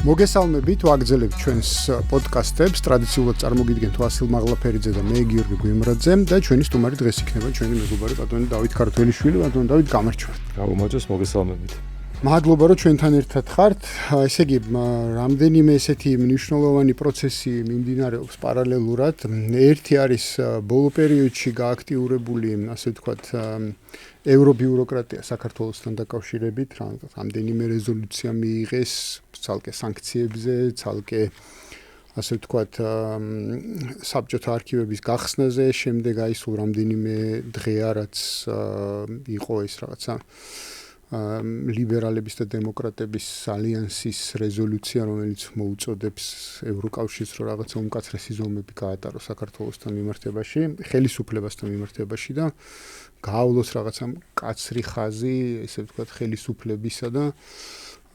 მოგესალმებით, ვაგრძელებთ ჩვენს პოდკასტებს. ტრადიციულად წარმოგიდგენთ ვასილ მაღლაფერიძე და მე გიორგი გვიმრაძე და ჩვენი სტუმარი დღეს იქნება ჩვენი მეგობარი ბატონი დავით ქართველიშვილი. ბატონი დავით, გამარჯობა. გამარჯოს, მოგესალმებით. მადლობა, რომ ჩვენთან ერთად ხართ. ესე იგი, რამდენიმე ესეთი მნიშვნელოვანი პროცესი მიმდინარეობს პარალელურად. ერთი არის ბოლო პერიოდში გააქტიურებული, ასე ვთქვათ, ევრობიუროკრატია საქართველოსთან დაკავშირებით, რამდენიმე რეზოლუცია მიიღეს ცალკე სანქციებზე, ცალკე ასე ვთქვათ, საბჭოთა არქივების გახსნაზე, შემდეგ აისულ რამდენიმე დღეა, რაც იყო ეს რაღაცა ლიბერალების და დემოკრატების ალიანსის რეზოლუცია, რომელიც მოუწოდებს ევროკავშირს, რომ რაღაცა უმკაცრესი ზომები გაატაროს საქართველოსთან მიმართებაში, ხელისუფლებასთან მიმართებაში და გაავლოს რაღაცა მკაცრი ხაზი, ესე ვთქვათ, ხელისუფლებისა და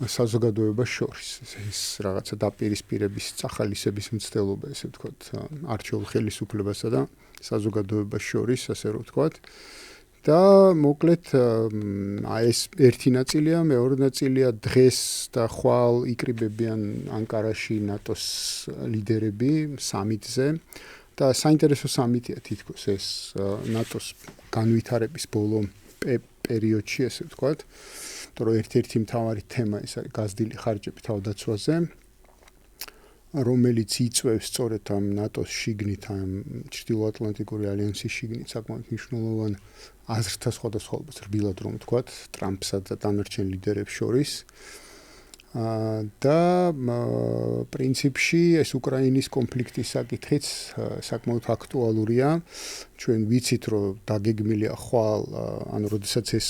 საზოგადოებას შორის. ეს რაღაცა დაპირისპირების წახალისების მცდელობა, ესე ვთქვათ, არჩეულ ხელისუფლებასა და საზოგადოებას შორის, ასე რომ ვთქვათ. და მოკლედ ეს ერთი ნაწილია, მეორე ნაწილია დღეს და ხვალ იკრიბებიან ანკარაში ნატოს ლიდერები სამიტზე და საინტერესო სამიტია თითქოს ეს ნატოს განვითარების ბოლო პერიოდში, ესე ვთქვათ, რომ ერთ-ერთი მთავარი თემა ეს არის გაზრდილი ხარჯები თავდაცვაზე, რომელიც იწვევს სწორედ ამ ნატოს შიგნით, ამ ჩრდილოატლანტიკური ალიანსის შიგნით საკმაოდ მნიშვნელოვან აზრთა სხვადასხვაობას რბილად რომ ვთქვათ, ტრამპსა და დანარჩენ ლიდერებს შორის. და პრინციპში ეს უკრაინის კონფლიქტის საკითხიც საკმაოდ აქტუალურია. ჩვენ ვიცით, რომ დაგეგმილია ხვალ, ანუ როდესაც ეს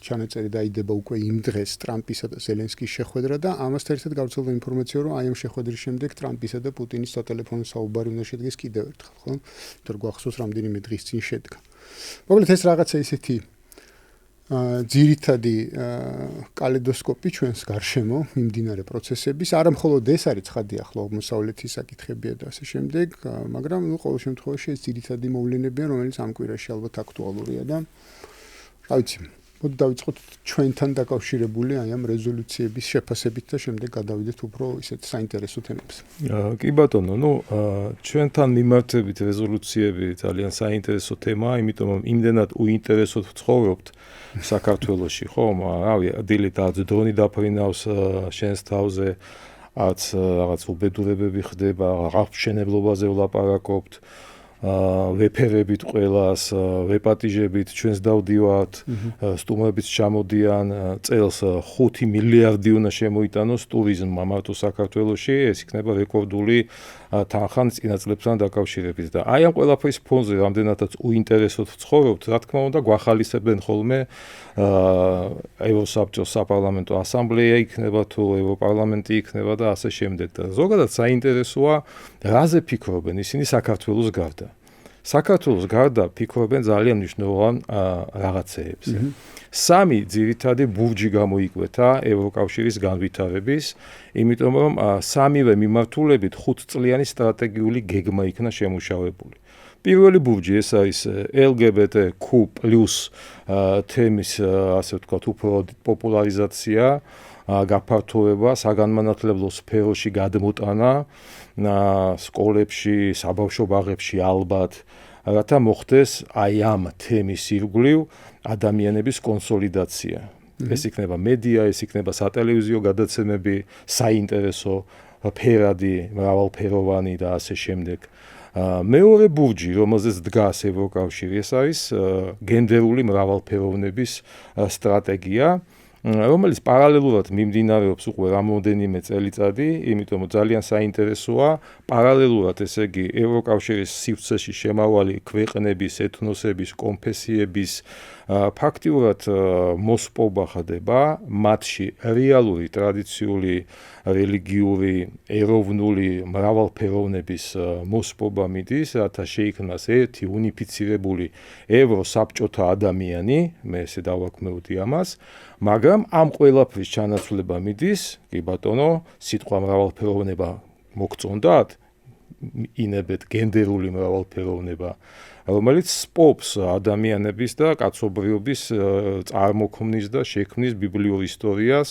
ჩანაწერი დაიდება უკვე იმ დღეს ტრამპისა და ზელენსკის შეხვედრა და ამასთან ერთად გავრცელდა ინფორმაცია, რომ აი ამ შეხვედრის შემდეგ ტრამპისა და პუტინის სატელეფონო საუბარი უნდა შედგეს კიდევ ერთხელ, ხო? თორე გვახსოვს რამდენიმე დღის წინ შედგა. მოკლედ ეს რაღაცა ისეთი ძირითადი კალედოსკოპი ჩვენს გარშემო მიმდინარე პროცესების, არა მხოლოდ ეს არის ცხადი ახლა აღმოსავლეთის საკითხებია და ასე შემდეგ, მაგრამ ყოველ შემთხვევაში ეს ძირითადი მოვლენებია, რომელიც ამ კვირაში ალბათ აქტუალურია და რა ვიცი, მოდი დავიწყოთ ჩვენთან დაკავშირებული აი ამ რეზოლუციების შეფასებით და შემდეგ გადავიდეთ უფრო ისეთ საინტერესო თემებზე. კი ბატონო, ჩვენთან მიმართებით რეზოლუციები ძალიან საინტერესო თემაა, იმიტომ რომ იმდენად უინტერესოდ ვცხოვრობთ საქართველოში, ხო, რავი, დილით დრონი დაფრინავს შენს თავზე, რაღაც უბედურებები ხდება, აღმშენებლობაზე ვლაპარაკობთ, ვეფერებით ყველას, ვეპატიჟებით ჩვენს დავდივართ, სტუმრებიც ჩამოდიან, წელს 5 მილიარდი უნდა შემოიტანოს ტურიზმმა მარტო საქართველოში, ეს იქნება რეკორდული თანხა წინა წლებთან დაკავშირებით და აი ამ ყველაფრის ფონზე რამდენადაც უინტერესოდ ვცხოვრობთ, რა თქმა უნდა, გვახალისებენ ხოლმე ევროსაბჭოს საპარლამენტო ასამბლეა იქნება თუ ევროპარლამენტი იქნება და ასე შემდეგ და ზოგადად საინტერესოა რაზე ფიქრობენ ისინი საქართველოს გარდა. საქართველოს გარდა ფიქრობენ ძალიან მნიშვნელოვან რაღაცეებზე. სამი ძირითადი ბურჯი გამოიკვეთა ევროკავშირის განვითარების, იმიტომ რომ სამივე მიმართულებით 5 წლიანი სტრატეგიული გეგმა იქნა შემუშავებული. პირველი ბურჯი ეს არის LGBTQ+ თემის, ასე ვთქვათ, უფრო პოპულარიზაცია, გაფართოება, საგანმანათლებლო სფეროში გადმოტანა, სკოლებში, საბავშვო ბაღებში ალბათ, რათა მოხდეს აი ამ თემის ირგვლივ ადამიანების კონსოლიდაცია. ეს იქნება მედია, ეს იქნება სატელევიზიო გადაცემები, საინტერესო, ფერადი, მრავალფეროვანი და ასე შემდეგ. მეორე ბურჯი, რომელზეც დგას ევროკავშირი, ეს არის გენდერული მრავალფეროვნების სტრატეგია, რომელიც პარალელურად მიმდინარეობს უკვე რამოდენიმე წელიწადი, იმიტომ რომ ძალიან საინტერესოა პარალელურად, ესე იგი, ევროკავშირის სივრცეში შემავალი ქვეყნების, ეთნოსების, კონფესიების ფაქტიურად მოსპობა ხდება, მათში რეალური ტრადიციული, რელიგიური, ეროვნული მრავალფეროვნების მოსპობა მიდის, რათა შეიქმნას ერთი უნიფიცირებული ევროსაბჭოთა ადამიანი, მე ესე დავაქმეოდი ამას, მაგრამ ამ ყველაფრის ჩანაცვლება მიდის, კი ბატონო, სიტყვა მრავალფეროვნება მოგწონდათ, ინებეთ გენდერული მრავალფეროვნება, რომელიც სპობს ადამიანების და კაცობრიობის წარმოქმნის და შექმნის ბიბლიურ ისტორიას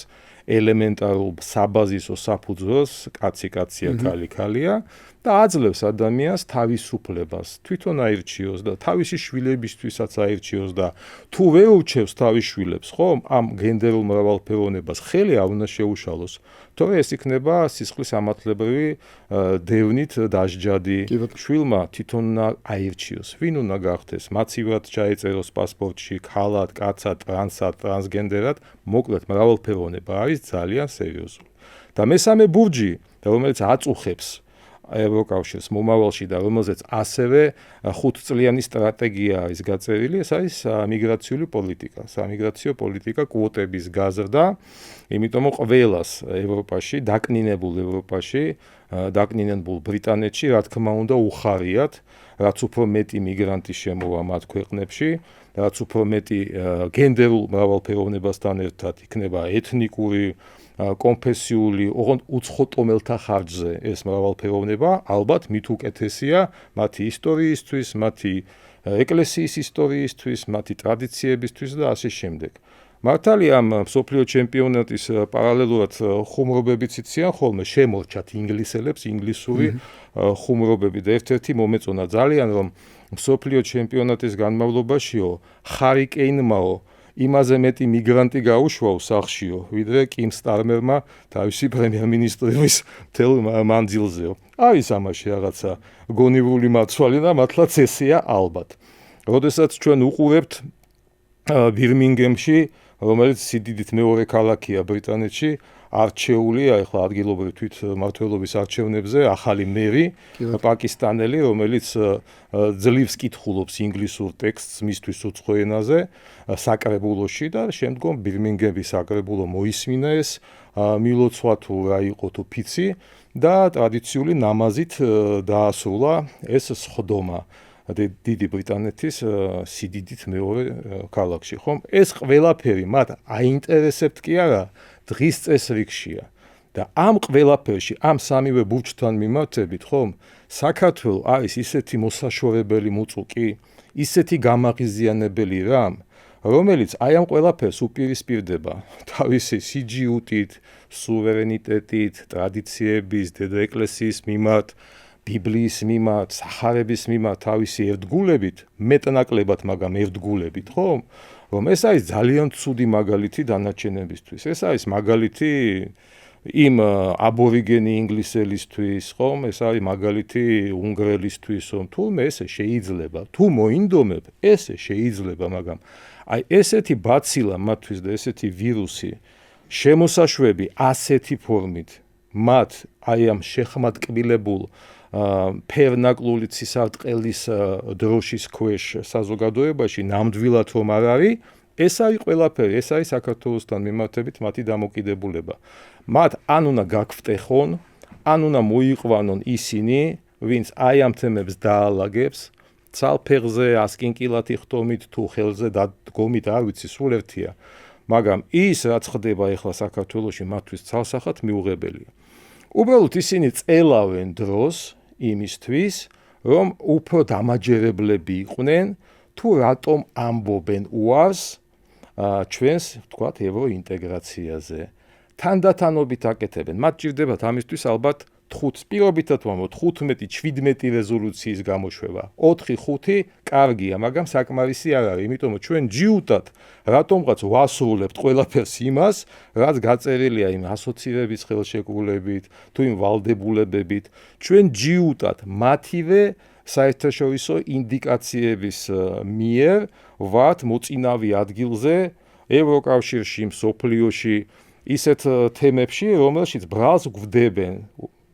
ელემენტარულ საბაზისო საფუძველს კაცი-კაცია, ქალი-ქალია და აძლევს ადამიანს თავისუფლებას, თვითონ აირჩიოს და თავისი შვილებისთვისაც აირჩიოს და თუ ვერ ურჩევს თავის შვილებს, ხო, ამ გენდერულ მრავალფეროვნებას ხელი არ უნდა შეუშალოს. თორე ეს იქნება სისხლის ამათლებრივი დევნით დასჯადი. შვილმა თვითონ უნდა აირჩიოს, ვინ უნდა გახდეს, მაცივად ჩაეწეროს პასპორტში, ქალად, კაცად, ტრანსად, ტრანსგენდერად, მოკლედ მრავალფეროვნება არის ძალიან სერიოზული. და მესამე ბურჯი, რომელიც აწუხებს ევროკავშირს მომავალში და რომელზეც ასევე 5 წლიანი სტრატეგია არის გაწერილი, ეს არის მიგრაციული პოლიტიკა. სამიგრაციო პოლიტიკა, კვოტების გაზრდა, იმიტომ რომ ყველას ევროპაში, დაკნინებულ ევროპაში, დაკნინებულ ბრიტანეთში, რა თქმა უნდა, უხარიათ, რაც უფრო მეტი მიგრანტი შემოვა მათ ქვეყნებში, რაც უფრო მეტი გენდერულ მრავალფეროვნებასთან ერთად იქნება ეთნიკური, კონფესიული, ოღონდ უცხოტომელთა ხარჯზე ეს მრავალფეროვნება, ალბათ მით უკეთესია მათი ისტორიისთვის, მათი ეკლესიის ისტორიისთვის, მათი ტრადიციებისთვის და ასე შემდეგ. მართალია ამ მსოფლიო ჩემპიონატის პარალელურად ხუმრობებიც იციან ხოლმე, შემორჩათ ინგლისელებს ინგლისური ხუმრობები და ერთ-ერთი მომეწონა ძალიან, რომ მსოფლიო ჩემპიონატის განმავლობაშიო ჰარიკეინმაო იმაზე მეტი მიგრანტი გაუშვაო სახშიო, ვიდრე კიმ სტარმერმა თავისი პრემიერ-მინისტრის მთელ მანძილზეო. არის ამაში რაღაცა გონივრული მაცვალი და მართლაც ესეა ალბათ. როდესაც ჩვენ უყურებთ ბირმინგემში, რომელიც სიდიდით მეორე ქალაქია ბრიტანეთში, არჩეული, ახლა ადგილობრივი თვითმმართველობის არჩევნებზე ახალი მერი, პაკისტანელი, რომელიც ძლივს კითხულობს ინგლისურ ტექსტს მისთვის უცხო ენაზე, საკრებულოში და შემდგომ ბირმინგემის საკრებულო მოისმინა ეს მილოცვა თუ რა იყო თუ ფიცი და ტრადიციული ნამაზით დაასრულა ეს სხდომა დიდი ბრიტანეთის სიდიდით მეორე ქალაქში, ხომ? ეს ყველაფერი მათ აინტერესებთ კი არა, დღის წესრიგშია. და ამ ყველაფერში, ამ სამივე ბურჯთან მიმართებით, ხომ, საქართველო არის ისეთი მოსაშორებელი მუწუკი, ისეთი გამაღიზიანებელი რამ, რომელიც აი ამ ყველაფერს უპირისპირდება თავისი სიჯიუტით, სუვერენიტეტით, ტრადიციების, დედა ეკლესიის მიმართ, ბიბლიის მიმართ, სახარების მიმართ თავისი ერთგულებით, მეტნაკლებად, მაგრამ ერთგულებით, ხომ? რომ ეს არის ძალიან ცუდი მაგალითი დანარჩენებისთვის. ეს არის მაგალითი იმ აბორიგენი ინგლისელისთვის, ხომ? ეს არის მაგალითი უნგრელისთვის, რომ თურმე ესე შეიძლება, თუ მოინდომებ, ესე შეიძლება, მაგრამ აი ესეთი ბაცილა მათთვის და ესეთი ვირუსი შემოსაშვები ასეთი ფორმით მათ აი ამ შეხმატკბილებულ ფერნაკლული ცისარტყელის დროშის ქვეშ საზოგადოებაში ნამდვილად რომ არ არის, ეს არის ყველაფერი, ეს არის საქართველოსთან მიმართებით მათი დამოკიდებულება. მათ ან უნდა გაგფტეხონ, ან უნდა მოიყვანონ ისინი, ვინც აი ამ თემებს დაალაგებს, ცალფეხზე, ასკინკილათი ხტომით თუ ხელზე დადგომით, არ ვიცი, სულ ერთია. მაგრამ ის რაც ხდება ახლა საქართველოში მათთვის ცალსახად მიუღებელია. უბრალოდ ისინი წელავენ დროს იმისთვის, რომ უფრო დამაჯერებლები იყვნენ, თუ რატომ ამბობენ უარს ჩვენს, ვთქვათ, ევროინტეგრაციაზე. თანდათანობით აკეთებენ. მათ ჭირდებათ ამისთვის ალბათ 5 პირობითად ვამბობ 15-17 რეზოლუციის გამოშვება. 4-5 კარგია, მაგრამ საკმარისი არ არის, იმიტომ რომ ჩვენ ჯიუტად რატომღაც ვასრულებთ ყველაფერს იმას, რაც გაწერილია იმ ასოცირების ხელშეკრულებით, თუ იმ ვალდებულებებით, ჩვენ ჯიუტად მათივე საერთაშორისო ინდიკაციების მიერ ვართ მოწინავე ადგილზე ევროკავშირში, მსოფლიოში, ისეთ თემებში, რომელშიც ბრალს გვდებენ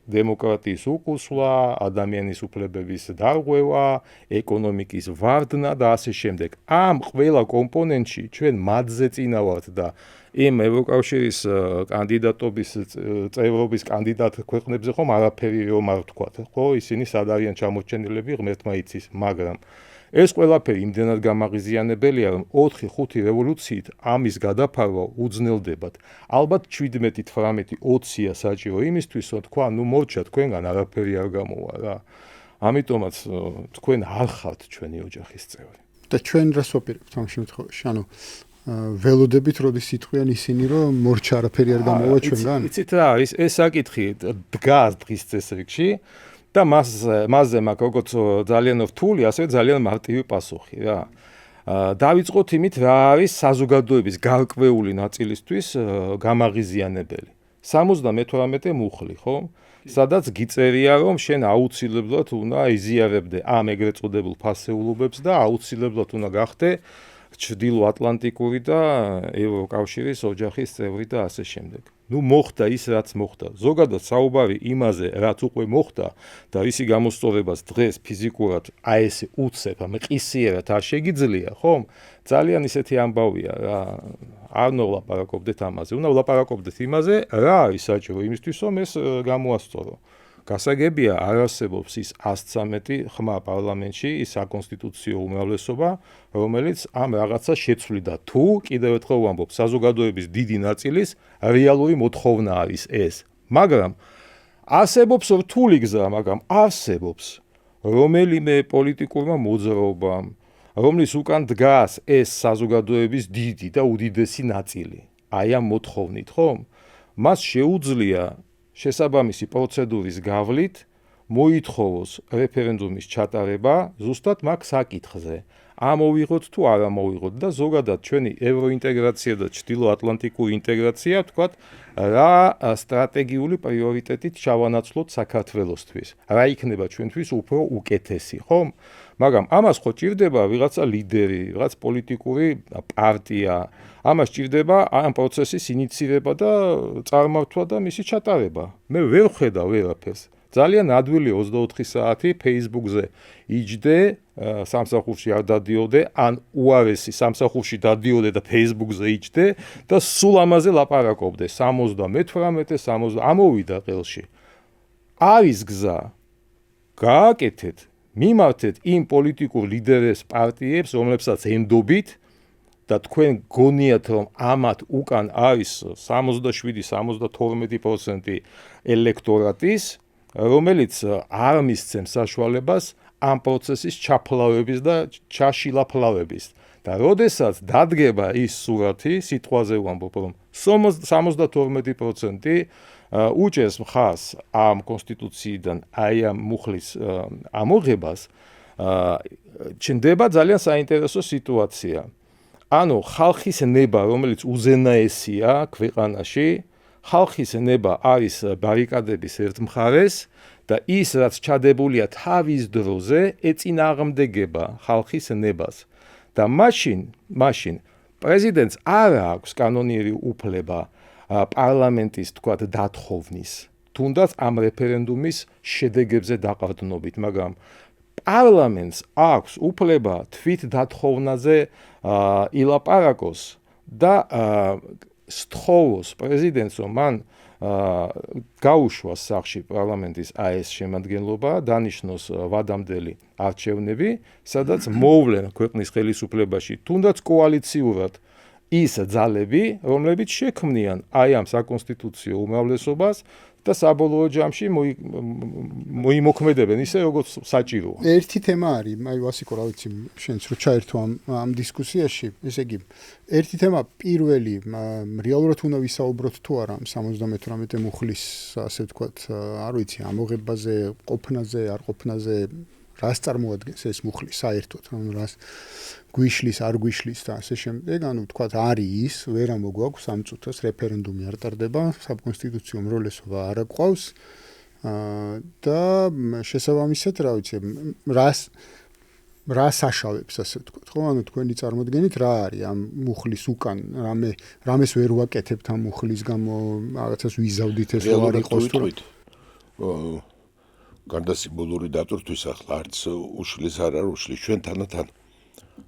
დემოკრატიის უკუსვლა, ადამიანის უფლებების დარღვევა, ეკონომიკის ვარდნა და ასე შემდეგ. ამ ყველა კომპონენტში ჩვენ მათზე წინა ვართ და იმ ევროკავშირის კანდიდატობის წევრობის კანდიდატ ქვეყნებზე ხომ არაფერი რომ არ ვთქვათ, ხო, ისინი სად არიან ჩამორჩენილები, ღმერთმა იცის, მაგრამ ეს ყველაფერი იმდენად გამაღიზიანებელია, რომ 4-5 რევოლუციით ამის გადაფარვა უძნელდებათ. ალბათ 17, 18, 20-ია საჭირო იმისთვის, რომ თქვა, ნუ მორჩა თქვენგან არაფერი არ გამოვა რა. ამიტომაც თქვენ არ ხართ ჩვენი ოჯახის წევრი. და ჩვენ რას ვაპირებთ ამ შემთხვევაში? ანუ ველოდებით როდის იტყვიან ისინი რომ მორჩა არაფერი არ გამოვა ჩვენგან? იცით რა არის ეს საკითხი დგას დღის წესრიგში და მასზე მაქვს როგორც ძალიან რთული, ასევე ძალიან მარტივი პასუხი რა. დავიწყოთ იმით რა არის საზოგადოების გარკვეული ნაწილისთვის გამაღიზიანებელი. 78 მუხლი, ხო? სადაც გიწერია რომ შენ აუცილებლად უნდა იზიარებდე ამ ეგრეთ წოდებულ ფასეულობებს და აუცილებლად უნდა გახდე ჩრდილო ატლანტიკური და ევროკავშირის ოჯახის წევრი და ასე შემდეგ. ნუ მოხდა ის რაც მოხდა. ზოგადად საუბარი იმაზე რაც უკვე მოხდა და ისი გამოსწორებას დღეს ფიზიკურად აი ესე უცებ მყისიერად არ შეგიძლია, ხომ? ძალიან ისეთი ამბავია რა. არ უნდა ვლაპარაკობდეთ ამაზე. უნდა ვლაპარაკობდეთ იმაზე, რა არის საჭირო იმისთვის, რომ ეს გამოასწორო. გასაგებია არ არსებობს ის 113 ხმა პარლამენტში, ის საკონსტიტუციო უმრავლესობა, რომელიც ამ რაღაცას შეცვლიდა. თუ კიდევ ერთხელ ვამბობ, საზოგადოების დიდი ნაწილის რეალური მოთხოვნა არის ეს. მაგრამ არსებობს რთული გზა, მაგრამ არსებობს რომელიმე პოლიტიკურმა მოძრაობამ, რომლის უკან დგას ეს საზოგადოების დიდი და უდიდესი ნაწილი. აი ამ მოთხოვნით, ხომ? მას შეუძლია შესაბამისი პროცედურის გავლით მოითხოვოს რეფერენდუმის ჩატარება ზუსტად მაგ საკითხზე. ამოვიღოთ თუ არ ამოვიღოთ და ზოგადად ჩვენი ევროინტეგრაცია და ჩრდილოატლანტიკური ინტეგრაცია, ვთქვათ, რა სტრატეგიული პრიორიტეტით ჩავანაცვლოთ საქართველოსთვის. რა იქნება ჩვენთვის უფრო უკეთესი, ხომ? მაგრამ ამას ხო ჭირდება ვიღაცა ლიდერი, ვიღაც პოლიტიკური პარტია. ამას ჭირდება ამ პროცესის ინიცირება და წარმართვა და მისი ჩატარება. მე ვერ ვხედავ ვერაფერს. ძალიან ადვილი 24 საათი Facebook-ზე იჯდე, სამსახურში არ დადიოდე, ან უარესი სამსახურში დადიოდე და Facebook-ზე იჯდე და სულ ამაზე ლაპარაკობდე. 78, 60 ამოვიდა ყელში. არის გზა. გააკეთეთ, მიმართეთ იმ პოლიტიკურ ლიდერებს, პარტიებს, რომლებსაც ენდობით და თქვენ გონიათ რომ ამათ უკან არის 67-72% ელექტორატის, რომელიც არ მისცემს საშუალებას ამ პროცესის ჩაფლავების და ჩაშილაფლავების. და როდესაც დადგება ის სურათი, სიტყვაზე ვამბობ რომ 72% უჭერს მხარს ამ კონსტიტუციიდან აი ამ მუხლის ამოღებას, ჩნდება ძალიან საინტერესო სიტუაცია. ანუ ხალხის ნება, რომელიც უზენაესია ქვეყანაში, ხალხის ნება არის ბარიკადების ერთ მხარეს და ის რაც ჩადებულია თავის დროზე ეწინააღმდეგება ხალხის ნებას. და მაშინ პრეზიდენტს არ აქვს კანონიერი უფლება პარლამენტის თქვათ დათხოვნის, თუნდაც ამ რეფერენდუმის შედეგებზე დაყრდნობით, მაგრამ პარლამენტს აქვს უფლება თვით დათხოვნაზე ილაპარაკოს და სთხოვოს პრეზიდენტს, რომ მან გაუშვას სახში პარლამენტის ეს შემადგენლობა, დანიშნოს ვადამდელი არჩევნები, სადაც მოუვლენ ქვეყნის ხელისუფლებაში თუნდაც კოალიციურად ის ძალები, რომლებიც შექმნიან აი ამ საკონსტიტუციო უმრავლესობას და საბოლოო ჯამში მოიმოქმედებენ ისე როგორც საჭიროა. ერთი თემა არის, აი ვასიკო, რა ვიცი, შენც რო ჩაერთო ამ დისკუსიაში, ესე იგი, ერთი თემა პირველი, რეალურად უნდა ვისაუბროთ თუ არა ამ 78 მუხლის, ასე ვთქვათ, არ ვიცი, ამოღებაზე, ყოფნაზე, არ ყოფნაზე, რას წარმოადგენს ეს მუხლი საერთოდ, რას გვიშლის, არ გვიშლის და ასე შემდეგ, ანუ ვთქვათ, არის ის, ვერა მოგვაქვს ამ წუთას რეფერენდუმი არ ტარდება, საკონსტიტუციო უმრავლესობა არ აყვავს და შესაბამისად, რა ვიცი, რა საშავებს, ასე ვთქვათ, ხო? ანუ თქვენი წარმოდგენით რა არის ამ მუხლის უკან, რამეს ვერ ვაკეთებთ ამ მუხლის გამო, რაღაცას ვიზავდით ეს რა არ იყოს თუ გარდა სიმბოლური დატვირთვის ახლა არც უშლის არ უშლის ჩვენ თანათან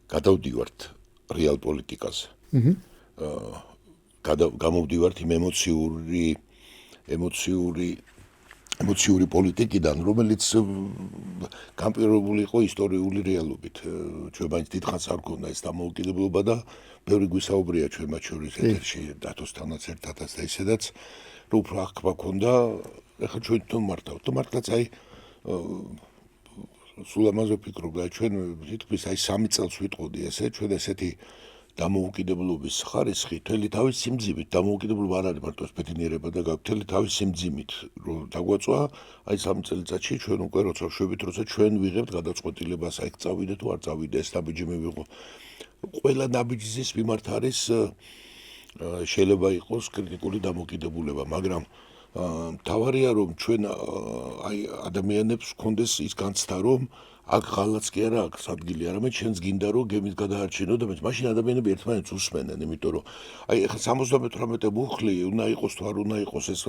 გადავდივართ რეალ პოლიტიკაზე. გამოვდივართ იმ ემოციური პოლიტიკიდან, რომელიც განპირობებული იყო ისტორიული რეალობით. ჩვენ მაინც დიდხანს არ გქონდა ეს დამოუკიდებლობა და ბევრი გვისაუბრია ჩვენ მათ შორის ეთერში დათოსთანაც ერთადაც და ისედაც რომ უფრო აღქმა ქონდა, ეხლა ჩვენ თვითონ მართავთ და მართლაც აი სულ ამაზე ვფიქრობ და ჩვენ თითქმის აი 3 წელს ვიტყოდი ესე ჩვენ ესეთი დამოუკიდებლობის ხარისხი მთელი თავის სიმძიმით დამოუკიდებლობა არ არის მარტო ბედნიერება და მთელი თავის სიმძიმით რომ დაგვაწვა აი 3 წელიწადში ჩვენ უკვე როცა შვებით როცა ჩვენ ვიღებთ გადაწყვეტილებას აი წავიდე თუ არ წავიდე ეს ნაბიჯი მივიღო ყველა ნაბიჯის მიმართ არის შეიძლება იყოს კრიტიკული დამოკიდებულება მაგრამ მთავარია რომ ჩვენ აი ადამიანებს გქონდეს ის განცდა რომ აქ ღალატს კი არა აქვს ადგილი არამედ ჩვენს გინდა რომ გემით გადაარჩინო და მაშინ ადამიანები ერთმანეთს უსმენენ იმიტომ რომ აი ახლა 78 მუხლი უნდა იყოს თუ არ უნდა იყოს ეს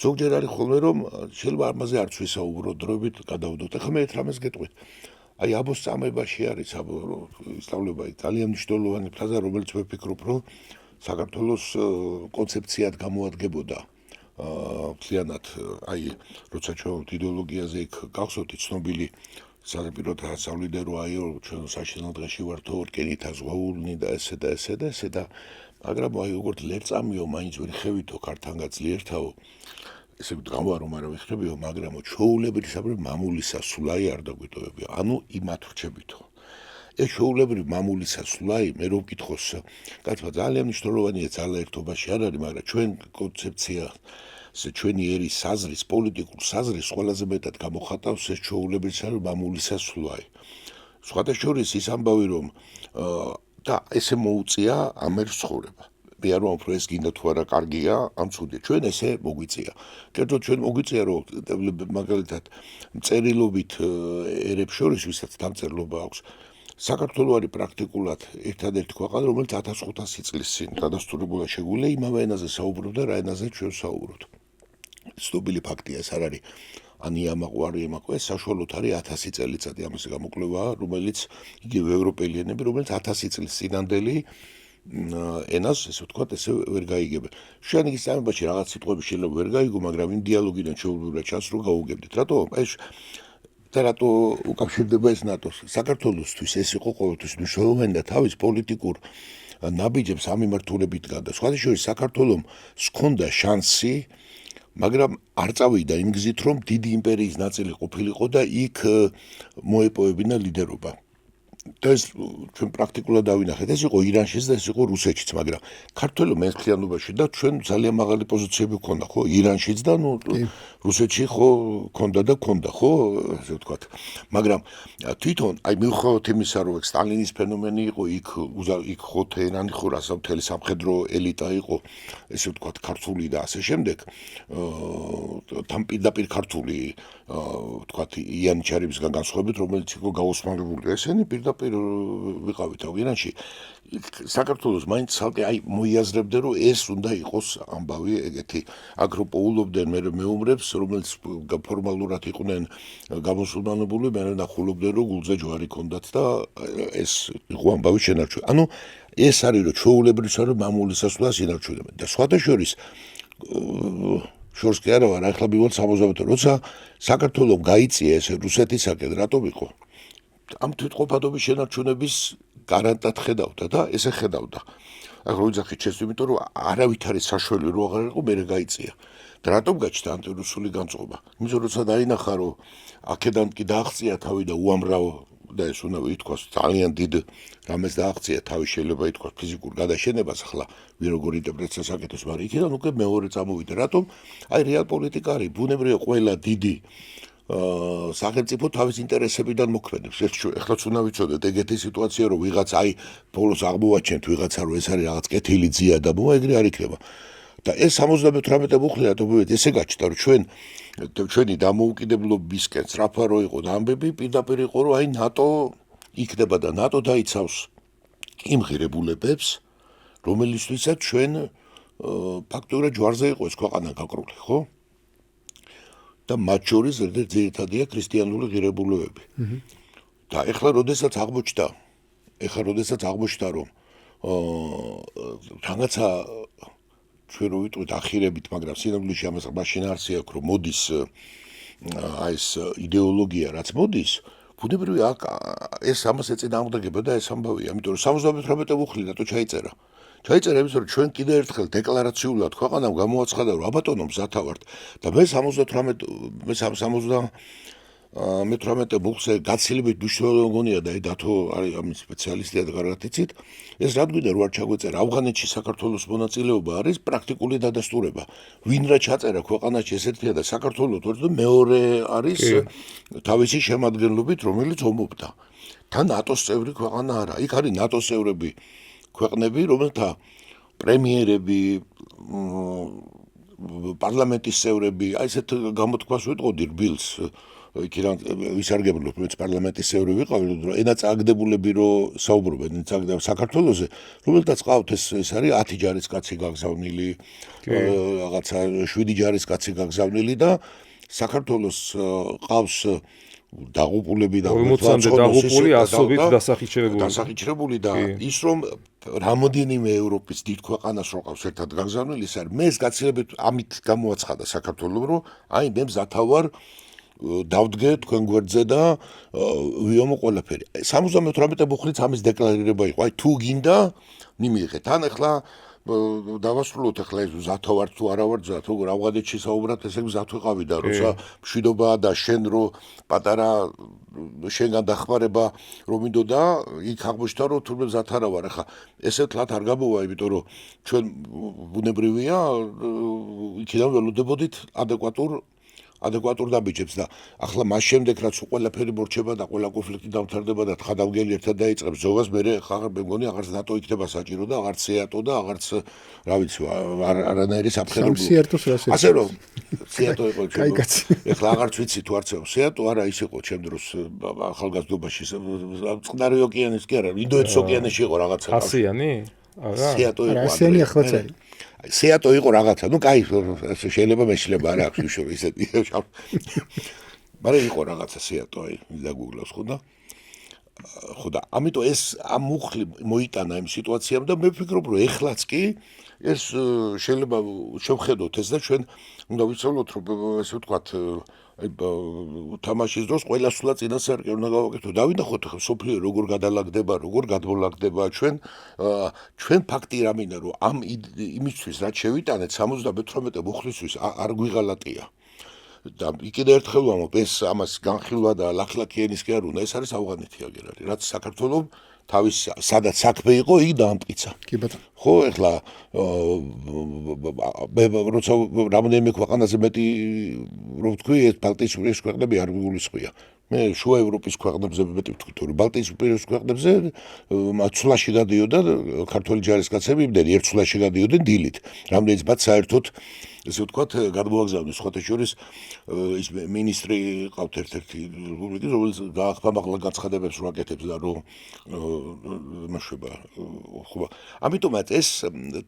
ზოგჯერ არის ხოლმე რომ შეიძლება ამაზე არც ვისაუბრო დროებით გადავდოთ ახლა მე ერთ რამეს გეტყვით აი აბოს წამებაში არის ისწავლება ძალიან მნიშვნელოვანი ფრაზა რომელიც ვფიქრობ რომ საქართველოს კონცეფციად გამოადგებოდა მთლიანად აი როცა ჩვენ იდეოლოგიაზე იქ გახსოვთ ცნობილი სანაპირო დასავლიდან რო აი ჩვენ საშინელ დღეში ვართო რკინითა ზღვაურნი და ესე და მაგრამ აი როგორც ლერწამიო მაინც ვერ ხევითო ქართან გაძლიერთაო ესე გამوارო მაგრამ ვიხრებიო მაგრამ ჩოულებრივი საბრალ მამულისა სულაი არ დაგვიტოვებია ანუ იმათ რჩებითო ეს ჩოულებრივი მამულისა სულაი მე რო ვკითხოს კაცმა ძალიან მნიშვნელოვანია ძალაერთობაში არ არის მაგრამ ჩვენ კონცეფცია ჩვენი ერის საზრის პოლიტიკურ საზრის ყველაზე მეტად გამოხატავს ეს ჩოულებრივი მამულისა სულაი სხვათა შორის ის ამბავი რომ და ესე მოუწია ამერ ცხოვრება მე არ ვამბობ ეს გინდა თუ არა კარგია ან ცუდია ჩვენ ესე მოგვიწია კერძოდ ჩვენ მოგვიწია რომ მაგალითად წერილობით ერებს შორის ვისაც დამწერლობა აქვს საქართველოს არის პრაქტიკულად ერთადერთი ქვეყანა რომელიც 1500 წლის წინ დადასტურებულა შეგვიძლია იმავე ენაზე საუბრობდა რა ენაზე ჩვენ საუბრობთ ცნობილი ფაქტია ეს არ არის ანი ამაყვარი ემაყვე საშუალოდ არის 1000 წელიწადი ამაზე გამოკვლევაა რომელიც იგივე ევროპელი ენები რომელიც 1000 წლის წინანდელი ენას ესე ვთქვათ ესე ვერ გაიგებენ შენ ის ამბავში რაღაც სიტყვები შეიძლება ვერ გაიგო მაგრამ იმ დიალოგიდან შეუძლია ჩანს რომ გაუგებდით რატო ეს და რატო უკავშირდება ეს ნატოს საქართველოსთვის ეს იყო ყოველთვის მნიშვნელოვანი და თავის პოლიტიკურ ნაბიჯებს ამ მიმართულებით გადა სხვათა შორის საქართველოს ჰქონდა შანსი მაგრამ არ წავიდა იმ გზით რომ დიდი იმპერიის ნაწილი ყოფილიყო და იქ მოეპოვებინა ლიდერობა და ეს ჩვენ პრაქტიკულად დავინახეთ ეს იყო ირანშიც და ეს იყო რუსეთშიც მაგრამ ქართველო მენხლიანობაში და ჩვენ ძალიან მაღალი პოზიციები გქონდა ხო ირანშიც და ნუ რუსეთში ხო გქონდა ხო ასე ვთქვათ მაგრამ თვითონ აი მივხვდით იმისა რომ სტალინის ფენომენი იყო იქ ხო თეირანი ხო რასავთელი სამხედრო ელიტა იყო ესე ვთქვათ ქართული და ასე შემდეგ თან პირდაპირ ქართული ვთქვათ იანიჩარებისგან განსხვავებით რომელიც იყო გაოსმალებული ესენი პირდაპირ ვიყავით ირანში საქართველოს მაინც ცალკე აი მოიაზრებდნენ რომ ეს უნდა იყოს ამბავი ეგეთი აგროპოულობდნენ მე მეუმრებს რომელიც ფორმალურად იყვნენ გამოსულმანებული მე ნახულობდნენ რომ გულზე ჯვარი ქონდათ და ეს იყო ამბავი შენარჩუნე ანუ ეს არის რომ ჩოულებრივი რომ მამულისასვლას ინარჩუნებენ და სხვათა შორის შორს კი არა ვარ ახლა მივიღოთ 70 როცა საქართველოს გაიწია ეს რუსეთისაკენ რატომ იყო ამ თვითყოფადობის შენარჩუნების გარანტად ხედავდა და ესე ხედავდა. ახლა ვიძახით შეს იმიტომ რომ არავითარი საშველი რო აღარ იყო მე გაიწია. და რატომ გაჩნდა ანტირუსული განწყობა? იმიტომ რომ დაინახა რომ აქედან კი დააღწია თავი და უამრავ და ეს უნდა ითქვას ძალიან დიდ რამეს დააღწია თავი შეიძლება ითქვას ფიზიკურ გადაშენებას ახლა ვინ როგორ ინტერპრეტაციას აკეთებს მაგრამ იქიდან უკვე მეორე წამოვიდა რატომ აი რეალ პოლიტიკა არის ბუნებრივია ყველა დიდი სახელმწიფო თავის ინტერესებიდან მოქმედებს ეხლაც უნდა ვიცოდეთ ეგეთი სიტუაცია რომ ვიღაც აი ბოლოს აღმოვაჩენთ ვიღაცა რომ ეს არის რაღაც კეთილი ძია და ეგრე არ იქნება და ეს 78 მუხლი რატომ ესე გაჩნდა რომ ჩვენი დამოუკიდებლობისკენ სწრაფა რო იყო და ამბები პირდაპირ იყო რომ აი ნატო იქნება და ნატო დაიცავს იმ ღირებულებებს რომელიცთვისაც ჩვენ ფაქტურად ჯვარზე იყო ეს ქვეყანა გაკრული ხო და მათ შორის ერთადია ქრისტიანული ღირებულებები. და ეხლა როდესაც აღმოჩნდა რომ რაღაცა ჩვენ რო ვიტყვით ახირებით მაგრამ სინამდვილეში ამას მაშინ არსი აქვს რომ მოდის აი ეს იდეოლოგია რაც მოდის ბუნებრივია ეს ამას ეწინააღმდეგება და ეს ამბავია ამიტომ 78 მუხლი რატო ჩაიწერა იმის რომ ჩვენ კიდე ერთხელ დეკლარაციულად ქვეყანამ გამოაცხადა რომ აბატონო მზათა ვართ და მე 78 მე-18 მუხლზე გაცილებით მნიშვნელოვანი გონია და დათო არის ამის სპეციალისტია და კარგად იცით. ეს რა გვინდა რო არ ჩაგვეწერა ავღანეთში საქართველოს მონაწილეობა არის პრაქტიკული დადასტურება. ვინ რა ჩაწერა ქვეყანაში ესეთია და საქართველოს თორემ მეორე არის თავისი შემადგენლობით რომელიც ომობდა. თან ნატოს წევრი ქვეყანა არა. იქ არის ნატოს წევრები ქვეყნები, რომელთა პრემიერები პარლამენტის წევრები, აი ესეთ გამოთქვას ვიტყოდი რბილს იქიდან ვისარგებლობ, მეც პარლამენტის წევრი ვიყავი, ენა წაგდებულები რო საუბრობენ საქართველოზე, რომელთაც ყავთ ეს არის 10 ჯარისკაცი გაგზავნილი, რაღაცა 7 ჯარისკაცი გაგზავნილი და საქართველოს ყავს დაღუპულები და 40-მდე დაღუპული, ასობით დასახიჩრებული და ის რომ რამოდენიმე ევროპის დიდ ქვეყანას რო ყავს ერთად გაგზავნილი, ის არის მე ეს გაცილებით ამით გამოაცხადა საქართველოს რომ აი მე მზათა ვარ დავდგე თქვენ გვერდზე და ვიომო ყველაფერი. 78 მუხლით ამის დეკლარირება იყო. აი თუ გინდა მიმიღეთ. თან ახლა დავასრულოთ ახლა ეს მზათა ვარ თუ არა ვარ მზათა, ავღანეთში საუბრობთ, ესე მზათ ვიყავი და როცა მშვიდობაა და შენ რო პატარა შენგან დახმარება რომ მინდოდა, იქ აღმოჩნდა რომ თურმე მზათ არა ვარ. ახლა ესე თლათ არ გამოვა, იმიტომ რომ ჩვენ ბუნებრივია იქიდან ველოდებოდით ადეკვატურ დაბიჯებს და ახლა მას შემდეგ რაც ყველაფერი მორჩება და ყველა კონფლიქტი დამთავრდება და თხადავგელი ერთად დაიწყებს ზოგას, მე მე მგონი აღარც ნატო იქნება საჭირო და აღარც სეატო და აღარც რა ვიცი არანაირი საფრთხეები. სეატოს რას ეცე? ასე რომ სეატო იყო ჩვენ. ახლა აღარც ვიცი თუ არც სეატო არა ის იყო ჩემ დროს ახალგაზრდობაში წყნარი ოკეანის კი არა, ინდოეთის ოკეანეში იყო რაღაცა. ასიანი? არა. სეატო იყო. ასიანი ახლაც არის. სეატო იყო რაღაცა, ნუ კაი შეიძლება მეშლება არა აქვს უშო ისეთი. მაგრამ იყო რაღაცა სეატო აი დაგუგლავს ხო და ამიტომ ეს ამ მუხლი მოიტანა იმ სიტუაციამ და მე ვფიქრობ რომ ეხლაც კი ეს შეიძლება შევხედოთ ეს და ჩვენ უნდა ვიცავლოთ რომ ესე ვთქვათ აი თამაშის დროს ყველა სულა წინასწარ უნდა გავაკეთო. დავინახოთ ხა სოფლიო როგორ გადალაგდება, როგორ გადმოლაგდება ჩვენ ფაქტი რამინა რომ ამ იმისთვის რაც შევიტანეთ 78 მუხლისთვის არ გვიღალატია. და კიდე ერთხელ ვამბობ ეს ამას განხილვა და ლაქლაქიანის კი არ უნდა, ეს არის ავღანეთი აგერ არის, რაც საქართველოს თავის სადაც საქმე იყო, იქ დაამტკიცა. კი ბატონო. ხო, ეხლა როცა რამდენიმე ქვეყანაზე მეტი რო ვთქვი, ეს ბალტიისპირეთის ქვეყნები არ გულისხმია. მე შუა ევროპის ქვეყნებზე მეტი ვთქვი, რომ ბალტიისპირეთის ქვეყნებზე ცვლაში გადიოდა ქართველი ჯარისკაცები, იმდენი ერთ ცვლაში გადიოდნენ დილით. რამდენიც მათ საერთოდ ესე ვთქვათ, გადმოაგზავნეს სხვათა შორის ის მინისტრი ყავთ ერთ-ერთი რესპუბლიკის, რომელიც გაახმამაღლა განცხადებებს რო აკეთებს და რო იმაშება. ხო, ამიტომაც ეს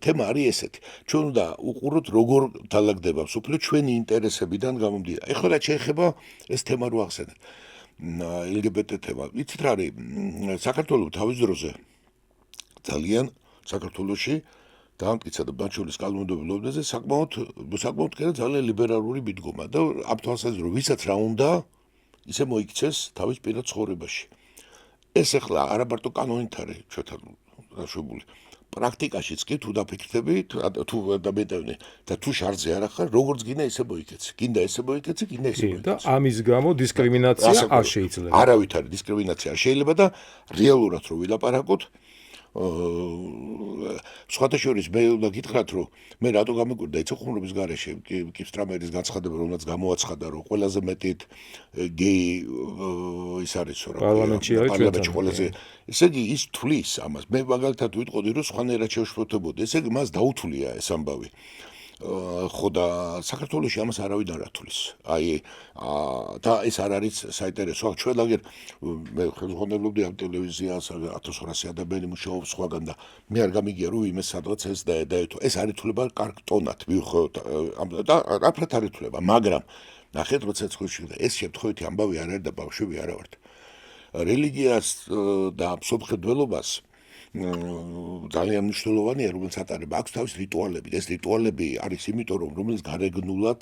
თემა არის ესეთი. ჩვენ უნდა უყუროთ როგორ დალაგდება მსოფლიო ჩვენი ინტერესებიდან გამომდინარე. ეხლა რაც შეეხება ეს თემა რო ახსენეთ. LGBT თემა. იცით რა არის? საქართველოს თავის დროზე ძალიან საქართველოში დაამტკიცა და ბაჩურის კანონმდებლობაზე საკმაოდ კიდე ძალიან ლიბერალური მიდგომა და ამ თვალსაზრისით რომ ვისაც რა უნდა ისე მოიქცეს თავის პირად ცხოვრებაში. ეს ახლა არა მარტო კანონით არის ჩვენთან დაშვებული. პრაქტიკაშიც კი თუ დაფიქრდები თუ დამეტევნე და თუ შარზე არ ახარ როგორც გინდა ისე მოიქეცი. გინდა ესე მოიქეცი, გინდა ესე მოიქეცი. და ამის გამო დისკრიმინაცია არ შეიძლება. არავით არის დისკრიმინაცია არ შეიძლება და რეალურად რო ვილაპარაკოთ სხვათა შორის მე უნდა გითხრათ რომ მე რატო გამიკვირდა ეცოხუმრობის გარეშე კიფსტრამერის განცხადება რომელიც გამოაცხადა რომ ყველაზე მეტით გეი ის არის რა პარლამენტში ყველაზე ესე იგი ის თulis ამას მე მაგალითად ვიტყოდი რომ სხვანაირად შევშფოთებოდი ესე იგი მას დაუთვლია ეს ამბავი ხო და საქართველოში ამას არავინ არ ათulis აი და ეს არ არის საინტერესო ჩვენ ლაგერ მე ხელმძღვანელობდი ამ ტელევიზიას 1200 ადამიანი მუშაობს სხვაგან და მე არ გამიგია რომ იმეს სადღაც ეს დაეთო ეს არ ითვლება კარგ ტონად ვიხოთ და რაფრად არ ითვლება მაგრამ ნახეთ როცა ცხვირში ეს შემთხვევითი ამბავი არ არის და ბავშვები არა ვართ რელიგიას და მსოფლმხედველობას ძალიან მნიშვნელოვანია რომელიც ატარება აქვს თავის რიტუალები ეს რიტუალები არის იმიტომ რომ რომელიც გარეგნულად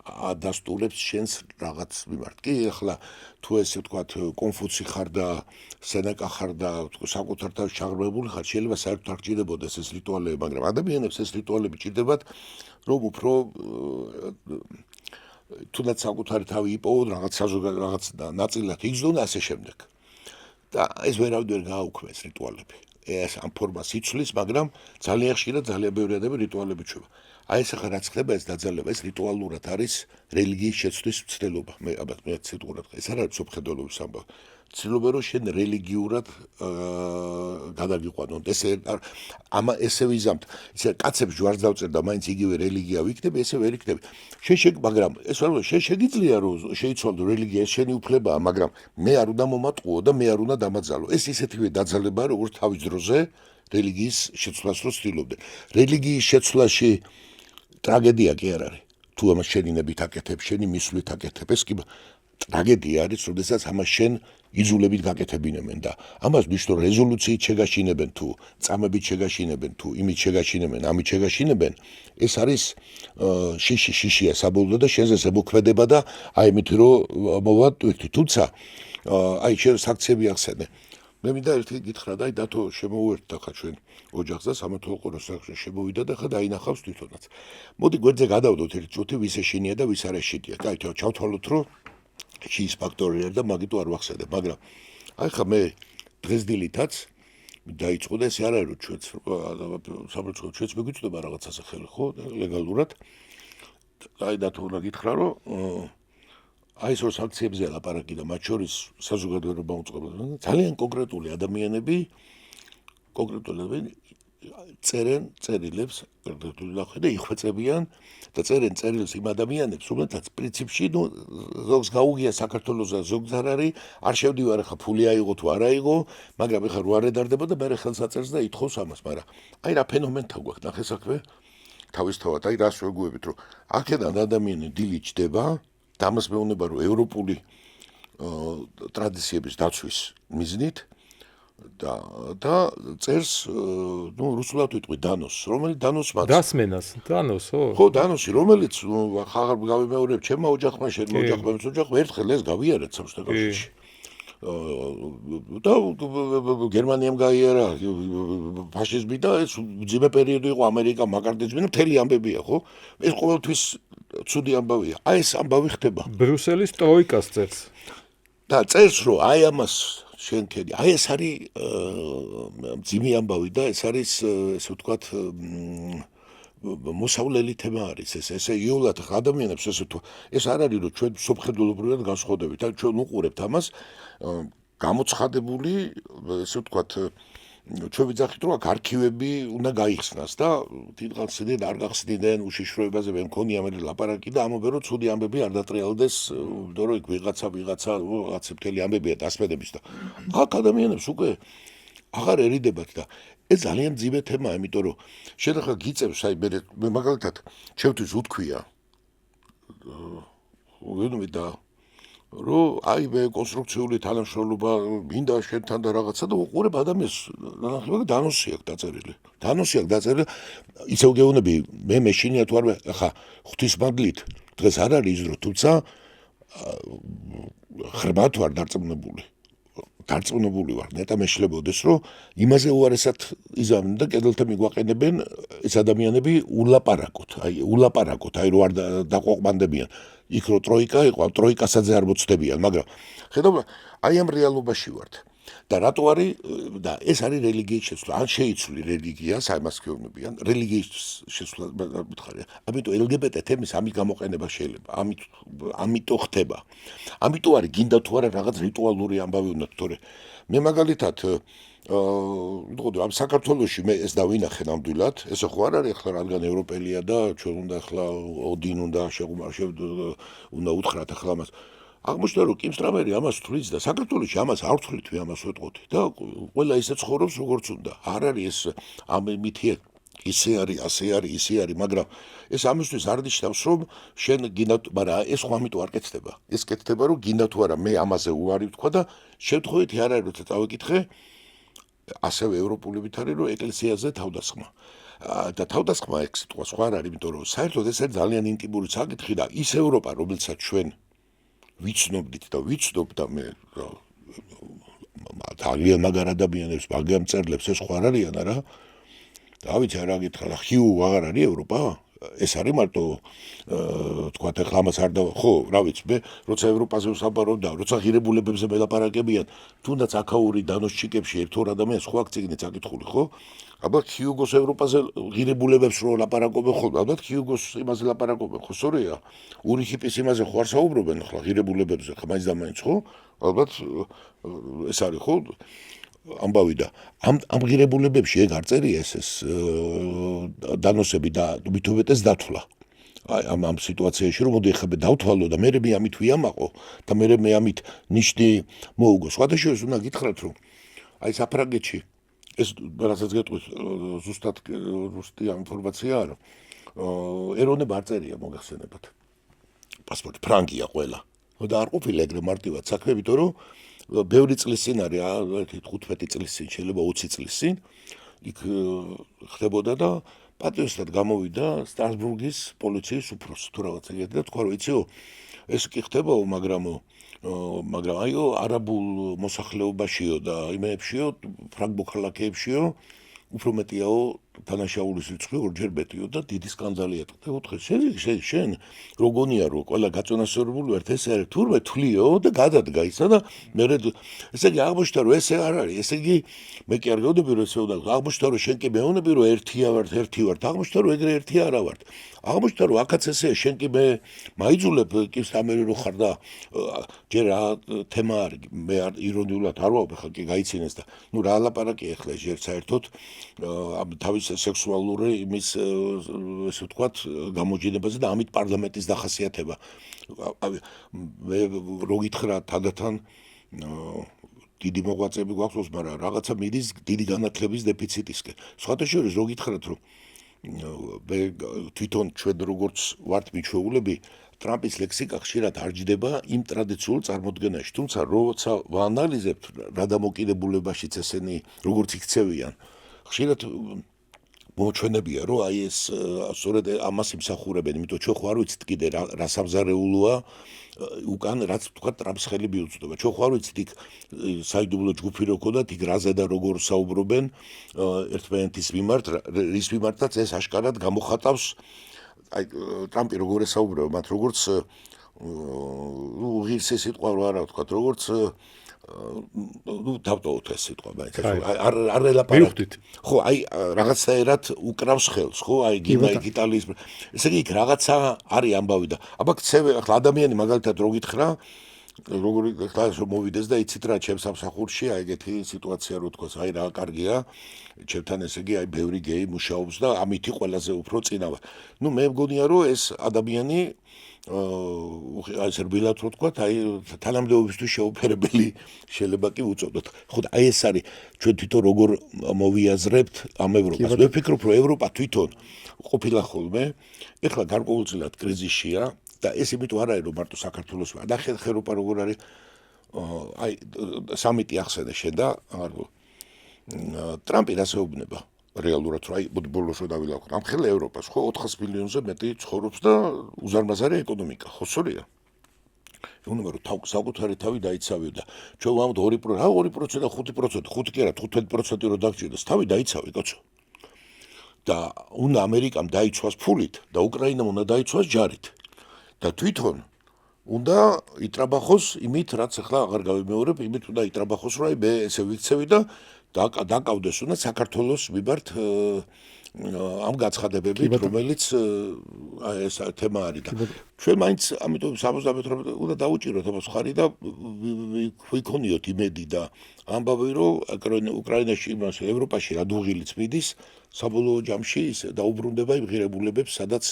ადასტურებს შენს რაღაც მიმართ კი ახლა თუ ესე ვთქვათ კონფუცი ხარ და სენეკა ხარ და საკუთარ თავს ჩაღრმავებული ხარ შეიძლება საერთოდ არ გჭირდებოდეს ეს რიტუალები მაგრამ ადამიანებს ეს რიტუალები ჭირდებათ რომ უფრო თუნდაც საკუთარი თავი იპოვონ რაღაც რაღაც ნაწილად იგზნონ ასე შემდეგ. და ეს ვერავინ ვერ გააუქმეს რიტუალები. ეს ამ ფორმას იცვლის, მაგრამ ძალიან ხშირად ძალიან ბევრი ადამიანი რიტუალები ჩვევა. აი ეს ახლა რაც ხდება ეს დაძალება, ეს რიტუალურად არის რელიგიის შეცვლის მცდელობა. მე ციტურად ეს არ არის სოფხედელობის ამბავი. ცდილობენ რომ შენ რელიგიურად გადაგიყვანონ. ესე ვიზამთ. ისე კაცებს ჯვარს დავწერ და მაინც იგივე რელიგია ვიქნები, ესე ვერ იქნები. მაგრამ ეს არ შენ შეგიძლია რომ შეიცვალო რელიგია, ეს შენი უფლებაა, მაგრამ მე არ უნდა მომატყუო და მე არ უნდა დამაძალო. ეს ისეთივე დაძალებაა, როგორც თავის დროზე რელიგიის შეცვლას რო ცდილობდნენ. რელიგიის შეცვლაში ტრაგედია კი არ არის. თუ ამას შენინებით აკეთებ, შენი მისვლით აკეთებ, ეს კი ტრაგედია არის, როდესაც ამას შენ იზულებით გაკეთებინებენ და ამას ნიშნავს რეზოლუციით შეგაშინებენ თუ წამებით შეგაშინებენ თუ იმით შეგაშინებენ, ამით შეგაშინებენ, ეს არის შიშია საბოლოო და შენზე ზემოქმედება და აი იმით რომ მოვა ტვირთი. თუმცა აი შენ საქციები ახსენე. მე მინდა ერთი გითხრა და აი დათო შემოუერთდა ხა ჩვენ ოჯახს და სამეთვალყურო საქმეში შემოვიდა და ხა დაინახავს თვითონაც. მოდი გვერდზე გადავდოთ ერთი წუთი ვის ეშინია და ვის არ ეშინია. აი ჩავთვალოთ რომ შის ფაქტორი არ და მაგით არ ვახსენებ, მაგრამ აი ხა მე დღესდილითაც დაიწყო და ეს არ არის რომ ჩვენც სამრეცხო ჩვენც მიგვიწვდება რაღაცაზე ხელი ხო ლეგალურად. აი დათო უნდა გითხრა რომ აი ეს სანქციებზე ლაპარაკი და მათ შორის საზოგადოება უწყობენ ძალიან კონკრეტული ადამიანები წერენ წერილებს და იხვეწებიან და წერენ წერილს იმ ადამიანებს, რომელთაც პრინციპში ზოგს გაუგია საქართველოსა, ზოგს არ არის, არ შევდივარ ხა ფული აიღო თუ არ აიღო, მაგრამ ეხლა რო არ ედარდება და მე ხელს აწერს და ითხოვს ამას, მაგრამ აი რა ფენომენთა გვაქვს ნახე საქმე თავისთავად, აი რას ვეგუებით, რომ აქედან ადამიანი დილით ჯდება და ამას მეუბნება რომ ევროპული ტრადიციების დაცვის მიზნით და წერს რუსულად ვიტყვი დანოს, რომელიც დანოს მაც დასმენას, დანოსო? ხო, დანოსი, რომელიც ხაღარ გავიმეორებ, ჩემმა ოჯახმა, შენმა ოჯახმა, ოჯახმა ერთხელ ეს გავიარეთ სამშობლოში. და გერმანიამ გაიარა ფაშიზმი და ეს ძიმე პერიოდი იყო ამერიკა მაკარტიზმი და მთელი ამბებია, ხო? ეს ყოველთვის ცუდი ამბავია. აი ეს ამბავი ხდება. ბრიუსელის ტროიკას წერს. და წერს რომ აი ამას შენქედი. აი ეს არის ძიმე ამბავი და ეს არის ესე ვთქვათ მოსავლელი თემა არის ეს. ესე იოლად ადამიანებს ესე თუ ეს არ არის რომ ჩვენ სოფხედულობრივად განსხვავდებით. ან ჩვენ უყურებთ ამას გამოცხადებული ესე ვთქვათ ჩვენ ვიძახით რომ აქ არქივები უნდა გაიხსნას და დიდხანსიდან არ გახსნიდნენ უშიშროებაზე მე მქონია მე ლაპარაკი და ამბობენ რომ ცუდი ამბები არ დატრიალდეს იმიტომ რომ იქ ვიღაცა რაღაცა მთელი ამბებია დასმენების და აქ ადამიანებს უკვე აღარ ერიდებათ და ეს ძალიან ძიმე თემაა იმიტომ რომ შენ ახლა გიწევს აი მე მაგალითად ჩემთვის უთქვია ვინმე და რომ აი მე კონსტრუქციული თანამშრომლობა მინდა შენთან და რაღაცა და უყურებ ადამიანს ნახე დანოსი აქვს დაწერილი. დანოსი აქვს დაწერილი ისევ გეუბნები მე მეშინია თუ არ ხა ღვთისმადლით დღეს არ არის ის დრო თუმცა ხრმა თუ არ დარწმუნებული ვარ ნეტა მეშლებოდეს რომ იმაზე უარესად იზამენ და კედელთა მიგვაყენებენ ეს ადამიანები ულაპარაკოთ აი რო არ დაყვაყმანდებიან იქ რო ტროიკა იყო ტროიკასაც არ მოწდებიან მაგრამ ხედავ აი ამ რეალობაში ვართ და რატო არის და ეს არის რელიგიის შეცვლა ან შეიცვლი რელიგიას აი მას ქეუბნებიან რელიგიის შეცვლა მითხარია ამიტომ LGBT თემის ამით გამოყენება შეიძლება ამიტომ ხდება ამიტომ არის გინდა თუ არა რაღაც რიტუალური ამბავი უნდა თორე მე მაგალითად ამ საქართველოში მე ეს დავინახე ნამდვილად ესე ხო არ არის ახლა რადგან ევროპელია და ჩვენ უნდა ახლა ო딘 უნდა უნდა უთხრათ ახლა ამას აღმოჩნდა რომ კიმსტრამერი ამას თვლის და საქართველოში ამას არ თვლით მე ამას ვეტყოდი და ყველა ისე ცხოვრობს როგორც უნდა არ არის ეს ამ მითია ისე არის ასე არის ისე არის მაგრამ ეს ამისთვის არ ნიშნავს რომ შენ გინდა მაგრამ ეს ხო ამიტომ არ კეთდება ეს კეთდება რომ გინდა თუ არა მე ამაზე უარი ვთქვა და შემთხვევითი არ არის როცა წავიკითხე ასევე ევროპულებით არის რომ ეკლესიაზე თავდასხმა და თავდასხმა ეს სიტყვა სხვა არ არის იმიტომ რომ საერთოდ ეს არის ძალიან ინტიმური საკითხი და ის ევროპა რომელსაც ჩვენ ვიცნობდით და ვიცნობ და მე ძალიან მაგარ ადამიანებს მაგარ მწერლებს ეს სხვა არ არიან არა და ვიცი რა გითხრა ხიუ აღარ არის ევროპა ეს არის მარტო თქვა ახლა ამას არ ხო რა ვიცი მე როცა ევროპაზე ვსაბარავ და როცა ღირებულებებზე მელაპარაკებიან თუნდაც აქაური დანოშჩიკებში ერთ ორ ადამიანს ხო აქ წიგნით აკითხული ხო ალბათ ჰიუგოს ევროპაზე ღირებულებებს რო ლაპარაკობენ ხოლმე ალბათ ჰიუგოს იმაზე ლაპარაკობენ ხო სწორია ურიხიპის იმაზე ხო არ საუბრობენ ახლა ღირებულებებზე ხა მაინც და მაინც ხო ალბათ ეს არის ხო ამბავი და ამ ღირებულებებში ეგ არ წერია ეს დანოსები და მithuvetes დათვლა აი ამ სიტუაციაში რომ მოდი ხება დავთვალო და მე ამით ვიამაყო და მე ამით ნიშნი მოუგო სხვადასხვა უნდა გითხრათ რომ აი საფრანგეთში ეს რასაც გეტყვით ზუსტად რუსტი ინფორმაციაა რომ ეროვნება არ წერია მოგახსენებათ პასპორტი ფრანგია ყველა და არ ყოფილა ეგრე მარტივად საქმე იმიტომ რომ ბევრი წლის წინ არის 15 წლის წინ შეიძლება 20 წლის წინ იქ ხდებოდა და პატრიოტად გამოვიდა სტრასბურგის პოლიციის უფროსი თუ რაღაც ეგეთი და თქვა რომ იციო ეს კი ხდებაო მაგრამ აიო არაბულ მოსახლეობაშიო და იმეებშიო ფრანგ მოქალაქეებშიო უფრო მეტიაო დანაშაულის რიცხვი ორჯერ მეტიო და დიდი სკანდალია და უთხრეს შენ როგონია რომ ყველა გაწონასწორებული ვართ ეს არის თურმე თვლიო და გადადგა ისა და მე ესე იგი აღმოჩნდა რომ ესე არ არის ესე იგი მე კი არ გეუბნები რომ ესე უნდა აღმოჩნდა რომ შენ კი მეუბნები რომ ერთი ვართ აღმოჩნდა რომ ეგრე ერთი არა ვართ აღმოჩნდა რომ აქაც ესეა შენ კი მე მაიძულებ კი სამერი რო ხარ და ჯერ რა თემა არის მე ირონიულად არ ვაუბნე ხა კი გაიცინეს და ნუ რა ლაპარაკია ახლა ჯერ საერთოდ თავის სექსუალური იმის ესე ვთქვათ გამოჯინებაზე და ამით პარლამენტის დახასიათება მე რო გითხრა თანდათან დიდი მოღვაწეები გვაქვს მაგრამ რაღაცა მიდის დიდი განათლების დეფიციტისკენ სხვათა შორის რო გითხრათ რომ მე თვითონ ჩვენ როგორც ვართ მიჩვეულები ტრამპის ლექსიკა ხშირად არ ჯდება იმ ტრადიციულ წარმოდგენაში თუმცა როცა ვაანალიზებთ რა დამოკიდებულებაშიც ესენი როგორც იქცევიან ხშირად მოჩვენებია რომ აი ეს სწორედ ამას იმსახურებენ იმიტომ ჩვენ ხო არ ვიცით კიდე რა სამზარეულოა უკან რაც თქვა ტრამპს ხელი მიუწვდება ჩვენ ხო არ ვიცით იქ საიდუმლო ჯგუფი რო ქონდათ იქ რაზე და როგორ საუბრობენ ერთმანეთის მიმართ რის მიმართაც ეს აშკარად გამოხატავს აი ტრამპი როგორ ესაუბრება მათ როგორც ღირსი სიტყვა რა არა ვთქვა როგორც ну დავტოვოთ ეს სიტყვა მაინც არ ელაპარაკეთ ხო აი რაღაცაერად უკრავს ხელს ხო აი გიტალის ესე იგი რაღაცა არის ამბავი და აბა ქცევ ახლა ადამიანი მაგალითად რო გითხრა როგორი ხა მოვიდეს და იცით რა ჩემს სამსახურში აი ეგეთი სიტუაცია რო თქოს აი რა კარგია ჩემთან ესე იგი აი ბევრი გეი მუშაობს და ამითი ყველაზე უფრო წინა ვარ ну მე მგონია რომ ეს ადამიანი აი სერბილად რო თქვა აი თანამდებობისთვის შეუფერებელი შეიძლება კი უწოდოთ ხო და აი ეს არის ჩვენ თვითონ როგორ მოვიაზრებთ ამ ევროპას მე ვფიქრობ რომ ევროპა თვითონ ყოფილა ხოლმე ეხლა გარკვეულწილად კრიზისშია და ეს იმიტომ არ არის რომ მარტო საქართველოს და ევროპა როგორ არის აი სამიტი ახსენე შენ და ტრამპი რასეუბნება რეალურად რა ბოლოს რო დავილახო ამ ხელ ევროპას ხო 400 მილიონზე მეტი ცხოვრობს და უზარმაზარი ეკონომიკა ხო სწორია უნდა რომ საკუთარი თავი დაიცავი და ჩვენ ვამბობთ 2% რა 2% და 5% 5 კი არა 15% რო დაგჭირდეს თავი დაიცავი კაცო და უნდა ამერიკამ დაიცვას ფულით და უკრაინამ უნდა დაიცვას ჯარით და თვითონ უნდა იტრაბახოს იმით რაც ახლა აღარ გავიმეორებ იმით უნდა იტრაბახოს რომ აი მე ესე ვიქცევი და დაკავდეს უნდა საქართველოს მიმართ ამ გაცხადებებით რომელიც ეს თემა არის და ჩვენ მაინც ამიტომ 78 უნდა დაუჭიროთ ამას ხარი და ვიქონიოთ იმედი და ამბავი რომ უკრაინაში იმას ევროპაში რა დუღილიც მიდის საბოლოო ჯამში ის დაუბრუნდება იმ ღირებულებებს სადაც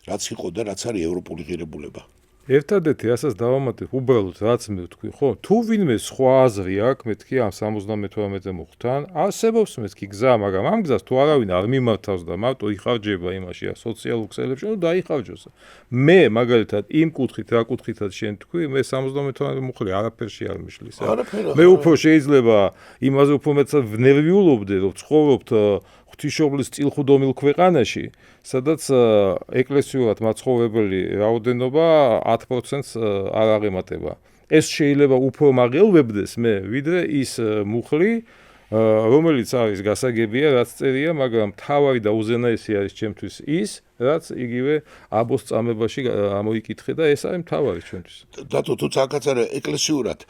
რაც იყო და რაც არის ევროპული ღირებულება ერთადერთი რასაც დავამატებ უბრალოდ რაც მე ვთქვი ხო თუ ვინმე სხვა აზრი აქვს მეთქი ამ 78-ე მუხთან არსებობს მეთქი გზა მაგრამ ამ გზას თუ არავინ არ მიმართავს და მარტო იხარჯება იმაში სოციალურ ქსელებში რომ დაიხარჯოს მე მაგალითად იმ კუთხით რა კუთხითაც შენ თქვი მე 78-ე მუხლი არაფერში არ მიშლის მე უფრო შეიძლება იმაზე უფრო მეტად ნერვიულობდე რომ ცხოვრობთ ღვთისმშობლის წილხუდომილ ქვეყანაში სადაც ეკლესიურად მაცხოვრებელი რაოდენობა 10%-ს არ აღემატება. ეს შეიძლება უფრო მაღელვებდეს მე, ვიდრე ის მუხლი, რომელიც არის გასაგებია, რაც წერია, მაგრამ თავარი და უზენაესი არის ჩემთვის ის, რაც იგივე აბოს წამებაში ამოიკითხე და ეს არის მთავარი ჩვენთვის. დათო თუ საკაც არა ეკლესიურად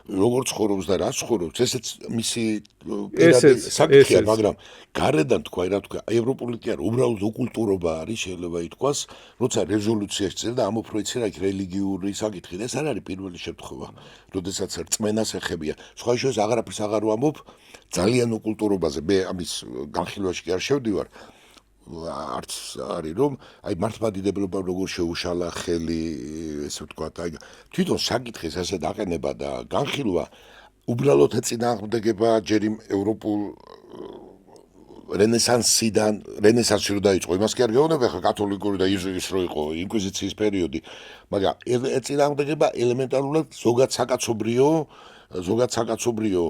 როგორ ცხოვრობს და რა ცხოვრობს ესეც მისი პირადი საკითხია მაგრამ გარედან თქვა რა თქვა ევროპული კი არა უბრალოდ ოკულტურობა არის შეიძლება ითქვას როცა რეზოლუციაში წერდა და ამ უფრო იცი რა რელიგიური საკითხი და ეს არ არის პირველი შემთხვევა როდესაც რწმენას ეხებია სხვა შორის აღარაფერს აღარ ვამბობ ძალიან ოკულტურობაზე მე ამის განხილვაში კი არ შევდივარ არც არის რომ აი მართლმადიდებლობა როგორ შეუშალა ხელი ესე ვთქვათ აი თვითონ საკითხის ასე დაყენება და განხილვა უბრალოდ ეწინააღმდეგება ჯერ იმ ევროპულ რენესანსიდან რენესანსი რო დაიწყო იმას კი არ გეუბნები ხა კათოლიკური და ის რო იყო ინკვიზიციის პერიოდი მაგრამ ეწინააღმდეგება ელემენტარულად ზოგად საკაცობრიო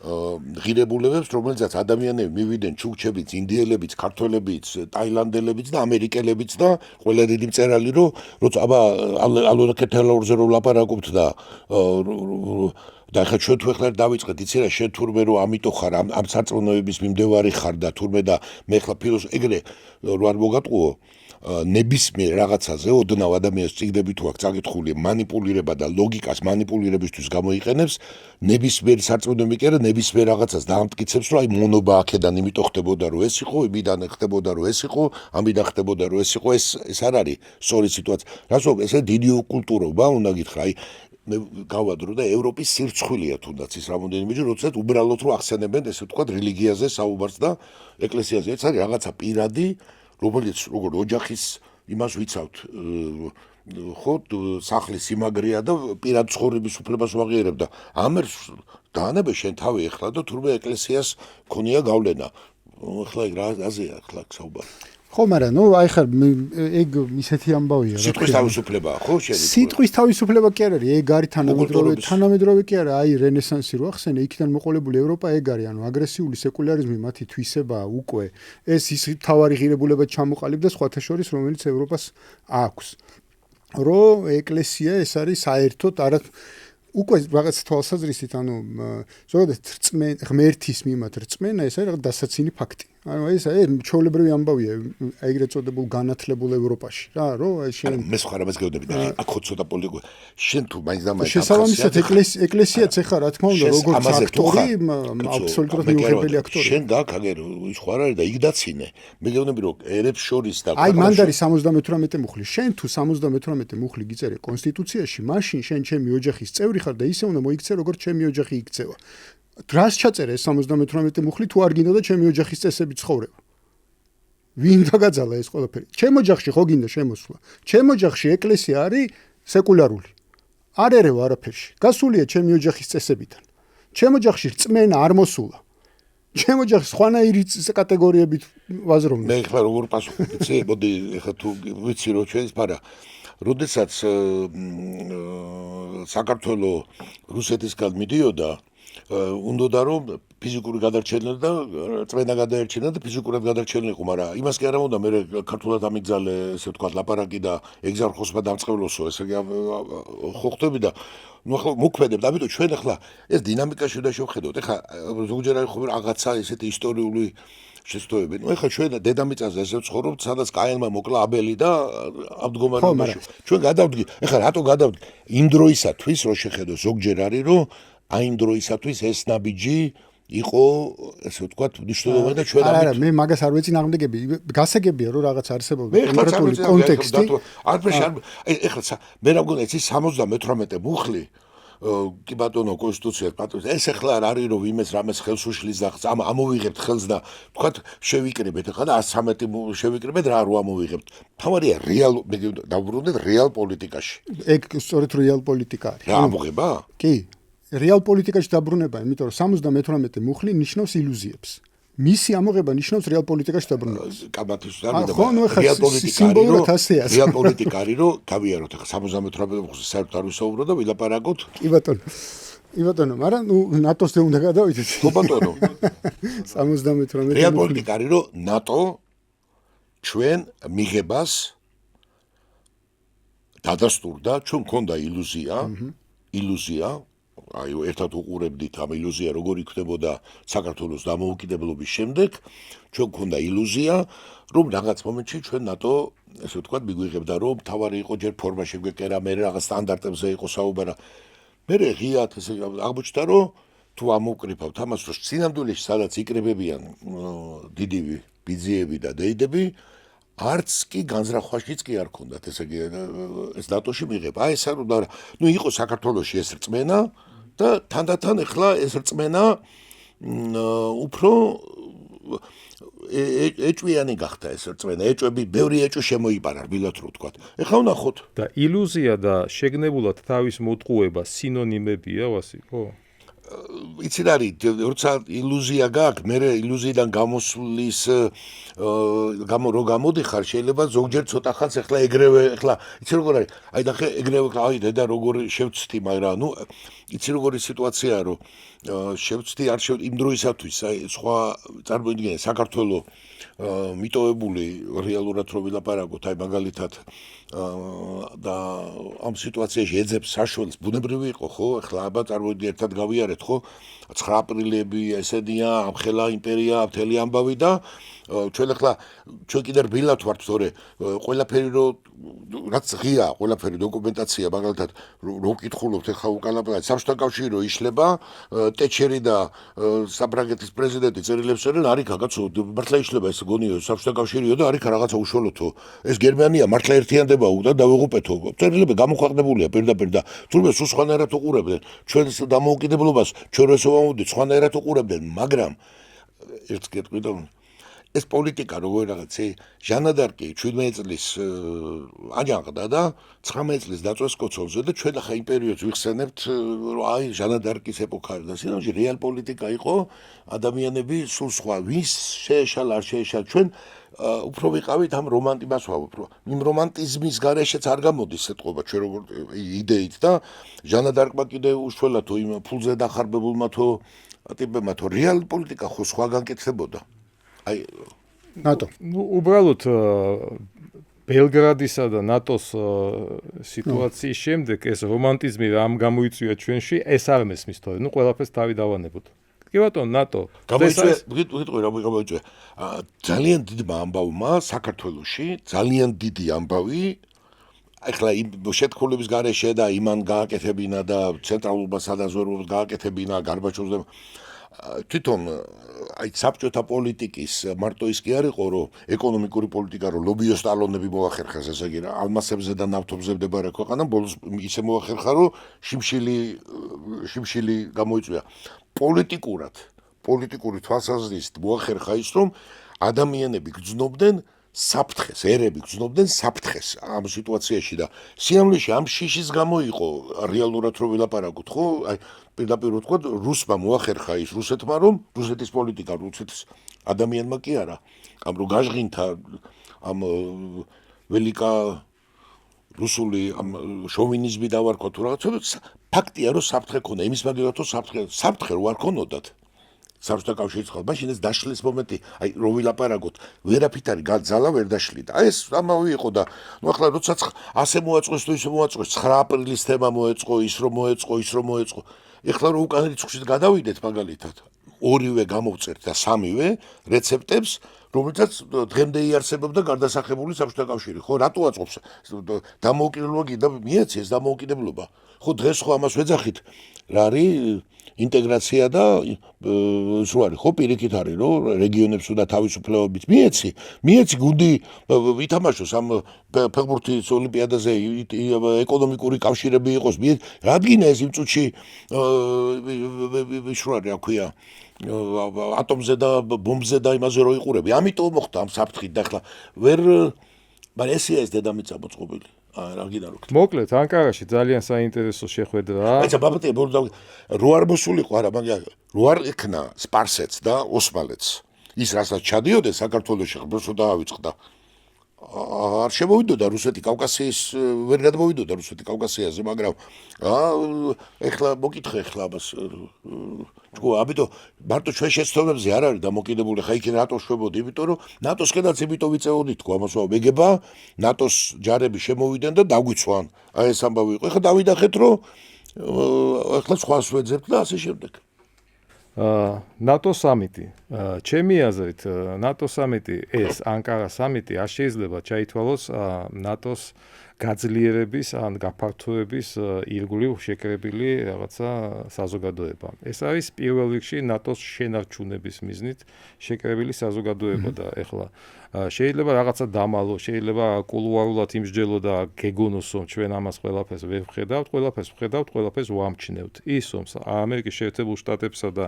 ღირებულებებს, რომელსაც ადამიანები მივიდნენ ჩუქჩებიც, ინდიელებიც, ქართველებიც, ტაილანდელებიც და ამერიკელებიც და ყველა დიდი მწერალი რომ როცა აბა ალოქეთელორზე რომ ლაპარაკობთ და ხა ჩვენ თუ ახლა დავიწყეთ იცი რა შენ თურმე რომ ამიტომ ხარ ამ სარწმუნოების მიმდევარი ხარ და თურმე და მე ხლა ფილოსოფი ეგრე რო არ მოგატყუო ნებისმიერ რაღაცაზე ოდნავ ადამიანს წიგდები თუ აქვს წაკითხული მანიპულირება და ლოგიკას მანიპულირებისთვის გამოიყენებს ნებისმიერ სარწმუნოები კი არა ნებისმიერ რაღაცას დაამტკიცებს რომ აი მონობა აქედან იმიტომ ხდებოდა რომ ეს იყო იმიდან ხდებოდა რომ ეს იყო ამიდან ხდებოდა რომ ეს იყო ეს არ არის სწორი სიტუაცია რასო ესე დიდი კულტურობა უნდა გითხრა აი მე გავადრო და ევროპის სირცხვილია თუნდაც ის რამოდენიმეჯერ როდესაც უბრალოდ რომ ახსენებენ ესე ვთქვათ რელიგიაზე საუბარს და ეკლესიაზე ეს არის რაღაცა პირადი რომელიც როგორ ოჯახის იმას ვიცავთ ხო სახლის სიმაგრეა და პირად ცხოვრების უფლებას ვაღიარებ და ამერს დაანებე შენ თავი ეხლა და თურმე ეკლესიას ქონია გავლენა ეხლა ეგ რა აზია ეხლა საუბარი ხო მაგრამ ნუ აი ხარ ეგ ისეთი ამბავია რა სიტყვის თავისუფლებაა ხო შენი სიტყვის თავისუფლება კი არ არის ეგ არის თანამედროვე კი არა აი რენესანსი რო ახსენე იქიდან მოყოლებული ევროპა ეგ არის ანუ აგრესიული სეკულარიზმი მათი თვისებაა უკვე ეს ის თავარი ღირებულება ჩამოყალიბდა სხვათა შორის რომელიც ევროპას აქვს რომ ეკლესია ეს არის საერთოდ არა უკვე რაღაც თვალსაზრისით ანუ ზოგადად ღმერთის მიმართ რწმენა ეს არის რაღაც დასაცინი ფაქტი ანუ ეს ჩვეულებრივი ამბავია ეგრეთ წოდებულ განათლებულ ევროპაში რა რომ შენ მე სხვა რამეს გეუბნები და აქ ხო ცოტა პოლიტიკა შენ თუ მაინც და მაინც შესაბამისად ეკლესიაც ეხა რა თქმა უნდა როგორც აქტორი აბსოლუტურად მიუღებელი აქტორი შენ გაქაგერ ის ხო არ არის და იქ დაცინე მე გეუბნები რომ ერებს შორის და აი მანდარი 78 მუხლი შენ თუ 78 მუხლი გიწერე კონსტიტუციაში მაშინ შენ ჩემი ოჯახის წევრი ხარ და ისე უნდა მოიქცე როგორც ჩემი ოჯახი იქცევა დრას ჩაწერე 78 მუხლი თუ არ გინდა და ჩემი ოჯახის წესები ცხოვრება. ვინ დაგაძალა ეს ყველაფერი? ჩემ ოჯახში ხო გინდა შემოსვლა. ჩემ ოჯახში ეკლესია არის სეკულარული. არ ერევა არაფერში. გასულია ჩემი ოჯახის წესებიდან. ჩემ ოჯახში რწმენა არ მოსულა. ჩემ ოჯახში სხვანაირი კატეგორიებით ვაზრობ. მე ხარ როგორ პასუხობდი, მოდი ხა თუ ვიცი რომ ჩვენს პარა როდესაც საქართველოს რუსეთისგან მიდიოდა უნდა რომ ფიზიკური გადარჩენა და წმენა გადაერჩინა და ფიზიკურად გადარჩენილიყო, მაგრამ იმას კი არა უნდა მე ქართულად ამიგზალე, ესე ვთქვათ, ლაპარაკი და ეგზარხოსმა დამწყევლოსო, ესე ხო ხდები და ნუ ახლა მოქმედებდა, ამიტომ ჩვენ ახლა ეს დინამიკაში უნდა შევხედოთ. ახლა ზოგჯერ არის ხოლმე რაღაცა ესეთი ისტორიული შესტოები. ნუ ახლა ჩვენ დედამიწაზე ესე ვცხოვრობთ, სადაც კაინმა მოკლა აბელი და ამ მდგომარეობაში. ჩვენ გადავდგი, ახლა რატო გადავდგი? იმ დროისათვის რო შეხედო ზოგჯერ არის რომ აიმ დროისათვის ეს ნაბიჯი იყო ესე ვთქვათ მნიშვნელოვანი და ჩვენ არა მე მაგას არ ვეწინააღმდეგები გასაგებია რომ რაღაც არსებობდა კონკრეტული კონტექსტი ეხლა მე რა მგონია ეს 78 მუხლი კი ბატონო კონსტიტუციას პატრონს ეს ახლა არ არის რომ იმეს რამეს ხელს უშლის და ამოვიღებთ ხელს და ვთქვათ შევიკრებეთ ახლა და 113 შევიკრებეთ რა რო ამოვიღებთ თავარია რეალ მე დავბრუნდეთ რეალ პოლიტიკაში ეგ სწორედ რეალ პოლიტიკა არის რა ამოღება კი რეალ პოლიტიკაში დაბრუნება, იმიტომ რომ 78 მუხლი ნიშნავს ილუზიებს. მისი ამოღება ნიშნავს რეალ პოლიტიკაში დაბრუნებას. კაბათის არის და რეალ პოლიტიკა ასეა. რეალ პოლიტიკა არის რომ გავიაროთ ახლა 78 მუხლს საერთოდ არ ვისაუბრო და ვილაპარაკოთ. კი ბატონო, მაგრამ ნუ ნატოს-ზე უნდა გადავიდეთ. ხო ბატონო. 78 რეალ პოლიტიკა არის რომ ნატო ჩვენ მიღებას დადასტურდა, ჩვენ მქონდა ილუზია აი ერთად უყურებდით ამ ილუზია როგორ იქნებოდა საქართველოს დამოუკიდებლობის შემდეგ ჩვენ გქონდა ილუზია რომ რაღაც მომენტში ჩვენ ნატო ესე ვთქვათ, მიგვიღებდა რომ თავარი იყო ჯერ ფორმაში გვეკერა, მე რაღაც სტანდარტებზე იყო საუბარა. მე ღიად ესე აღმოჩნდა რომ თუ ამოვკრიფავთ ამას რომ სინამდვილეში სადაც იკრებებიან დიდივი ბიძიები და დეიდები არც კი განზრახვაშიც კი არ ქონდათ ესე იგი ეს დატოში მიღება. აი ეს არა ნუ იყო საქართველოში ეს რწმენა და თანდათან ეხლა ეს რწმენა უფრო ეჭვიანი გახდა ეს რწმენა. ეჭვები, ბევრი ეჭვი შემოიპარა, რბილად რო ვთქვათ. ეხლა ვნახოთ. და ილუზია და შეგნებულად თავის მოტყუება სინონიმებია, ვასიკო? იცი რა არის, როცა ილუზია გაქვს, მე ილუზიიდან გამოსulis რო გამოდიხარ, შეიძლება ზოგჯერ ცოტა ხანს ეხლა ეგრევე, ეხლა იცი როგორ არის? აი და ეგრევე აი დედა როგორ შევცდი, მაგრამ ნუ იცი როგორი სიტუაციაა, რომ შევცდი არ შეv იმ დროისათვის, აი სხვა წარმოიდგინე საქართველოს მიტოვებული რეალურად რო ვილაპარაკოთ, აი მაგალითად და ამ სიტუაციაში ეძებს საშუალებას ბუნებრივი იყო, ხო? ეხლა აბა წარმოიდგინე ერთად გავიარეთ, ხო? 9 აპრილები ესენია, ამხელა იმპერია, მთელი ამბავი და ჩვენ ახლა ჩვენ კიდე რბილად ვართ, თორე ყველაფერი რო რაც ღია, ყველაფერი დოკუმენტაცია, მაგალითად რო ვკითხულობთ ახლა უკანაფრად საბჭოთა კავშირი რო იშლება, ტეჩერი და საფრანგეთის პრეზიდენტი წერილებს წერენ, არის კაცო, მართლა იშლება ეს გონიო საბჭოთა კავშირიო და არის რაღაცა უშუალოთო. ეს გერმანია მართლა ერთიანდება უნდა დავიღუპეთო. წერილები გამოქვეყნებულია პირდაპირ და თურმე სულ სხვანაირად უყურებდნენ. ჩვენს დამოუკიდებლობას, ჩვენ რასო ვამოვიდით, სხვანაირად უყურებდნენ, მაგრამ ერთს გეტყვი და ეს პოლიტიკა როგორ რაღაცე ჟანადარკი 17 წლის აჯანყდა და 19 წლის დაწვეს კოცონზე და ჩვენ ახლა იმ პერიოდს ვიხსენებთ რომ აი ჟანადარკის ეპოქა და სინამდვილეში რეალ პოლიტიკა იყო ადამიანები სულ სხვა ვის შეეშალა არ შეეშალა ჩვენ უფრო ვიყავით ამ რომანტიკას ვაუბრობ იმ რომანტიზმის გარეშეც არ გამოდის ეთყობა ჩვენ როგორ იდეით და ჟანადარკმა კიდე უშველა თუ იმ ფულზე დახარბებულმა თუ ტიპებმა თუ რეალ პოლიტიკა ხო სხვა განკეთებოდა აი ნატო ნუ უბრალოდ ბელგრადისა და ნატოს სიტუაციის შემდეგ ეს რომანტიზმი რამ გამოიწვია ჩვენში ეს არ მესმის თორე ნუ ყველაფერს თავი დავანებოთ კი ბატონო ნატო გიტყვი რა გამოიწვია ძალიან დიდმა ამბავმა საქართველოში ძალიან დიდი ამბავი ახლა იმ შეთქმულების გარეშე და იმან გააკეთებინა და ცენტრალურმა სადაზვერვოებს გააკეთებინა გარბაჩოვს თვითონ აი საბჭოთა პოლიტიკის მარტო ის კი არ იყო რომ ეკონომიკური პოლიტიკა რომ ლობიოს ტალონები მოახერხეს ესე იგი რა ალმასებზე და ნავთობზე მდებარე ქვეყანა ბოლოს ისე მოახერხა რომ შიმშილი გამოიწვია პოლიტიკური თვალსაზრისით მოახერხა ის რომ ადამიანები გრძნობდნენ საფრთხეს ერები გრძნობდნენ საფრთხეს ამ სიტუაციაში და სიამოვნეში ამ შიშის გამო იყო რეალურად რო ვილაპარაკოთ ხო აი პირდაპირ ვთქვათ რუსმა მოახერხა ის რუსეთმა რომ რუსეთის პოლიტიკა რუსეთის ადამიანმა კი არა ამ რო გაჟღინთა ამ ველიკა რუსული ამ შოვინიზმი დავარქვა თუ რაღაცა ფაქტია რომ საფრთხე ქონდა იმის მაგალითად რომ საფრთხე რო არ ქონოდათ საბჭოთა კავშირის ხალხ მაშინ ეს დაშლის მომენტი აი რო ვილაპარაკოთ ვერაფრით არის გაძალა ვერ დაშლიდა აი ეს ამავე იყო და ნუ ახლა როდესაც ასე მოაწყვეს თუ ისე მოაწყვეს 9 აპრილის თემა მოეწყო ის რომ მოეწყო ეხლა რო უკან რიცხვში გადავიდეთ მაგალითად ორივე გამოვწერთ და სამივე რეცეპტებს რომელსაც დღემდე იარსებობდა გარდასახებული საბჭოთა კავშირი ხო რატო აწყობს დამოუკიდებლობა კიდე მიეცი ეს დამოუკიდებლობა ხო დღეს ხო ამას ვეძახით რა არის ინტეგრაცია და სულ არის ხო პირიქით არის რომ რეგიონებს უნდა თავისუფლებებით მიეცი გუნდი ვითამაშოს ამ ფეხბურთის ოლიმპიადაზე ეკონომიკური კავშირები იყოს რადგინა ეს იმ წუთში სულ არის რა ქვია ატომზე და ბომბზე და იმაზე რო იყურები ამიტომ მოხდა ამ საფრთხით და ახლა ვერ მაგრამ ესეა ეს დედამიწა მოწყობილი რა გინდა რო მოკლედ ანკარაში ძალიან საინტერესო შეხვედრა აიცა ბაბათე რო არ მოსულიყო არა მაგრამ რო არ იქნა სპარსეთს და ოსმალეთს ის რასაც ჩადიოდეს საქართველოში ხბოსო დაავიწყდა არ შემოვიდოდა რუსეთი კავკასიის ვერ გადმოვიდოდა რუსეთი კავკასიაზე მაგრამ ეხლა მოკითხე ეხლა ამას თქო ამიტომ მარტო ჩვენ შეცდომებზე არ არის დამოკიდებული ხა იქ რატო შვებოდი იმიტომ რომ ნატოსკენაც იმიტომ ვიწეოდი თქო ამას ვამეგება ნატოს ჯარები შემოვიდნენ და დაგვიცვან აი ეს ამბავი იყო ეხლა დავიდახეთ რომ ეხლა სხვას ვეძებთ და ასე შემდეგ ნატო სამიტი. ჩემი აზრით, ნატო სამიტი ეს ანკარა სამიტი არ შეიძლება ჩაითვალოს ნატოს გაძლიერების ან გაფართოების ირგვლივ შეკრებილი რაღაცა საზოგადოება. ეს არის პირველ რიგში ნატოს შენარჩუნების მიზნით შეკრებილი საზოგადოება და ეხლა შეიძლება რაღაცა დამალო, შეიძლება კულუარულად იმსჯელო და გეგონოს, რომ ჩვენ ამას ყველაფერს ვერ ვხედავთ, ყველაფერს ვამჩნევთ. ის რომ ამერიკის შეერთებულ შტატებსა და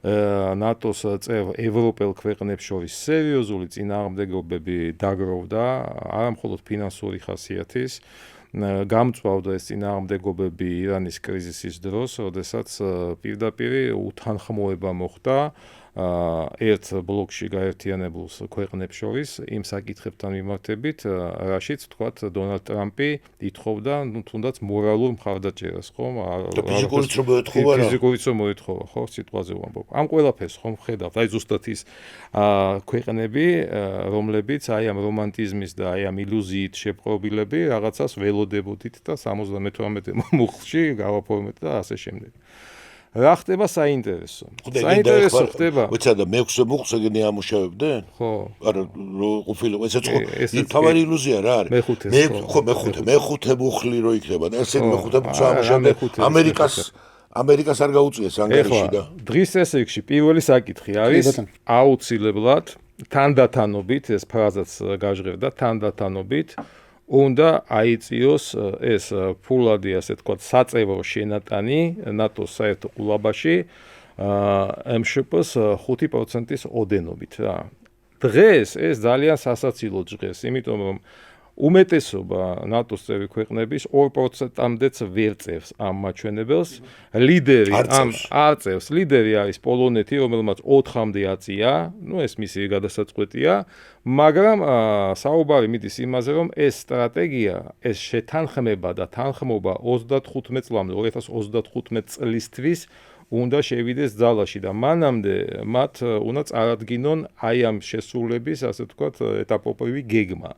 ნატოს წევრ ევროპელ ქვეყნებს შორის სერიოზული წინააღმდეგობები დაგროვდა, არა მხოლოდ ფინანსური ხასიათის, გამწვავდა ეს წინააღმდეგობები ირანის კრიზისის დროს, როდესაც პირდაპირ უთანხმოება მოხდა ერთ ბლოკში გაერთიანებულ ქვეყნებს შორის იმ საკითხებთან მიმართებით, რაშიც თქვათ დონალდ ტრამპი ითხოვდა, თუნდაც მორალურ მხარდაჭერას, ხო? ფიზიკურიც რომ მოეთხოვა, ხო, სიტყვაზე ვამბობ. ამ ყველაფერს ხომ ხედავთ, აი ზუსტად ის ქვეყნები, რომლებიც აი ამ რომანტიზმის და აი ამ ილუზიით შეპყრობილები რაღაცას ველოდებოდით და 78 მუხლში გავაფორმეთ და ასე შემდეგ. რა ხდება საინტერესო? საინტერესო ხდება. ვეცადა მე-6 მუხლს ეგენი ამუშავებდნენ? ხო. არა, ყოფილიყო, ესეც ხო თავარი ილუზია რა არის? მე-5 მუხლი რო იქნება და ესე მე-5 მუხლს ამუშავებდნენ. ამერიკას არ გაუწიეს ანგარიში და. დღის ეს რიგში პირველი საკითხი არის აუცილებლად თანდათანობით, ეს ფრაზაც გაჟღერდა, თანდათანობით უნდა აიწიოს ეს ფულადი, ასე თქვა, საწევრო შენატანი ნატოს საერთო ყურაბაში MŠP-ს 5%-ის ოდენობით რა. დღეს ეს ძალიან სასაცილო ჯღეს, იმიტომ რომ უმეტესობა ნატოს წევრი ქვეყნების 2%-მდეც ვერ წერს ამ მაჩვენებელს. ლიდერი არწევს. ლიდერი არის პოლონეთი, რომელმაც 4-მდე აწია, ну ეს მისი გადასაწყვეტია, მაგრამ საუბარი მიდის იმაზე, რომ ეს სტრატეგია, ეს შეთანხმება და თანხმობა 35 წლამდე, 2035 წლისთვის უნდა შევიდეს ძალაში და მანამდე მათ უნდა წარადგინონ აი ამ შესრულების, ასე ვთქვათ, ეტაპობრივი გეგმა.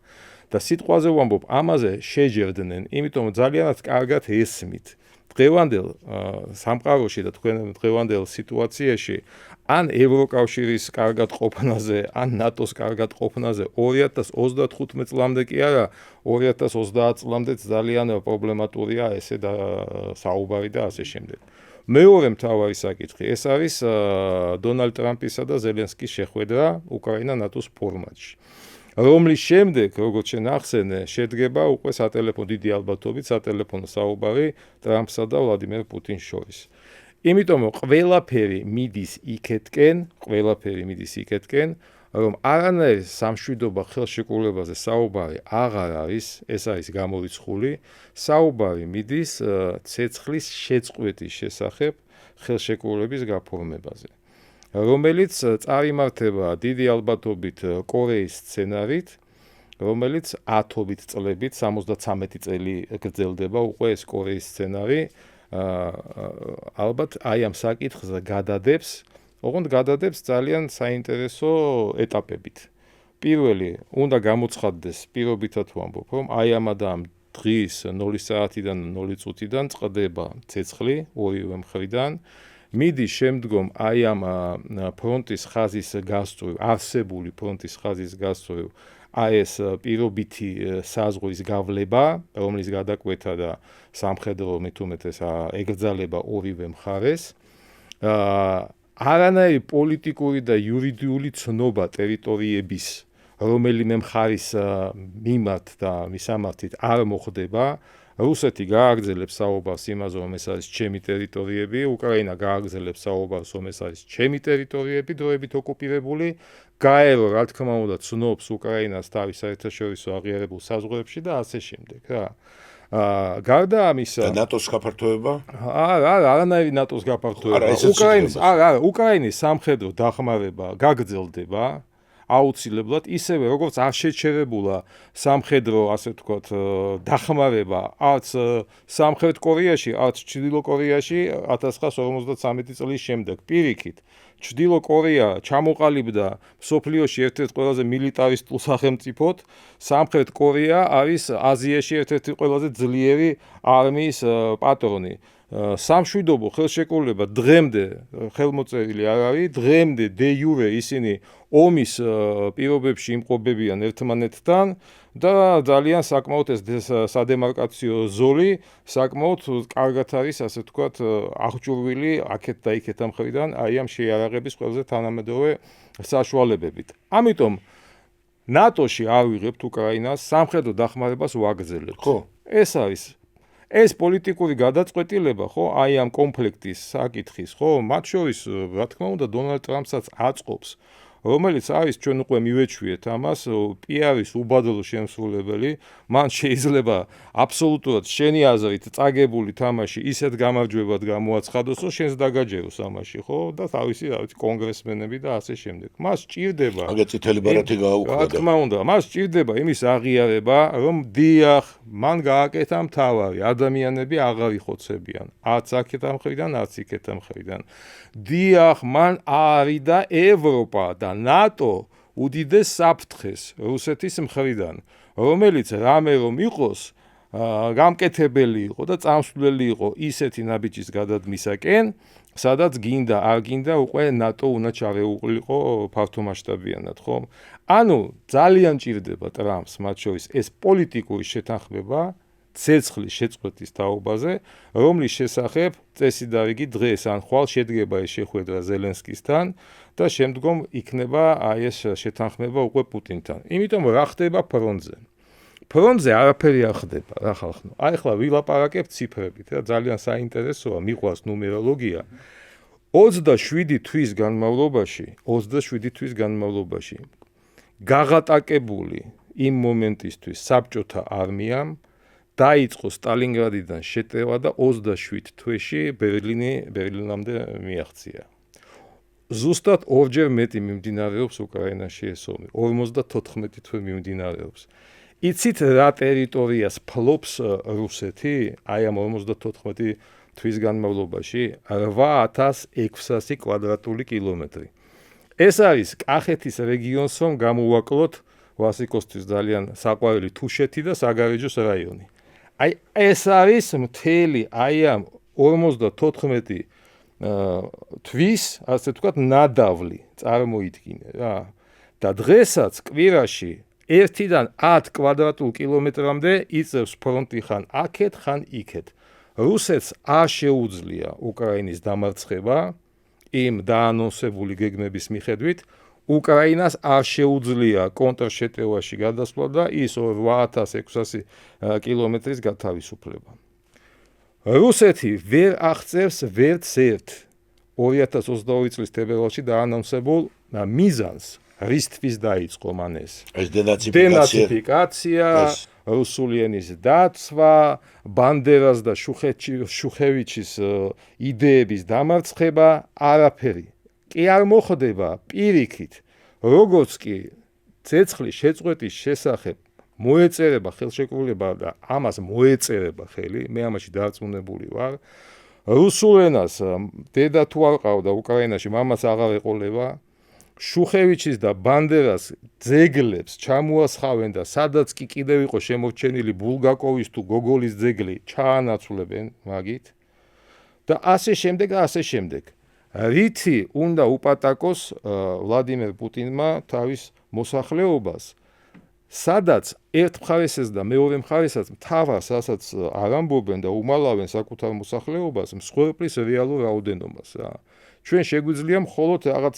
და სიტყვაზე ვამბობ, ამაზე შეჯერდნენ, იმიტომ რომ ძალიანაც კარგად ესმით. დღევანდელ სამყაროში და თქვენ დღევანდელ სიტუაციაში ან ევროკავშირის კარგად ყოფნაზე, ან ნატოს კარგად ყოფნაზე 2035 წლამდე კი არა, 2030 წლამდეც ძალიან პრობლემატურია ესე და საუბარი და ასე შემდეგ. მეორე მთავარი საკითხი, ეს არის დონალდ ტრამპისა და ზელენსკის შეხვედრა უკრაინა-ნატოს ფორმატში. რომლის შემდეგ, როგორც შენ ახსენე, შედგება უკვე სატელეფონო დიდი ალბათობით სატელეფონო საუბარი ტრამპსა და ვლადიმერ პუტინს შორის. იმიტომ რომ ყველაფერი მიდის იქეთკენ, რომ არანაირი სამშვიდობა ხელშეკრულებაზე საუბარი აღარ არის, ეს არის გამორიცხული, საუბარი მიდის ცეცხლის შეწყვეტის შესახებ ხელშეკრულების გაფორმებაზე. რომელიც წარიმართება დიდი ალბათობით კორეის სცენარით, რომელიც 10-ობით წლებით, 73 წელი გრძელდება უკვე ეს კორეის სცენარი, ალბათ აი ამ საკითხზე გადადებს ძალიან საინტერესო ეტაპებით. პირველი, უნდა გამოცხადდეს პირობითად ვამბობ, რომ აი ამ დღის 0 საათიდან 0 წუთიდან წყდება ცეცხლი ორივე მხრიდან. მიდის შემდგომ აი ამ ფრონტის ხაზის გასწვრივ, არსებული ფრონტის ხაზის გასწვრივ, აი ეს პირობითი საზღვრის გავლება, რომლის გადაკვეთა და სამხედრო მithumetes ეკრძალება ორივე მხარეს. არანაირი პოლიტიკური და იურიდიული ცნობა ტერიტორიების, რომელიმე მხარის მიმართ და მისამართით არ მოხდება. რუსეთი გააგრძელებს საუბარს იმაზე, რომ ეს არის ჩემი ტერიტორიები, უკრაინა გააგრძელებს საუბარს, რომ ეს არის ჩემი ტერიტორიები, დროებით ოკუპირებული, გაერო, რა თქმა უნდა, ცნობს უკრაინას თავის საერთაშორისო აღიარებულ საზღვრებში და ასე შემდეგ, რა. გარდა ამისა, და ნატოს გაფართოება? არანაირი ნატოს გაფართოება. უკრაინის სამხედრო დახმარება გაგრძელდება. აუცილებლად ისევე როგორც არ შეჩერებულა სამხედრო, ასე ვთქვათ, დახმარება არც სამხრეთ კორეაში, არც ჩრდილო კორეაში 1953 წლის შემდეგ. პირიქით, ჩრდილო კორეა ჩამოყალიბდა მსოფლიოში ერთ-ერთ ყველაზე მილიტარისტულ სახელმწიფოდ, სამხრეთ კორეა არის აზიაში ერთ-ერთი ყველაზე ძლიერი არმიის პატრონი. სამშვიდობო ხელშეკრულება დღემდე ხელმოწერილი არ არის, დღემდე დე იურე ისინი ომის პირობებში იმყოფებიან ერთმანეთთან და ძალიან საკმაოდ ეს სადემარკაციო ზოლი საკმაოდ კარგად არის, ასე ვთქვათ, აღჭურვილი აქეთ და იქეთ ამ მხრიდან აი ამ შეიარაღების ყველაზე თანამედროვე საშუალებებით. ამიტომ ნატოში არ ვიღებთ უკრაინას, სამხედრო დახმარებას ვაგრძელებთ. ხო. ეს პოლიტიკური გადაწყვეტილება, ხო, აი ამ კონფლიქტის საკითხის, ხო, მათ შორის, რა თქმა უნდა, დონალდ ტრამპსაც აწყობს, რომელიც არის ჩვენ უკვე მივეჩვიეთ ამას, პიარის უბადლო შემსრულებელი, მან შეიძლება აბსოლუტურად შენი აზრით წაგებული თამაში ისეთ გამარჯვებად გამოაცხადოს, რომ შენს დაგაჯეროს ამაში, ხო, და თავისი, რა ვიცი, კონგრესმენები და ასე შემდეგ. მას სჭირდება აგერ წითელი ბარათი გააუქმდა. რა თქმა უნდა, მას სჭირდება იმის აღიარება, რომ დიახ, მან გააკეთა მთავარი, ადამიანები აღარ იხოცებიან. არც აქეთ ამ მხრიდან, არც იქეთ ამ მხრიდან. დიახ, მან არიდა ევროპა და ნატო უდიდეს საფრთხეს რუსეთის მხრიდან, რომელიც რამე რომ იყოს, გამკეთებელი იყო და წამსვლელი იყო ისეთი ნაბიჯის გადადმისაკენ, სადაც გინდა არ გინდა უკვე ნატო უნდა ჩარეულიყო ფართომასშტაბიანად, ხო? ანუ ძალიან ჭირდება ტრამპს მათ შორის ეს პოლიტიკური შეთანხმება ცეცხლის შეწყვეტის თაობაზე, რომლის შესახებ წესიდარიგი დღეს ან ხვალ შედგება ეს შეხვედრა ზელენსკისთან და შემდგომ იქნება აი ეს შეთანხმება უკვე პუტინთან. იმიტომ რა ხდება ფრონტზე? ფრონტზე არაფერი არ ხდება, რა ხალხო. აი ახლა ვილაპარაკებთ ციფრებით, რა ძალიან საინტერესოა, მიყვარს ნუმეროლოგია. 27 თვის განმავლობაში გაღატაკებული იმ მომენტისთვის საბჭოთა არმიამ დაიწყო სტალინგრადიდან შეტევა და 27 თვეში ბერლინამდე მიაღწია. ზუსტად ორჯერ მეტი მიმდინარეობს უკრაინაში ეს ომი, 54 თვე მიმდინარეობს. იცით რა ტერიტორიას ფლობს რუსეთი აი ამ 54 თვის განმავლობაში 8600 კვადრატული კილომეტრი. ეს არის კახეთის რეგიონს რომ გამოვაკლოთ ვასიკოსთვის ძალიან საყვარელი თუშეთი და საგარეჯოს რაიონი. აი ეს არის მთელი აი ამ 54 თვის, ასე ვთქვათ, ნადავლი წარმოიდგინე რა. და დღესაც კვირაში 1-დან 10 კვადრატულ კილომეტრამდე იწევს ფრონტი ხან აქეთ, ხან იქეთ. რუსეთს არ შეუძლია უკრაინის დამარცხება იმ დაანონსებული გეგმების მიხედვით, უკრაინას არ შეუძლია კონტრშეტევაში გადასვლა და ის 8600 კილომეტრის გათავისუფლება. რუსეთი ვერ აღწევს ვერც ერთ 2022 წლის თებერვალში დაანონსებულ მიზანს, რისთვის დაიწყო მან ეს. ეს დენაციფიკაცია, რუსული ენის დაცვა, ბანდერას და შუხევიჩის იდეების დამარცხება, არაფერი. კი არ მოხდება პირიქით, როგორც კი ცეცხლის შეწყვეტის შესახებ მოეწერება ხელშეკრულება და ამას მოეწერება ხელი, მე ამაში დარწმუნებული ვარ, რუსულ ენას დედა თუ არ ყავდა უკრაინაში, მამაც აღარ ეყოლება, შუხევიჩის და ბანდერას ძეგლებს ჩამოასხავენ და სადაც კი კიდევ იყო შემორჩენილი ბულგაკოვის თუ გოგოლის ძეგლი ჩაანაცვლებენ მაგით და ასე შემდეგ და ასე შემდეგ. რითი უნდა უპატაკოს ვლადიმერ პუტინმა თავის მოსახლეობას, სადაც ერთ მხარესს და მეორე მხარესაც მთავარს, რასაც არ ამბობენ და უმალავენ საკუთარ მოსახლეობას, მსხვერპლის რეალურ რაოდენობას რა. ჩვენ შეგვიძლია მხოლოდ რაღაც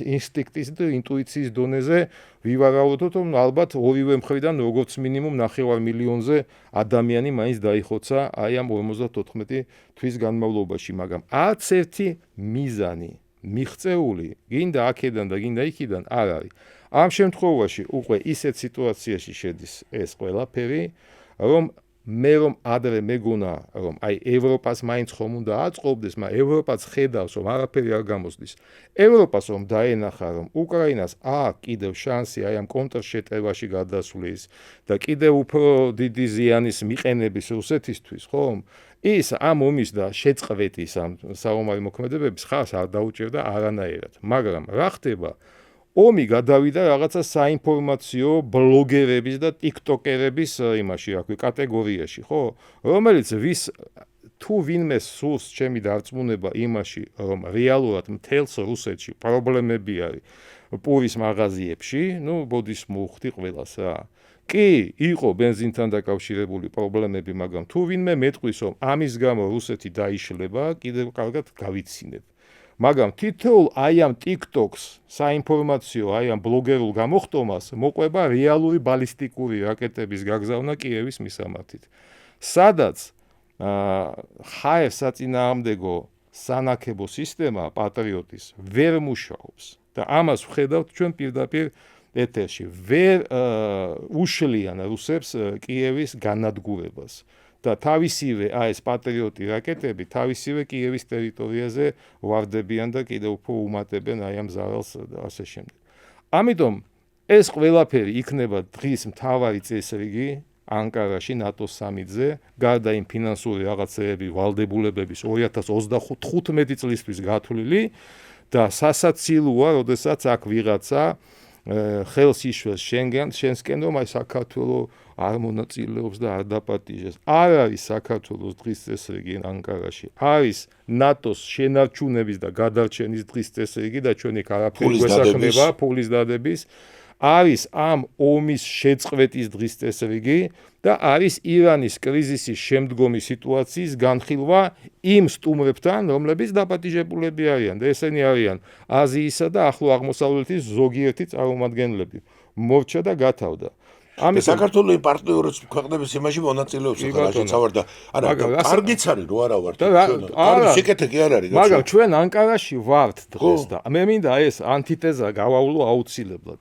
ინსტინქტის და ინტუიციის დონეზე ვივარაუდოთ, რომ ალბათ ორივე მხრიდან როგორც მინიმუმ 9 მილიონზე ადამიანი მაინც დაიხოცა აი ამ 54 თვის განმავლობაში, მაგრამ არც ერთი მიზანი მიღწეული გინდა აქედან და გინდა იქიდან არ არის. ამ შემთხვევაში უკვე ისეთ სიტუაციაში შედის ეს ყველაფერი, რომ მე რომ ადრე მეგონა, რომ აი ევროპას მაინც ხომ უნდა აწყობდეს, მაგრამ ევროპაც ხედავს, რომ არაფერი არ გამოსდის. ევროპას რომ დაენახა, რომ უკრაინას აქვს კიდევ შანსი აი ამ კონტრშეტევაში გადასვლის და კიდევ უფრო დიდი ზიანის მიყენების რუსეთისთვის, ხომ? ის ამ ომის და შეწყვეტის ამ საომარი მოქმედებების ხარს არ დაუჭერდა არანაირად. მაგრამ რა ხდება? ომი გადავიდა რაღაცა საინფორმაციო ბლოგერების და ტიქტოკერების იმაში, რა ქვია, კატეგორიაში, ხო? რომელიც ვის თუ ვინმე სურს ჩემი დარწმუნება იმაში, რომ რეალურად მთელს რუსეთში პრობლემები არის პურის მაღაზიებში, ბოდის მოუხდი ყველას რა. კი, იყო ბენზინთან დაკავშირებული პრობლემები, მაგრამ თუ ვინმე მეტყვის, რომ ამის გამო რუსეთი დაიშლება, კიდევ კარგად გავიცინებ. მაგრამ თითოეულ აი ამ TikTok-ს, საინფორმაციო, აი ამ ბლოგერულ გამოხტომას მოყვება რეალური ბალისტიკური რაკეტების გაგზავნა კიევის მისამართით. სადაც ხაერ საწინააღმდეგო სანაკებო სისტემა პატრიოტის ვერ მუშაობს და ამას ვხედავთ ჩვენ პირდაპირ ეთერში. ვერ უშლიან რუსებს კიევის განადგურებას. და თავისივე ეს პატრიოტი რაკეტები თავისივე კიევის ტერიტორიაზე ვარდებიან და კიდევ უფრო უმატებენ აი ამ ზარალს და ასე შემდეგ. ამიტომ ეს ყველაფერი იქნება დღის მთავარი წესრიგი ანკარაში ნატოს სამიტზე, გარდა იმ ფინანსური რაღაცეები ვალდებულებების 2025 წლისთვის გათვლილი და სასაცილოა, როდესაც აქ ვიღაცა ხელს იშველს შენსკენ, რომ აი საქართველოს არ მონაწილეობს და არ დაპატიჟეს. არ არის საქართველოს დღის წესრიგი ანკარაში. არის ნატოს შენარჩუნების და გადარჩენის დღის წესრიგი და ჩვენ იქ არაფერი გვესახმება, ფულის დადების. არის ამ ომის შეწყვეტის დღის წესრიგი და არის ირანის კრიზისის შემდგომი სიტუაციის განხილვა იმ სტუმრებთან, რომლებიც დაპატიჟებულები არიან და ესენი არიან აზიისა და ახლო აღმოსავლეთის ზოგიერთი წარმომადგენლები. მორჩა და გათავდა. საქართველოს პარტნიორ ქვეყნების იმაში მონაწილეობს ხალხი წავარდა. არა, კარგიც არის რო არა ვართ. არა, შეკეთე კი არ არის. მაგრამ ჩვენ ანკარაში ვართ დღეს და მე მინდა ეს ანტიტეზა გავავლო აუცილებლად.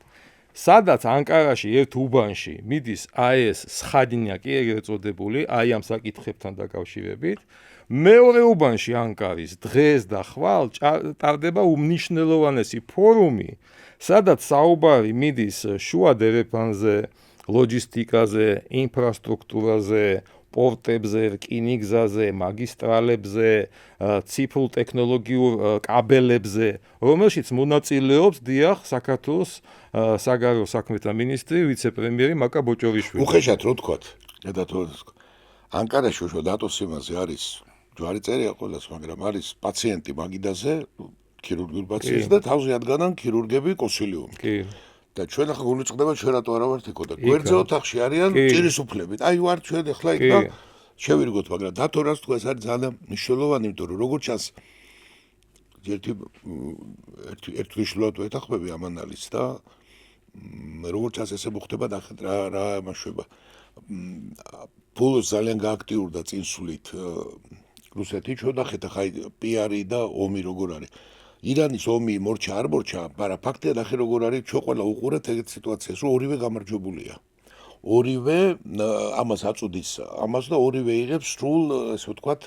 სადაც ანკარაში ერთ უბანში მიდის ეს სხადინია კი ეგრეთ წოდებული, აი ამ საკითხებთან დაკავშირებით, მეორე უბანში ანკარის დღეს და ხვალ ტარდება უმნიშვნელოვანესი ფორუმი, სადაც საუბარი მიდის შუა დერეფანზე, ლოჯისტიკაზე, ინფრასტრუქტურაზე, პორტებზე, რკინიგზაზე, მაგისტრალებზე, ციფრულ ტექნოლოგიურ კაბელებზე, რომელშიც მონაწილეობს დიახ საქართველოს საგარეო საქმეთა მინისტრი, ვიცე-პრემიერი მაკა ბოჭორიშვილი. უხეშად რო თქვათ, ანკარაში უშო ნატოს იმაზე არის ჯვარი წერია ყველას, მაგრამ არის პაციენტი მაგიდაზე, ქირურგიული პაციენტი და თავზე ადგანან ქირურგები კონსილიუმი. კი. და ჩვენ ახლა გულწრდება ჩვენ რატო არა ვართ იქო და გვერდზე ოთახში არიან ჭირისუფლებით. აი ვარ ჩვენ ახლა იქ და შევირგოთ, მაგრამ დათო რას თქვა, ეს არის ძალიან მნიშვნელოვანი, იმიტომ რომ როგორც ჩანს ერთ მნიშვნელოვან ეთახმები ამ ანალიზს და როგორც ჩანს ესე მოხდება და რა ამაშვება. ფულს ძალიან გააქტიურდა წინსვლით რუსეთი, ჩვენ ნახეთ ახლა პიარი და ომი როგორ არის. ირანის ომი მორჩა არ მორჩა, მაგრამ ფაქტია ნახე როგორ არის, ჩვენ ყველა უყურეთ ეგეთ სიტუაციას, რომ ორივე გამარჯვებულია. ორივე ამას აწუდის ამას და ორივე იღებს სრულ, ესე ვთქვათ,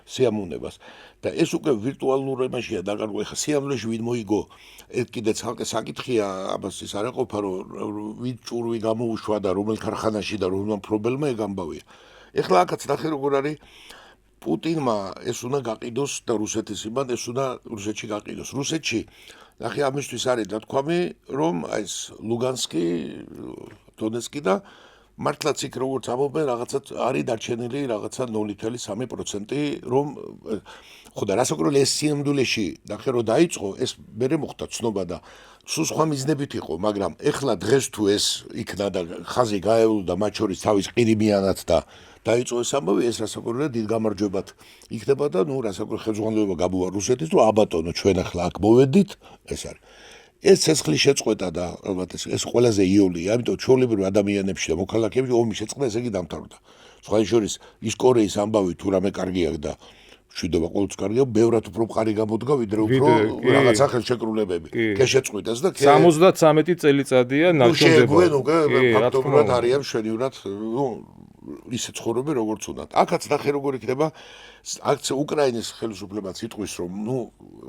სიამოვნებას. და ეს უკვე ვირტუალურ იმაშია დაკარგული. ხა სიამოვნებაში ვინ მოიგო, ეს კიდე ცალკე საკითხია, ამას ის არ ეყოფა, რომ ვინ ჭურვი გამოუშვა და რომელ ქარხანაში და რომელ პრობლემა ეგ ამბავია. ეხლა აქაც ნახე როგორ არის პუტინმა ეს უნდა გაყიდოს და რუსეთის იმან ეს უნდა რუსეთში გაყიდოს. რუსეთში ნახე ამისთვის არის დათქვამი, რომ ეს ლუგანსკი, დონეცკი და მართლაც იქ როგორც ამობენ, რაღაცა არის დარჩენილი რაღაცა 0.3%, რომ ხო და რასაკვირველია ეს სიამდვილეში ნახე რომ დაიწყო, ეს მერე მოხდა ცნობა და სულ სხვა მიზნებით იყო, მაგრამ ეხლა დღეს თუ ეს იქნა და ხაზი გაევლოდა მათ შორის თავის ყირიმიანად და დაიწყო ეს ამბავი, ეს რასაკვირველია დიდ გამარჯვებად იქნება და რასაკვირველია ხელმძღვანელობა გაბუვა რუსეთის, რომ აბატონო ჩვენ ახლა აქ მოვედით, ეს არის. ეს ცეცხლის შეწყვეტა და ალბათ ეს ყველაზე იოლია, ამიტომ ჩვეულებრივ ადამიანებში და მოქალაქეებში ომის შეწყდა ესე იგი დამთავრდა. სხვა შორის ის კორეის ამბავი თუ რამე კარგია და მშვიდობა ყოველთვის კარგია, ბევრად უფრო მყარი გამოდგა, ვიდრე უფრო რაღაცა ხელშეკრულებები. შეწყვიტეს და 73 წელიწადია ნაშრომდება. ფაქტობრივად არიან მშვენივრად ისე ცხოვრობენ როგორც უნდა. აქაც ნახე როგორ იქნება აქ უკრაინის ხელისუფლებაც იტყვის, რომ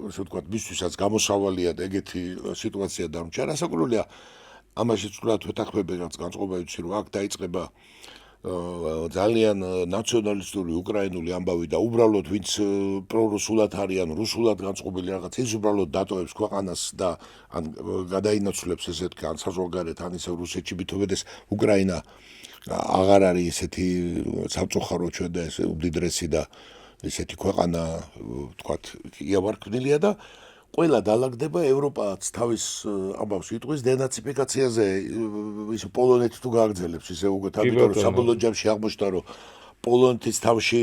ესე ვთქვათ, მისთვისაც გამოსავალია და ეგეთი სიტუაცია დამრჩა. რასაკვირველია, ამაში ცუდად ვეთანხმები რაც განწყობა იცი, რომ აქ დაიწყება ძალიან ნაციონალისტური უკრაინული ამბავი და უბრალოდ ვინც პრორუსულად არიან, რუსულად განწყობილი რაღაც ის უბრალოდ დატოვებს ქვეყანას და ან გადაინაცვლებს ესეთ ან საზღვარგარეთ ან ისე რუსეთში მითოვედეს უკრაინა აღარ არის ესეთი სამწუხარო ჩვენ და ეს უდიდრესი და ესეთი ქვეყანა ვთქვათ იავარქმნილია და ყველა დაალაგდება ევროპაც თავის ამბავს იტყვის დენაციფიკაციაზე ის პოლონეთი თუ გააგრძელებს ისე უკვე თვითონ საბოლოო ჯამში აღმოჩნდა რომ პოლონეთის თავში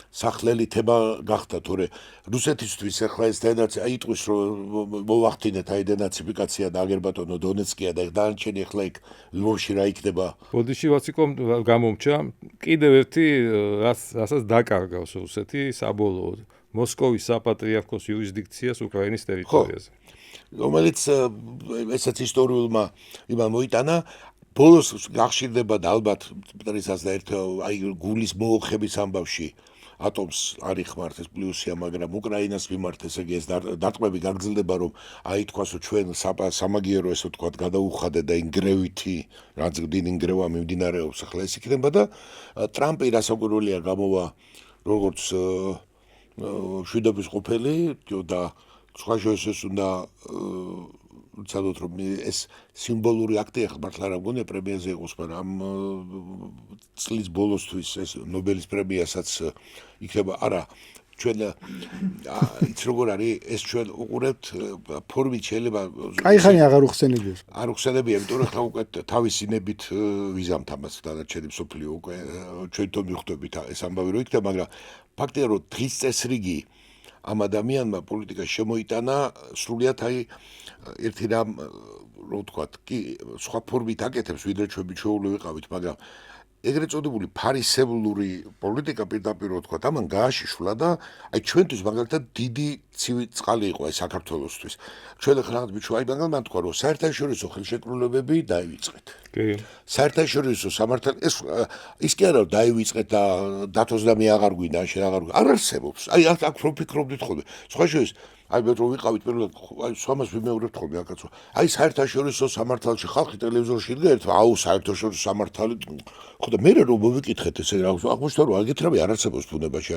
სახლელი თემა გახდა თორე რუსეთისთვის ახლა ეს დენაციფიკაცია იტყვის რომ მოვახდინეთ აი დენაციფიკაცია და აგერ ბატონო დონეცკია და დანარჩენი ახლა იქ ლვოვში რა იქნება ბოდიში ვაციკომ გამომჩა კიდევ ერთი რასაც დაკარგავს რუსეთი საბოლოოდ მოსკოვის საპატრიარქოს იურისდიქციას უკრაინის ტერიტორიაზე რომელიც ესაც ისტორიულმა იმან მოიტანა ბოლოს გახშირდება და ალბათ მტრისაც და ერთ აი გულის მოოხების ამბავში ატომს არ იხმართ ეს პლუსია, მაგრამ უკრაინას მიმართ ესე იგი ეს დარტყმები გაგრძელდება, რომ აი თქვას რომ ჩვენ სამაგიერო ესე ვთქვათ გადაუხადეთ და ინგრევითი რაც დინი ინგრევა მიმდინარეობს ახლა ეს იქნება და ტრამპი რასაკვირველია გამოვა როგორც შვიდობის ყოფილი და სხვა შორის უნდა ვცადოთ რომ ეს სიმბოლური აქტი ახლა მართლა რა მგონია პრემიაზე იყოს, მაგრამ წლის ბოლოსთვის ეს ნობელის პრემიასაც იქნება არა ჩვენ იც როგორ არის ეს ჩვენ უყურებთ ფორმით შეიძლება კაიხანი აღარ უხსენებიოს არ უხსენებია იმიტომ რომ ხა უკვე თავისი ნებით ვიზამთ ამას დანარჩენი მსოფლიო უკვე ჩვენ თვითონ მიხვდებით ეს ამბავი რო იქნება მაგრამ ფაქტია რომ დღის წესრიგი ამ ადამიანმა პოლიტიკა შემოიტანა სრულიად აი ერთი რამ რო ვთქვათ კი სხვა ფორმით აკეთებს ვიდრე ჩვენ მიჩვეული ვიყავით მაგრამ ეგრეთ წოდებული ფარისევლური პოლიტიკა პირდაპირ ვთქვათ ამან გააშიშვლა და აი ჩვენთვის მაგალითად დიდი ცივი წყალი იყო აი საქართველოსთვის ჩვენ ახლა რაღაც მიჩვაი მაგრამ მან თქვა რომ საერთაშორისო ხელშეკრულებები დაივიწყეთ კი საერთაშორისო სამართალი ის კი არა რომ დაივიწყეთ და დათოსდამი აღარ გვინდა შენ აღარ არ არსებობს აი აქ რო ფიქრობდით ხოლმე სხვა შორის აი მე რო ვიყავით პირველად აი სხვამას ვიმეორებთ ხოლმე აკაცო აი საერთაშორისო სამართალში ხალხი ტელევიზორში იდგა ერთმა აუ საერთაშორისო სამართალი ხო და მე რომ მოვიკითხეთ ესე რაღაც აღმოჩნდა რომ აგეთ რამე არ არსებობს ბუნებაში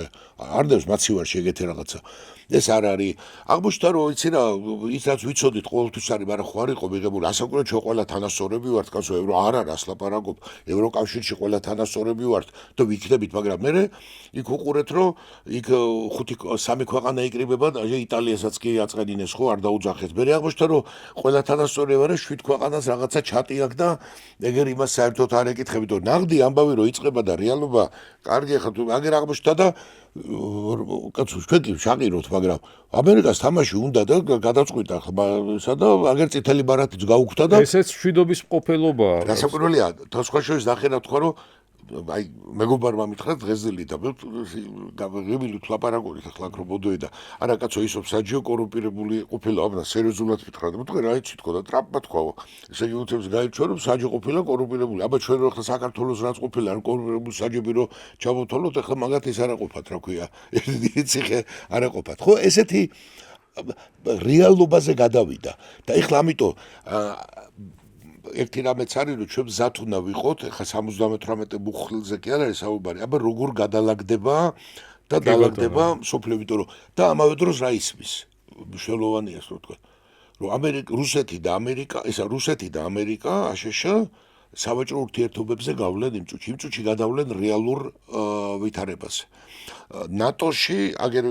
არ დევს მაცივარში ეგეთი რაღაცა ეს არ არის აღმოჩნდა რომ იცი რა ის რაც ვიცოდით ყოველთვის არის მაგრამ ხო არ იყო მიღებული ასაკურა ჩვენ ყველა თანასწორები ვართ კაცო ევრო არ არის ლაპარაკობ ევროკავშირში ყველა თანასწორები ვართ და ვიქნებით მაგრამ მე იქ უყურეთ რომ იქ ხუთი სამი ქვეყანა იკრიბება და იტალიასაც კი აწყენინეს ხო არ დაუძახეთ მე აღმოჩნდა რომ ყველა თანასწორები ვარ 7 ქვეყანას რაღაცა ჩატი აქვს და ეგერ იმას საერთოდ არ ეკითხები და ნაღდი ამბავი რო იწყება და რეალობა კარგი ხა თუ აგერ აღმოჩნდა და კაცო ჩვენ კი შაყიროთ მაგრამ ამერიკას თამაში უნდა და გადაწყვიტა ხა და აგერ წითელი ბარათიც გაუქმდა და ესეც შვიდობის მყოფელობაა გასაკვირველია და სხვა შორის დახერა თქვა რომ აი მეგობარმა მითხრა დღესდელი და გავიღებილით ლაპარაკობთ ახლა აქ რო ბოდოე და არა კაცო ისო საჯიო კორუმპირებული ყოფილა აბა სერიოზულად მითხრა და თქვა რა იცით თქო და ტრამპმა თქვა ესე იგი უთებს გაიჩვენა რომ საჯი ყოფილა კორუმპირებული აბა ჩვენ რო ახლა საქართველოს რაც ყოფილა არ კორუმპირებული საჯები რო ჩავოთვალოთ ახლა მაგათ ეს არა ყოფათ რა ქვია ერთი ციხე არა ყოფათ ხო ესეთი რეალობაზე გადავიდა და ახლა ამიტომ ერთი რამეც არის რომ ჩვენ მზად უნდა ვიყოთ ახლა 78 მუხლზე კი არ არის საუბარი აბა როგორ გადალაგდება და დალაგდება სოფლიო იმიტომ რომ და ამავე დროს რა ისმის მნიშვნელოვანია ასე ვთქვა რომ რუსეთი და ამერიკა ესა რუსეთი და ამერიკა აშშ სავაჭრო ურთიერთობებზე გავლენ იმ წუთში გადავლენ რეალურ ვითარებას ნატოში აგერ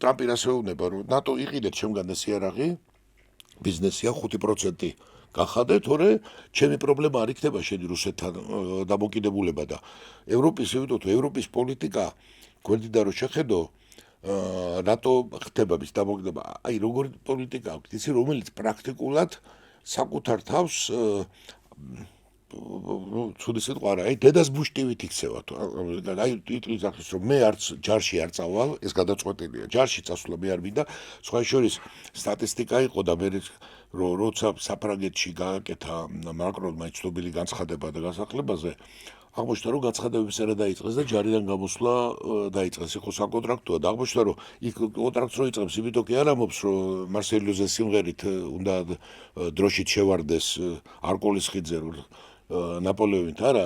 ტრამპი რასეუნება რომ ნატო იყიდეთ ჩემგან ეს იარაღი ბიზნესია 5% გახადე თორე ჩემი პრობლემა არ იქნება შენი რუსეთთან დამოკიდებულება და ევროპის ვიტყვით ევროპის პოლიტიკა გვერდიდან რო შეხედო ნატო ხდება მის დამოკიდება აი როგორი პოლიტიკა აქვს იცი რომელიც პრაქტიკულად საკუთარ თავს ცუდი სიტყვა არა აი დედას ბუშტივით იქცევა აი ტიტლის ახის რომ მე არც ჯარში არ წავალ ეს გადაწყვეტილია ჯარში წასვლა მე არ მინდა სხვა შორის სტატისტიკა იყო და მე როცა საფრანგეთში გააკეთა მაკრონმა ცნობილი განცხადება და გასახლებაზე აღმოჩნდა რომ განცხადებების წერა დაიწყეს და ჯარიდან გამოსვლა დაიწყეს იყო საკონტრაქტოა და აღმოჩნდა რომ იქ კონტრაქტს რო იწყებს იმიტომ კი არ ამობს რომ მარსელიოზეს სიმღერით უნდა დროშით შევარდეს არკოლის ხიძე ნაპოლეონით არა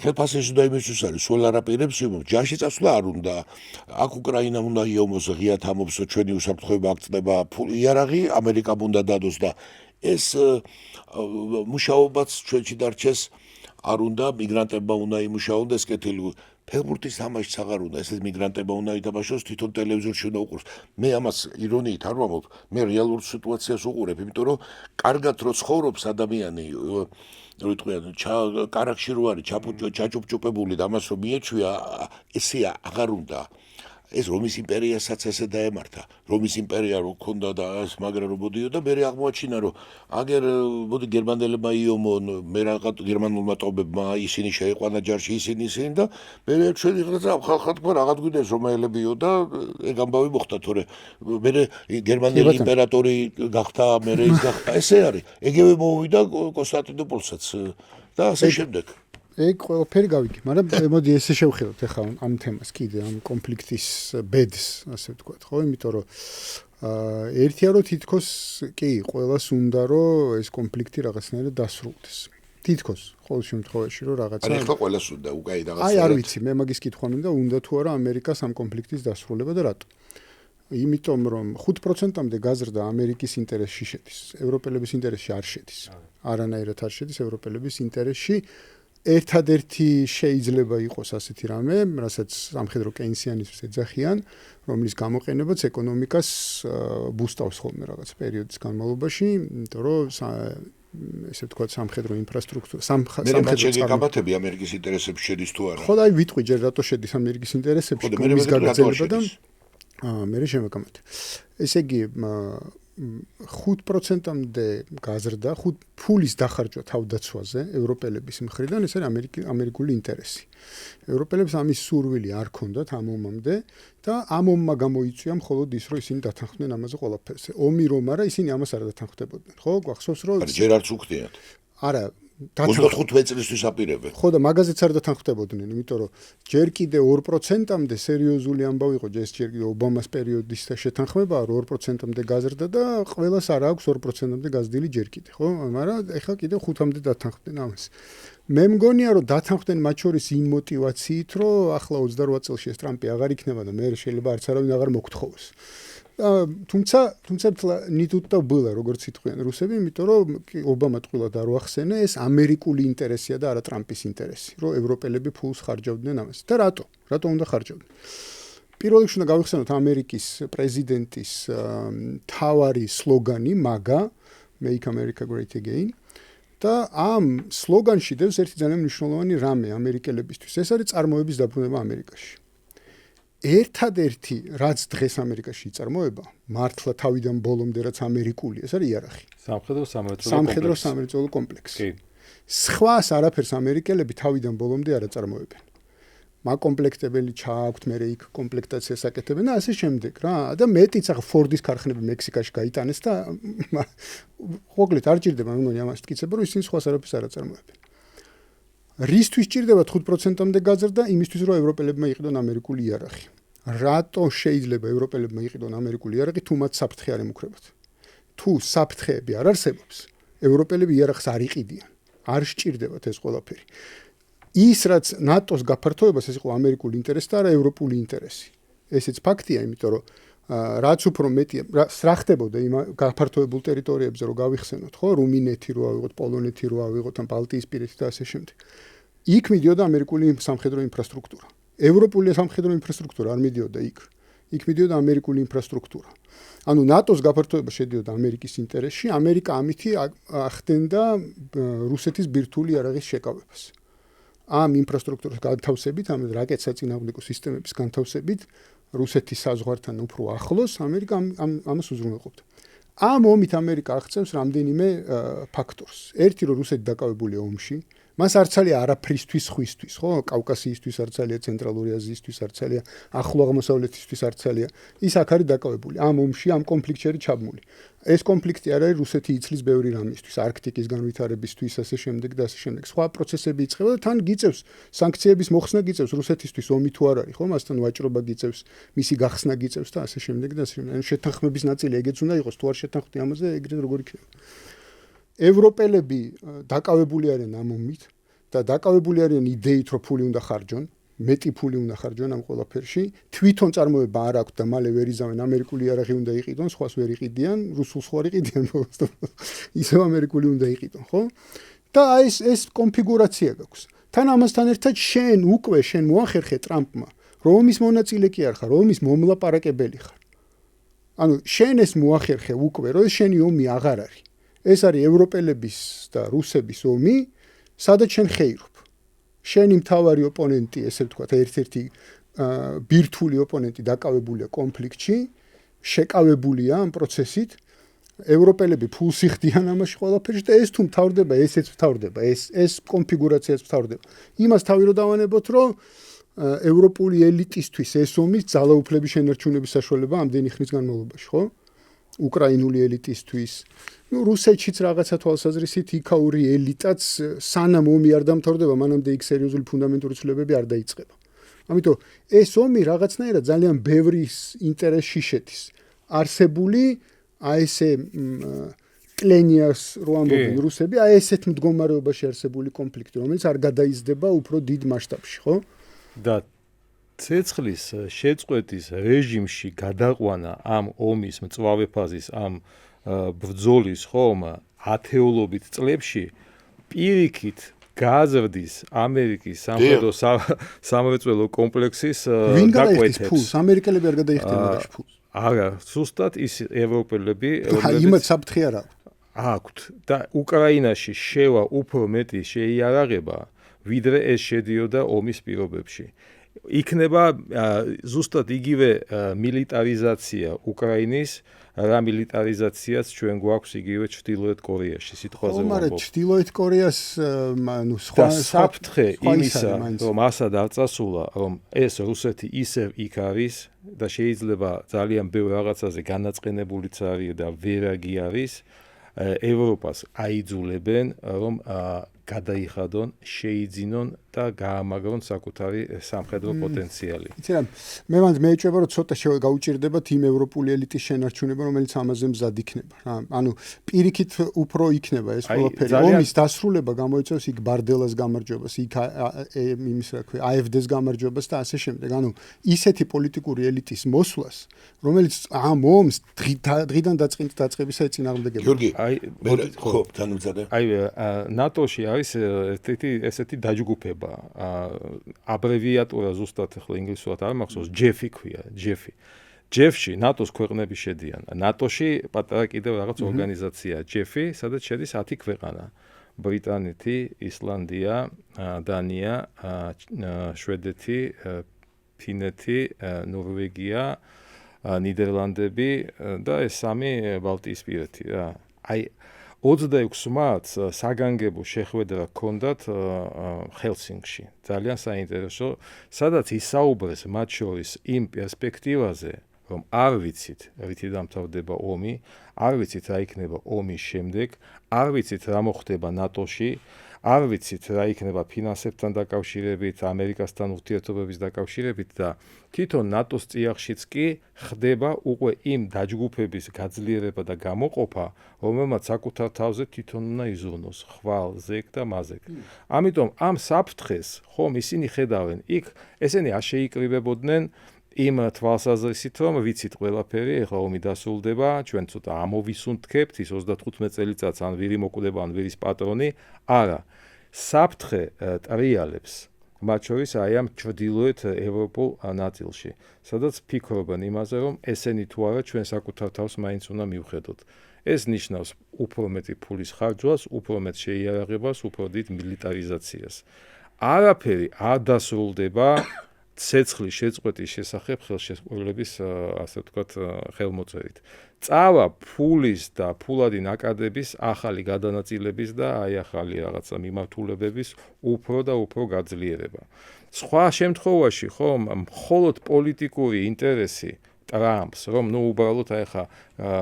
ხელფასეში და იმისთვის არის სულ არაპირებს იმო ჯარში წასვლა არ უნდა აქ უკრაინამ უნდა იომოს ღიათ ამობსო ჩვენი უსაფრთხოება აქწდება იარაღი ამერიკამ უნდა დადოს და ეს მუშაობაც ჩვენში დარჩეს არ უნდა მიგრანტებმა უნდა იმუშაონ და ეს კეთილი ფეხბურთის თამაშიც აღარ უნდა, ესეთ მიგრანტებმა უნდა ითამაშოს, თვითონ ტელევიზორში უნდა უყუროს. მე ამას ირონიით არ ვამბობ, მე რეალურ სიტუაციას უყურებ, იმიტომ რომ კარგად რო ცხოვრობს ადამიანი, რო იტყვიან, კარაქში რო არის, ჩაჭუპჭუპებული და ამას რომ მიეჩვია, ესე აღარ უნდა. ეს რომის იმპერიასაც ესე დაემართა. რომის იმპერია რო ქონდა და ეს მაგრა რო მოდიოდა, მე აღმოაჩინა რომ აგერ მოდი გერმანელებმა იომონ, მე რაღაც გერმანულმა ტომებმა ისინი შეიყვანა ჯარში ისინი და მე ჩვენი ხალხმა თქვა რაღაც გვინდეს რომაელებიო და ეგ ამბავი მოხდა, თორე მე გერმანელი იმპერატორი გახდა, მე ის გახდა, ესე არის. ეგევე მოვიდა კონსტანტინოპოლსაც და ასე შემდეგ. ეგ ყველაფერი გავიგე, მაგრამ მოდი ესე შევხედოთ ახლა ამ თემას კიდე, ამ კონფლიქტის ბედს, ასე ვთქვათ, ხო? იმიტომ რომ ერთია რომ თითქოს კი ყველას უნდა რომ ეს კონფლიქტი რაღაცნაირად დასრულდეს. თითქოს ყოველ შემთხვევაში რომ რაღაცა აი ახლა ყველას უნდა უკაი რაღაც. აი არ ვიცი, მე მაგის კითხვა მინდა, უნდა თუ არა ამერიკას ამ კონფლიქტის დასრულება და რატო? იმიტომ რომ 5%-მდე გაზრდა ამერიკის ინტერესში შედის, ევროპელების ინტერესში არ შედის. არანაირად არ შედის ევროპელების ინტერესში. ერთადერთი შეიძლება იყოს ასეთი რამე, რასაც სამხედრო კეინსიანიზმს ეძახიან, რომლის გამოყენებაც ეკონომიკას ბუსტავს ხოლმე რაღაც პერიოდის განმავლობაში, იმიტომ რომ ესე ვთქვათ სამხედრო ინფრასტრუქტურა, სამხედრო წარმატებები ამერიკის ინტერესებში შედის თუ არა? ხო, აი ვიტყვი ჯერ რატო შედის ამერიკის ინტერესებში, რომლის გაგრძელება და მე შემოგამართე. ესე იგი 5%-მდე გაზრდა, ფულის დახარჯვა თავდაცვაზე ევროპელების მხრიდან, ეს არის ამერიკული ინტერესი. ევროპელებს ამის სურვილი არ ქონდათ ამ ომამდე და ამ ომმა გამოიწვია მხოლოდ ის, რომ ისინი დათანხმდნენ ამაზე ყველაფერს. ომი რომ არა, ისინი ამას არ დათანხმდებოდნენ, ხო? გახსოვს რომ ჯერ არც უხდიათ. არა 25 წლისთვის აპირებენ. ხო და მაგაზეც არ დათანხმდებოდნენ, იმიტომ რომ ჯერ კიდე 2%-მდე სერიოზული ამბავი იყო, ეს ჯერ კიდე ობამას პერიოდის შეთანხმება, 2%-მდე გაზრდა და ყველას არ აქვს 2%-მდე გაზრდილი ჯერ კიდე, ხო? მაგრამ ეხლა კიდე 5-მდე დათანხმდნენ ამას. მე მგონია რომ დათანხმდნენ მათ შორის იმ мотивაციით, რომ ახლა 28 წელში ეს ტრამპი აღარ იქნება და მე შეიძლება არც არავინ აღარ მოგთხოვოს. თუმცა ნიტუტა ბულა როგორც იტყვიან რუსები, იმიტომ რომ ობამა ტყუილად არ უახსენე, ეს ამერიკული ინტერესია და არა ტრამპის ინტერესი, რომ ევროპელები ფულს ხარჯავდნენ ამას. და რატო უნდა ხარჯავდნენ? პირველ რიგში უნდა გავიხსენოთ ამერიკის პრეზიდენტის თავარი სლოგანი MAGA, Make America Great Again. და ამ სლოგანში დევს ერთი ძალიან მნიშვნელოვანი რამე ამერიკელებისთვის. ეს არის წარმოების დაბრუნება ამერიკაში. ერთადერთი რაც დღეს ამერიკაში იწარმოება, მართლა თავიდან ბოლომდე რაც ამერიკული, ეს არის იარაღი. სამხედრო სამრეწველო კომპლექსი. კი. სხვას არაფერს ამერიკელები თავიდან ბოლომდე არ აწარმოებენ. მაკომპლექტებელი ჩააქვთ, მე იქ კომპლექტაციას აკეთებენ და ასე შემდეგ რა. და მეტიც ახლა ფორდის ქარხნები მექსიკაში გაიტანეს და მოკლედ არ ჭირდება მე მგონი ამას თქვიცება, რომ ისინი სხვას არაფერს არ აწარმოებენ. რისთვის ჭირდება 5%-მდე გაზრდა? იმისთვის, რომ ევროპელებმა იყიდონ ამერიკული იარაღი. რატო შეიძლება ევროპელებმა იყიდონ ამერიკული იარაღი, თუ მათ საფრთხე არ ემუქრებათ? თუ საფრთხეები არ არსებობს, ევროპელები იარაღს არ იყიდიან. არ სჭირდებათ ეს ყველაფერი. ის რაც ნატოს გაფართოებას, ეს იყო ამერიკული ინტერესი და არა ევროპული ინტერესი. ესეც ფაქტია, იმიტომ რომ რაც უფრო მეტია, რა ხდებოდა იმ გაფართოებულ ტერიტორიებზე, რომ გავიხსენოთ, ხო, რუმინეთი რო ავიღოთ, პოლონეთი რო ავიღოთ, ან ბალტიისპირეთი და ასე შემდეგ. იქ მიდიოდა ამერიკული სამხედრო ინფრასტრუქტურა. ევროპული სამხედრო ინფრასტრუქტურა არ მიდიოდა იქ. იქ მიდიოდა ამერიკული ინფრასტრუქტურა. ანუ ნატოს გაფართოება შედიოდა ამერიკის ინტერესში, ამერიკა ამითი ახდენდა რუსეთის ბირთვული იარაღის შეკავებას. ამ ინფრასტრუქტურის განთავსებით, ამ რაკეტ საწინააღმდეგო სისტემების განთავსებით რუსეთის საზღვართან უფრო ახლოს ამერიკა ამას უზრუნველყოფდა. ამ ომით ამერიკა აღწევს რამდენიმე ფაქტორს. ერთი რომ რუსეთი დაკავებულია ომში, მას არცალია არაფრისთვის ხვისთვის, ხო? კავკასიისთვის არცალია, ცენტრალური აზიისთვის არცალია, ახლო აღმოსავლეთისთვის არცალია. ის აქ არის დაკავებული. ამ ომში, ამ კონფლიქტში არის ჩაბმული. ეს კონფლიქტი არ არის რუსეთი იცლის ბევრი რამისთვის, არქტიკის განვითარებისთვის, ასე შემდეგ და ასე შემდეგ. სხვა პროცესები იწყება და თან გიწევს სანქციების მოხსნა გიწევს რუსეთისთვის ომი თუ არ არის, ხო? მასთან ვაჭრობა გიწევს, მისი გახსნა გიწევს და ასე შემდეგ და ასე შემდეგ. შეთანხმების ნაწილი ეგეც უნდა იყოს, თუ არ შეთანხმდი ამაზე, ეგრე როგორ იქნება. ევროპელები დაკავებული არიან ამ ომით და დაკავებული არიან იდეით, რომ ფული უნდა ხარჯონ, მეტი ფული უნდა ხარჯონ ამ ყველაფერში. თვითონ წარმოება არ აქვს და მალე ვერ იზავენ, ამერიკული იარაღი უნდა იყიდონ, სხვას ვერ იყიდიან, რუსულს ხო არ იყიდიან, ისევ ამერიკული უნდა იყიდონ, ხო? და აი ეს კონფიგურაცია გაქვს. თან ამასთან ერთად შენ მოახერხე ტრამპმა, რომ ომის მონაწილე კი არ ხარ, ომის მომლაპარაკებელი ხარ. ანუ შენ ეს მოახერხე უკვე, რომ შენი ომი აღარ არის. ეს არის ევროპელების და რუსების ომი, სადაც შენ ხეირობ. შენი მთავარი ოპონენტი, ესე ვთქვათ, ერთ-ერთი ბირთვული ოპონენტი დაკავებულია კონფლიქტში, შეკავებულია ამ პროცესით. ევროპელები ფულს იხდიან ამაში ყველაფერში და ეს თუ მთავრდება, ესეც მთავრდება, ეს კონფიგურაციაც მთავრდება. იმას თავი რო დავანებოთ, რომ ევროპული ელიტისთვის ეს ომის ძალაუფლების შენარჩუნების საშუალება ამდენი ხნის განმავლობაში, ხო? უკრაინული ელიტისთვის, რუსეთშიც რაღაცა თვალსაზრისით იქაური ელიტაც სანამ ომი არ დამთავრდება, მანამდე იქ სერიოზული ფუნდამენტური ცვლილებები არ დაიწყება. ამიტომ ეს ომი რაღაცნაირად ძალიან ბევრი ინტერესში შედის. არსებული ესე კლენიას რო ამბობენ რუსები, ესეთ მდგომარეობაში არსებული კონფლიქტი, რომელიც არ გადაიზრდება უფრო დიდ მასშტაბში, ხო? და ცეცხლის შეწყვეტის რეჟიმში გადაყვანა ამ ომის მწვავე ფაზის ამ ბრძოლის ხომ ათეულობით წლებში პირიქით გააზრდის ამერიკის სამხედრო სამრეწველო კომპლექსის გაკვეთებს. ამერიკელები არ გადაიხდიან ფულს. არა, ზუსტად ის ევროპელები, იმათ საფრთხე არ აქვთ და უკრაინაში შევა უფრო მეტი შეიარაღება, ვიდრე ეს შედიოდა ომის პირობებში. იქნება ზუსტად იგივე მილიტარიზაცია უკრაინის, რა მილიტარიზაციაც ჩვენ გვაქვს იგივე ჩრდილოეთ კორეაში, სიტყვაზე ვამბობ. მაგრამ ჩრდილოეთ კორეას სხვა საფრთხე იმისა, რომ ასად არ წასულა, რომ ეს რუსეთი ისევ იქ არის და შეიძლება ძალიან ბევრ რაღაცაზე განაწყენებულიც არის და ვერაგი არის, ევროპას აიძულებენ, რომ გადაიხადონ, შეიძინონ და გაამაგრონ საკუთარი სამხედრო პოტენციალი. იცი რა, მე ეჭვება, რომ ცოტა გაუჭირდებათ იმ ევროპული ელიტის შენარჩუნება, რომელიც ამაზე მზად იქნება. ანუ პირიქით უფრო იქნება ეს ყველაფერი. ომის დასრულება გამოიწვევს იქ ბარდელას გამარჯვებას, იქ იმის რა ქვია, AfD-ს გამარჯვებას და ასე შემდეგ. ანუ ისეთი პოლიტიკური ელიტის მოსვლას, რომელიც ამ ომს დღიდან დაწყებისა ეწინააღმდეგება. გიორგი, ხო, თანამწადე. ნატოში არის ესეთი დაჯგუფება, აბრევიატურა ზუსტად ახლა ინგლისურად არ მახსოვს, ჯეფი ქვია, ჯეფი. ჯეფში ნატოს ქვეყნები შედიან. ნატოში პატარა კიდევ რაღაც ორგანიზაცია ჯეფი, სადაც შედის 10 ქვეყანა. ბრიტანეთი, ისლანდია, დანია, შვედეთი, ფინეთი, ნორვეგია, ნიდერლანდები და ეს 3 ბალტიისპირეთი რა. 26 მარტს საგანგებო შეხვედრა ჰქონდათ ჰელსინკში. ძალიან საინტერესო, სადაც ისაუბრეს მათ შორის იმ პერსპექტივაზე, რომ არ ვიცით, რითი დამთავრდება ომი, არ ვიცით რა იქნება ომის შემდეგ, არ ვიცით რა მოხდება ნატოში, არ ვიცით რა იქნება ფინანსებთან დაკავშირებით, ამერიკასთან ურთიერთობების დაკავშირებით და თვითონ ნატოს წიაღშიც კი ხდება უკვე იმ დაჯგუფების გაძლიერება და გამოყოფა, რომელმაც საკუთარ თავზე თვითონ უნდა იზრუნოს ხვალ, ზეგ და მაზეგ. ამიტომ ამ საფრთხეს ხომ ისინი ხედავენ, იქ ესენი არ შეიკრიბებოდნენ იმ თვალსაზრისით, რომ ვიცით ყველაფერი, ეხლა ომი დასრულდება, ჩვენ ცოტა ამოვისუნთქებთ, ის 35 წელიწადს ან ვირი მოკვდება, ან ვირის პატრონი, არა. საფრთხე ტრიალებს, მათ შორის აი ამ ჩრდილოეთ ევროპულ ნაწილში, სადაც ფიქრობენ იმაზე, რომ ესენი თუ არა ჩვენ საკუთარ თავს მაინც უნდა მივხედოთ. ეს ნიშნავს უფრო მეტი ფულის ხარჯვას, უფრო მეტ შეიარაღებას, უფრო დიდ მილიტარიზაციას. არაფერი არ დასრულდება ცეცხლის შეწყვეტის შესახებ ხელშესწყურების, ასე ვთქვათ, ხელმოწერით. წავა ფულის და ფულადი ნაკადების ახალი გადანაწილების და აი ახალი რაღაცა მიმართულებების უფრო და უფრო გაძლიერება. სხვა შემთხვევაში ხომ მხოლოდ პოლიტიკური ინტერესი ტრამპს, რომ უბრალოდ აი ხა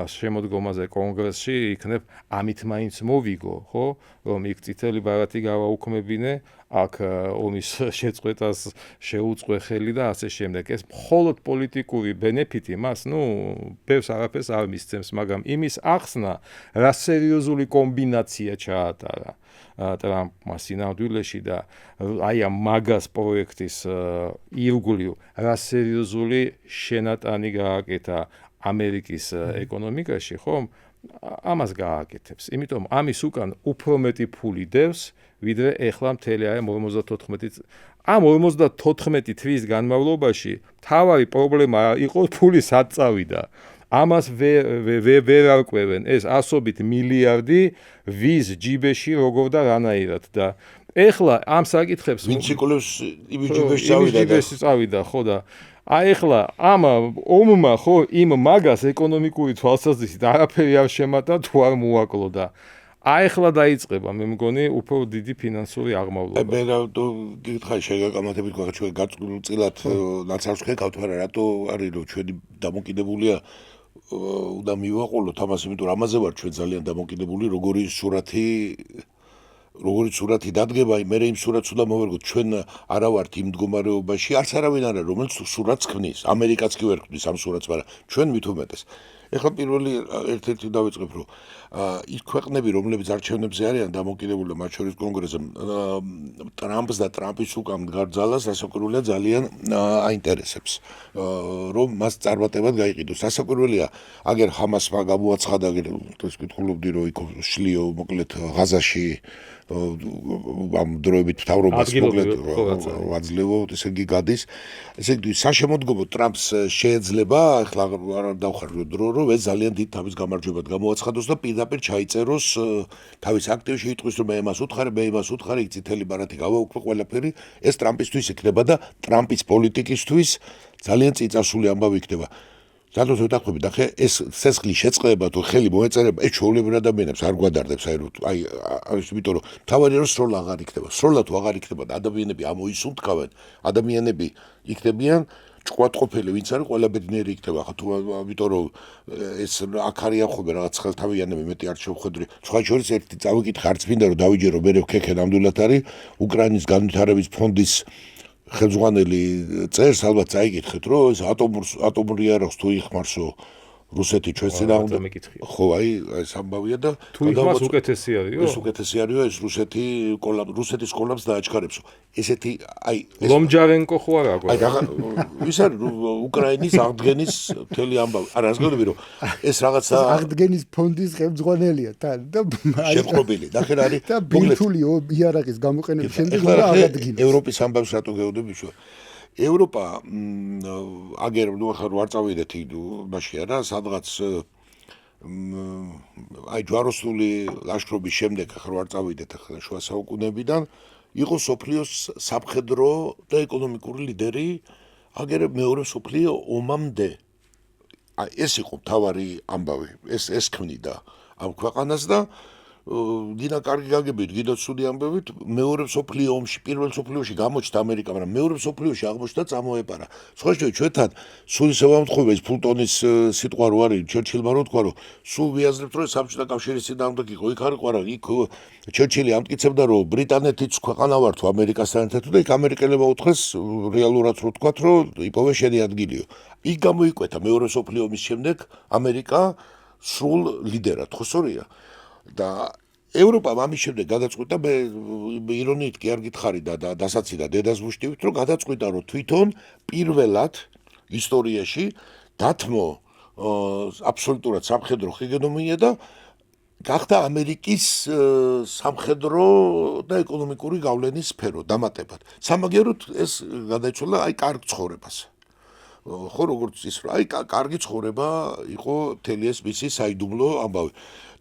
შემოდგომაზე კონგრესში იქნებ ამით მაინც მოვიგო, ხო? რომ იქ წითელი ბარათი გავაუქმებინე, აქ ომის შეწყვეტას შეუწყვე ხელი და ასე შემდეგ. ეს მხოლოდ პოლიტიკური ბენეფიტი მას, ბევრს არაფერს არ მისცემს, მაგრამ იმის ახსნა, რა სერიოზული კომბინაცია ჩაატარა ტრამპმა სინამდვილეში და აი ამ მაგას პროექტის ირგვლივ რა სერიოზული შენატანი გააკეთა ამერიკის ეკონომიკაში, ხომ? ამას გააკეთებს. იმიტომ ამის უკან უფრო მეტი ფული დევს, ვიდრე ეხლა მთელი აი 54 ამ 54 თვის განმავლობაში თავარი პრობლემა იყო ფული სად წავიდა. ამას ვერ არკვევენ ეს ასობით მილიარდი ვის ჯიბეში როგორ და რანაირად და ეხლა ამ საკითხებს ვინც იკვლევს ჯიბეში წავიდა ხო და აი ეხლა ამ ომმა ხო იმ მაგას ეკონომიკური თვალსაზრისით არაფერი არ შემატა თუ არ მოაკლო და აი ეხლა დაიწყება მე მგონი უფრო დიდი ფინანსური აღმავლობა. მე გითხარი შეგაკამათებით გვაქვს ჩვენ გაწილად ნაცარს ხეკავთ არა რატო არის რომ ჩვენი დამოკიდებულია უნდა მივაყოლოთ ამას იმიტომ რომ ამაზე ვარ ჩვენ ძალიან დამოკიდებული როგორი სურათი დადგება მე იმ სურათს უნდა მოვერგოთ ჩვენ არა ვართ იმ მდგომარეობაში არც არავინ არა რომელიც სურათს ქმნის ამერიკაც კი ვერ ქმნის ამ სურათს მაგრამ ჩვენ მით უმეტეს ეხლა პირველი ერთ-ერთი დავიწყებ რომ ის ქვეყნები რომლებიც არჩევნებზე არიან დამოკიდებული მათ შორის კონგრესზე ტრამპს და ტრამპის უკან მდგარ ძალას სასაკვირველია ძალიან აინტერესებს რომ მას წარმატებად გაიყიდოს სასაკვირველია აგერ ჰამასმა გამოაცხადა აგერ ეს კითხულობდი რომ იქ შლიო მოკლედ ღაზაში ამ დროებით მთავრობას მოკლედ ვაძლევო ესე იგი გადის ესე იგი საშემოდგომო ტრამპს შეიძლება ახლა არ დავხარჯო დრო რომ ეს ძალიან დიდ თავის გამარჯვებად გამოაცხადოს და პირდაპირ ჩაიწეროს თავის აქტივში იტყვის რომ მე იმას უთხარი იქ წითელი ბარათი გავაუქმე ყველაფერი ეს ტრამპისთვის იქნება და ტრამპის პოლიტიკისთვის ძალიან წიწასული ამბავი იქნება სადაც ვეთანხმები და ეს სესხლის შეწყება თუ ხელი მოეწერება ეს ჩვეულებრივ ადამიანებს არ გვადარდებს აი იმიტომ რომ თავარი რომ სროლა აღარ იქნება სროლა თუ აღარ იქნება და ადამიანები ამოისუნთქავენ ადამიანები იქნებიან ჭკვატყოფილი ვინც არის ყველა ბედნიერი იქნება ხა თუ იმიტომ რომ ეს აქ არიან ხოლმე რაღაც ხელთავიანები მეტი არ შევხედრი სხვა შორის ერთი წავიკითხე არც მინდა რომ დავიჯერო მე ქექე ნამდვილად არის უკრაინის განვითარების ფონდის ხელმძღვანელი წერს ალბათ წაიკითხეთ რომ ეს ატომური იარაღს თუ იხმარსო რუსეთი ჩვენს წინააღმდეგ ხო აი ეს ამბავია და თუ იხმარს უკეთესი არისო ეს უკეთესი არისო ეს რუსეთის კოლაპს დააჩქარებსო ესეთი აი ლომჯარენკო ხო არა აი ვის არის უკრაინის აღდგენის მთელი ამბავი არა ასგონები რომ ეს რაღაცა აღდგენის ფონდის ხელმძღვანელია თან და შეწყობილი და ხერ არის და ბირთული იარაღის გამოყენების შემდეგ რა აღადგინეს ევროპის ამბავს რატო გეუბნები შუა ევროპა აგერ ნუ ახლა არ წავიდეთ იმაში არა სადღაც აი ჯვაროსნული ლაშქრობის შემდეგ ახლა არ წავიდეთ ახლა შუა საუკუნეებიდან იყო სოფლიოს სამხედრო და ეკონომიკური ლიდერი აგერ მეორე სოფლიო ომამდე აი ეს იყო მთავარი ამბავი ეს ქმნიდა ამ ქვეყანას და გინა კარგი გაგებით, გინდა ცუდი ამბებით, მეორე სოფლიო ომში, პირველ სოფლიოში გამოჩნდა ამერიკა, მაგრამ მეორე სოფლიოში აღმოჩნდა წამოეპარა. სხვა ჩვენთან სულ ისე ვამთხოვე ეს ფულტონის სიტყვა რო არის, ჩერჩილმა რო თქვა, რომ სულ ვიაზრებთ, რომ საბჭოთა კავშირის წინააღმდეგ იყო, იქ არ იყო არა, იქ ჩერჩილი ამტკიცებდა, რომ ბრიტანეთიც ქვეყანა ვარ თუ ამერიკასთან ერთად და იქ ამერიკელებმა უთხრეს რეალურად რო თქვათ, რომ იპოვე შენი ადგილიო. იქ გამოიკვეთა მეორე სოფლიო ომის შემდეგ ამერიკა სრულ ლიდერად, ხო სწორია? და ევროპამ ამის შემდეგ გადაწყვიტა მე ირონიით კი არ გითხარი და დასაციდა დედას ვუშტივით რომ გადაწყვიტა რომ თვითონ პირველად ისტორიაში დათმო აბსოლუტურად სამხედრო ჰეგემონია და გახდა ამერიკის სამხედრო და ეკონომიკური გავლენის სფერო დამატებად. სამაგეროდ ეს გადაიცვალა აი კარგ ცხოვრებას. ხო როგორც ის რა აი კარგი ცხოვრება იყო მთელი ეს მისი საიდუმლო ამბავი.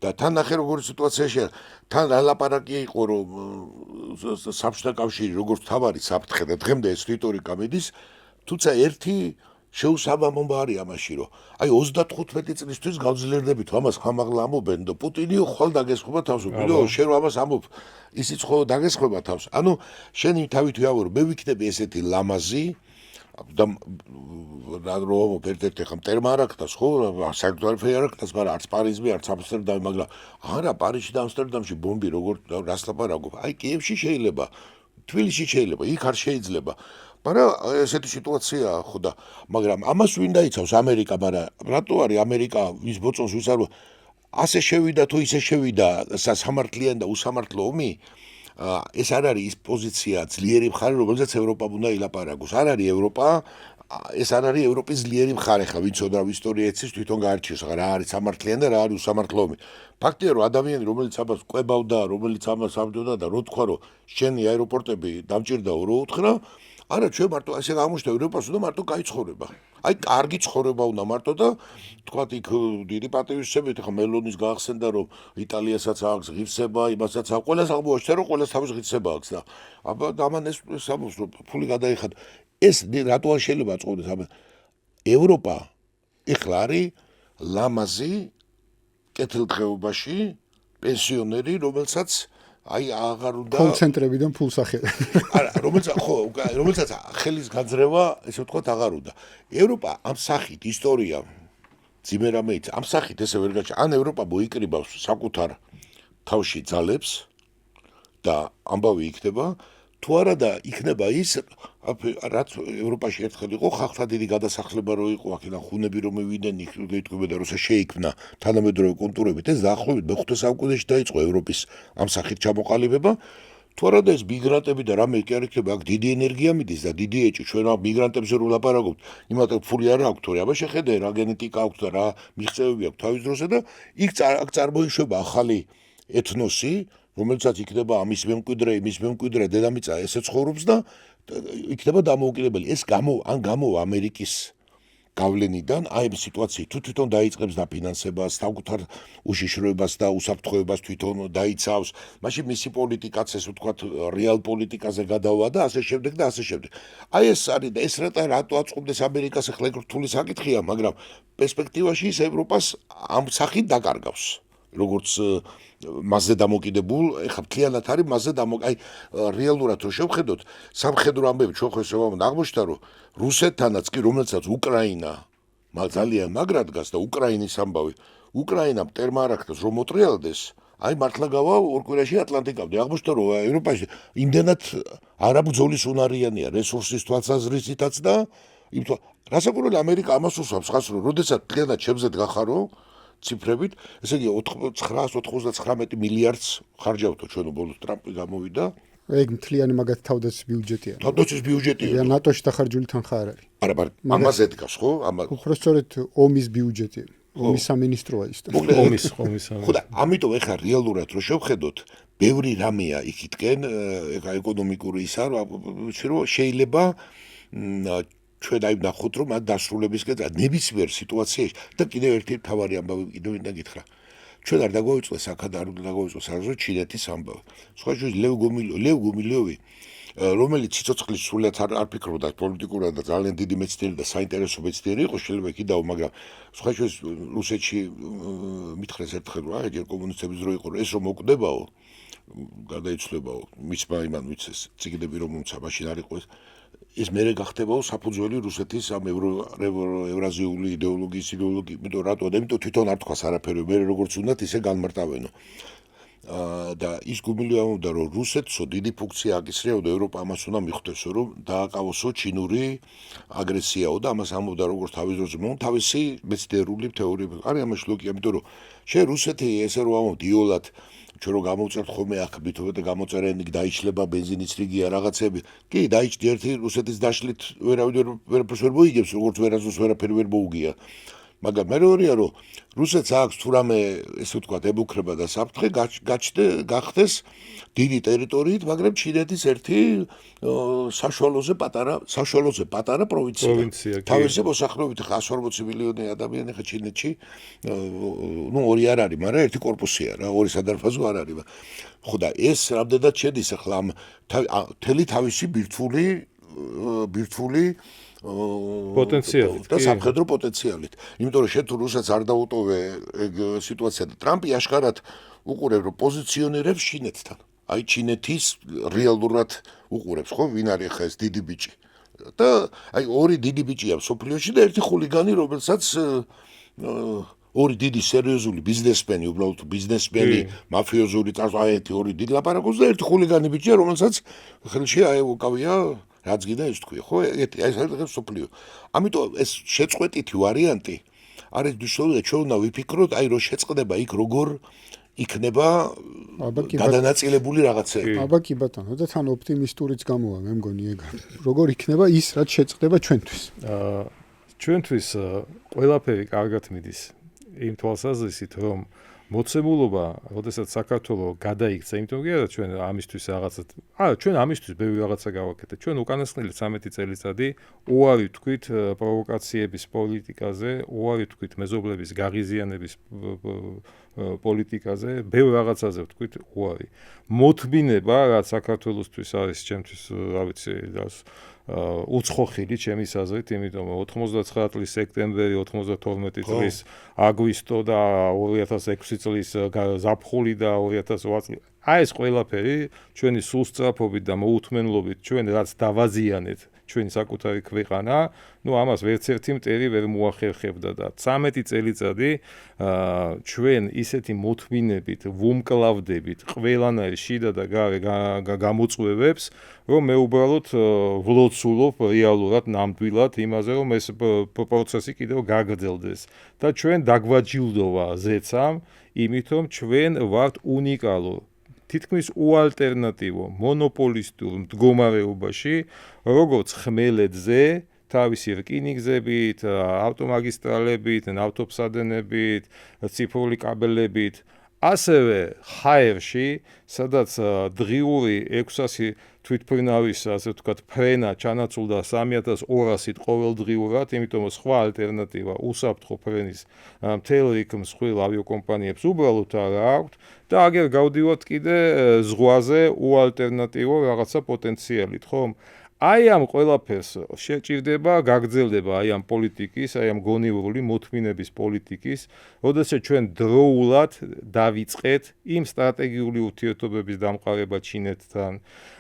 და თან ნახე როგორი სიტუაციაში თან ლაპარაკი იყო რომ საბჭოთა კავშირი როგორც თავარი საფრთხე და დღემდე ეს რიტორიკა მიდის თუმცა ერთი შეუსაბამობა არის ამაში რომ აი 35 წლისთვის გავძლიერდებით ამას ხამაღლა ამობენ და პუტინი ხვალ დაგესხობა თავს ვიდეო შენ რომ ამას ამობ ისიც ხო დაგესხება თავს ანუ შენი თავით ვიავრო მე ვიქნები ესეთი ლამაზი და რომ ერთ-ერთი ხომ ტერმა არაკეთას ხო საერთოდ არ აკეთას მაგრამ არც პარიზი არც ამსტერდამი მაგრამ არა პარიზში და ამსტერდამში ბომბი როგორ რას ლაპარაკობ აი კიევში შეიძლება თბილისში შეიძლება იქ არ შეიძლება მაგრამ ესეთი სიტუაცია ხო და მაგრამ ამას ვინ დაიცავს ამერიკა მაგრამ რატო არის ამერიკა ვის ბოწონს ვის არ ასე შევიდა თუ ისე შევიდა სამართლიანი და უსამართლო ომი ეს არ არის ის პოზიცია ძლიერი მხარე რომელზეც ევროპამ უნდა ილაპარაკოს არ არის ევროპა ეს არ არის ევროპის ძლიერი მხარე ხა, ვინც ოდრავ ისტორია ეცის თვითონ გაარჩიოს, რა არის სამართლიანი და რა არის უსამართლოები. ფაქტია, რომ ადამიანი, რომელიც ამას ყვებავდა, რომელიც ამას ამდოდა და რო თქვა, რომ შენი აეროპორტები დამჭირდაო რო უთხრა, არა, ჩვენ მარტო ასე გამოჩნდა ევროპას უნდა მარტო კაი ცხოვრება. აი, კარგი ცხოვრება უნდა მარტო და თქვათ იქ დიდი პატივისცემით ხა მელონის გაახსენდა, რომ იტალიასაც აქვს ღირსება, იმასაც აქვს, ყველას აღმოაჩნდა, რომ ყველას თავის ღირსება აქვს და აბა ამან ეს სამოს რომ ფული გადაიხადა. ეს რატო არ შეიძლება წყვეტდეს ამ ევროპა ეხლა არის ლამაზი კეთილდღეობაში პენსიონერი, რომელსაც აი აღარ უნდა კონცენტრებიდან ფულს ახერხა. არა, რომელსაც ხელის გაძრევა, ესე ვთქვათ, აღარ უნდა. ევროპა ამ სახით ისტორია ძიმერამეიც, ამ სახით ესე ვერ გაჩა. ან ევროპა მოიკრიბავს საკუთარ თავში ძალებს და ამბავი იქნება, თუ არა და იქნება ის, რაც ევროპაში ერთხელ იყო, ხალხთა დიდი გადასახლება რო იყო, აქედან ხუნები რომ მივიდნენ, იტყვება და როცა შეიქმნა თანამედროვე კონტურებით, ეს დაახლოებით მე-5 საუკუნეში დაიწყო ევროპის ამ სახით ჩამოყალიბება. თუ არა და ეს მიგრანტები და რამე კი არ იქნება, აქ დიდი ენერგია მიდის და დიდი ეჭი, ჩვენ ამ მიგრანტებზე რო ლაპარაკობთ, იმათო ფული არ აქვს, თორე აბა შეხედე რა გენეტიკა აქვს და რა მიღწევები აქვს თავის დროზე და იქ წარმოიშვება ახალი ეთნოსი, რომელსაც იქნება ამის მემკვიდრე, იმის მემკვიდრე, დედამიწა ესე ცხოვრობს და იქნება დამოუკიდებელი. ეს ან გამოვა ამერიკის გავლენიდან, აი ამ სიტუაციით თვითონ დაიწყებს დაფინანსებას, თავგუთარ უშიშროებას და უსაფრთხოებას თვითონ დაიცავს. მაშინ მისი პოლიტიკაც ეს ვთქვათ, რეალ პოლიტიკაზე გადავა და ასე შემდეგ და ასე შემდეგ. აი ეს არის და ეს რატო აწყობდეს ამერიკას ახლა რთული საკითხია, მაგრამ პერსპექტივაში ის ევროპას ამ სახით დაკარგავს. როგორც მასზე დამოკიდებულ, ეხლა მთლიანად არის მასზე აი რეალურად რო შევხედოთ, სამხედრო ამბები ჩვენ ხო ესე ვამბობთ, აღმოჩნდა რომ რუსეთთანაც კი რომელსაც უკრაინა ძალიან მაგრად დგას და უკრაინის ამბავი, უკრაინამ ტერმა არ აქვს რომ მოტრიალდეს, აი მართლა გავა ორ კვირაში ატლანტიკამდე. აღმოჩნდა რომ ევროპაში იმდენად არაბძოლის უნარიანია რესურსის თვალსაზრისითაც და იმიტომ რასაკვირველია ამერიკა ამას უსვამს ხას რომ როდესაც მთლიანად ჩემზედ გახარო ციფრებით, ესე იგი 999 მილიარდს ხარჯავთო ჩვენ ბოლოს ტრამპი გამოვიდა. ეგ მთლიანი მაგათ თავდაცვის ბიუჯეტია. თავდაცვის ბიუჯეტია. ნატოში დახარჯული თანხა არ არის. არა, ამაზე დგას, ხო? უბრალოდ სწორედ ომის ბიუჯეტია. ომის სამინისტროა ის. ომის. ხო და ამიტომ ეხლა რეალურად რო შევხედოთ, ბევრი რამეა იქითკენ, ეხლა ეკონომიკური ისა, რომ შეიძლება ჩვენ აი ნახოთ რომ ამ დასრულებისკენ ნებისმიერ სიტუაციაში და კიდევ ერთი თავარი ამბავი კიდევ მინდა გითხრა. ჩვენ არ დაგვაუწყდეს აქ არ უნდა დაგვაუწყდეს არასდროს ჩინეთის ამბავი. სხვა შორის ლევ გუმილოვი, რომელიც სიცოცხლის სულაც არ ფიქრობდა პოლიტიკურად და ძალიან დიდი მეცნიერი და საინტერესო მეცნიერი იყო, შეიძლება კიდაო, მაგრამ სხვა შორის რუსეთში მითხრეს ერთხელ რა, ეგერ კომუნისტების დრო იყო, ეს რომ მოკვდებაო, გადაიცვლებაო, მისმა იმან ვიცეს, ციგნები რომ მომცა, მაშინ არ იყო ეს მერე გახდებაო საფუძველი რუსეთის ამ ევრაზიული იდეოლოგიის, იმიტომ რატო? იმიტომ თვითონ არ თქვას არაფერი, მე როგორც უნდათ ისე განმარტავენო. და ის გუმილოვდა რომ რუსეთსო დიდი ფუნქცია აკისრიაო და ევროპა ამას უნდა მიხვდესო რომ დააკავოსო ჩინური აგრესიაო და ამას ამბობდა როგორც თავის დროზე თავისი მეცნიერული თეორიები. არის ამაში ლოგიკა, იმიტომ რომ შენ რუსეთი ესე რომ ამბობ დიოლად ჩვენ რომ გამოვწერთ ხოლმე აქ მითხრა გამოწერენი დაიშლება ბენზინის რიგია რაღაცები. კი, დაიჭდი ერთი რუსეთის დაშლით ვერაფერს ვერ მოიგებს, როგორც ვერასდროს ვერაფერი ვერ მოუგია. მაგრამ მე როია რომ რუსეთს აქვს თუ რამე ესე ვთქვათ ებუქრება და საფრთხე გახდეს დიდი ტერიტორიით, მაგრამ ჩინეთის ერთი საშუალოზე პატარა პროვინცია. თავისი მოსახლეობით 140 მილიონი ადამიანი ხა ჩინეთში, ორი არ არის, მაგრამ ერთი კორპუსია რა, ორი სადარბაზო არ არის. ხო და ეს რამდენად შედის ახლა მთელი თავისი ბირთვული პოტენციალით და სამხედრო პოტენციალით. იმიტომ რომ შენ თუ რუსეთს არ დაუტოვე ეგ სიტუაცია და ტრამპი აშკარად უყურებს რომ პოზიციონირებს ჩინეთთან. აი ჩინეთის რეალურად უყურებს, ხო, ვინ არის ხა ეს დიდი ბიჭი. და აი ორი დიდი ბიჭია სოფლიოში და ერთი ხულიგანი, რომელსაც ორი დიდი სერიოზული ბიზნესმენი, უბრალოდ ბიზნესმენი, მაფიოზური წარსულში ორი დიდი ლაპარაკობს და ერთი ხულიგანი ბიჭია, რომელსაც ხელში აი უკავია რაც გინდა ის თქვი, ხო? ეს არის სოფლიო. ამიტომ ეს შეწყვეტითი ვარიანტი არის მნიშვნელოვანი, ჩვენ უნდა ვიფიქროთ, აი რომ შეწყდება იქ როგორ იქნება გადანაწილებული რაღაცები. აბა კი ბატონო, და თან ოპტიმისტურიც გამოვა, მე მგონი ეგ. როგორ იქნება ის, რაც შეწყდება ჩვენთვის? ჩვენთვის ყველაფერი კარგად მიდის. იმ თვალსაზრისით, რომ მოცემულობა, როდესაც საქართველოს გადაიქცა, იმიტომ კი არა ჩვენ ამისთვის რაღაცა, ჩვენ ამისთვის ბევრი რაღაცა გავაკეთეთ. ჩვენ უკანასკნელი 13 წელიწადი უარი ვთქვით პროვოკაციების პოლიტიკაზე, უარი ვთქვით მეზობლების გაღიზიანების პოლიტიკაზე, ბევრ რაღაცაზე ვთქვით უარი. მოთმინება, რაც საქართველოსთვის არის ჩემთვის, რა ვიცი, უცხო ხილი ჩემის აზრით, იმიტომ რომ 99 წლის სექტემბერი, 92 წლის აგვისტო და 2006 წლის ზაფხული და 2008 წლის ეს ყველაფერი ჩვენი სულსწრაფობით და მოუთმენლობით ჩვენ რაც დავაზიანეთ ჩვენი საკუთარი ქვეყანა, ამას ვერც ერთი მტერი ვერ მოახერხებდა და 13 წელიწადი ჩვენ ისეთი მოთმინებით ვუმკლავდებით ყველანაირ შიდა და გარე გამოწვევებს, რომ მე უბრალოდ ვლოცულობ რეალურად ნამდვილად იმაზე, რომ ეს პროცესი კიდევ გაგრძელდეს და ჩვენ დაგვაჯილდოვა ზეცამ, იმით რომ ჩვენ ვართ უნიკალურ თითქმის უალტერნატივო მონოპოლისტურ მდგომარეობაში, როგორც ხმელეთზე, თავისი რკინიგზებით, ავტომაგისტრალებით, ნავთობსადენებით, ციფრული კაბელებით, ასევე ჰაერში, სადაც დღიური 600 თვითმფრინავის, ასე ვთქვათ, ფრენა ჩანაცვლდა 3200-ით ყოველდღიურად, იმიტომ რომ სხვა ალტერნატივა უსაფრთხო ფრენის მთელ რიგ მსხვილ ავიაკომპანიებს უბრალოდ არ აქვთ და აგერ გავდივართ კიდე ზღვაზე უალტერნატივო რაღაცა პოტენციალით, ხომ? აი ამ ყველაფერს შეჭირდება, გაგრძელდება აი ამ პოლიტიკის, აი ამ გონივრული მოთმინების პოლიტიკის, როდესაც ჩვენ დროულად დავიწყეთ იმ სტრატეგიული ურთიერთობების დამყარება ჩინეთთან,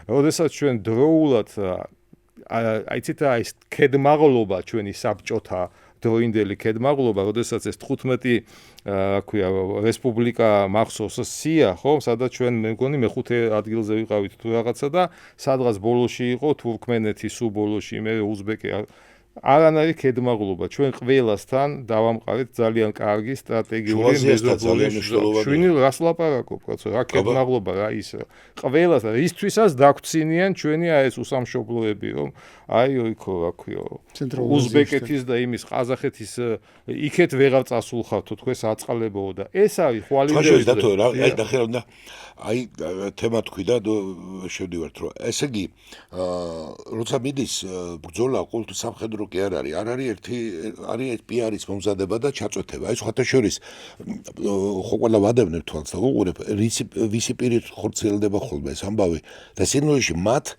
როდესაც ჩვენ დროულად აიცით ეს ქედმაღლობა ჩვენი საბჭოთა დროინდელი ქედმაღლობა, როდესაც ეს 15 აქვია რესპუბლიკა მახსოვს სია, ხო, სადაც ჩვენ მე მგონი მეხუთე ადგილზე ვიყავით თუ რაღაცა და სადღაც ბოლოში იყო თურქმენეთი, სულ ბოლოში მე უზბეკი არანაირი ქედმაღლობა, ჩვენ ყველასთან დავამყარეთ ძალიან კარგი სტრატეგიული მეზობელი. შვინი რას ლაპარაკობ, კაცო, რა ქედმაღლობა, რა ის. ყველას ისთვისაც დაგვცინიან ჩვენი ეს უსამშობლოები, რომ იქო, რა ქვია, უზბეკეთის და იმის ყაზახეთის იქეთ ვეღარ წასულხავთო, თქვენს აწყალებო და ეს არის ხვალინდელი. აი თემა თქვი და შევდივართ, რომ ესე იგი, როცა მიდის ბრძოლა ყოველთვის სამხედრო კი არ არის არის პიარის მომზადება და ჩაწვეთება. აი სხვათა შორის ხო ყველა ვადევნებ თვალს და უყურებ ვისი პირით ხორციელდება ხოლმე ეს ამბავი და სინამდვილეში მათ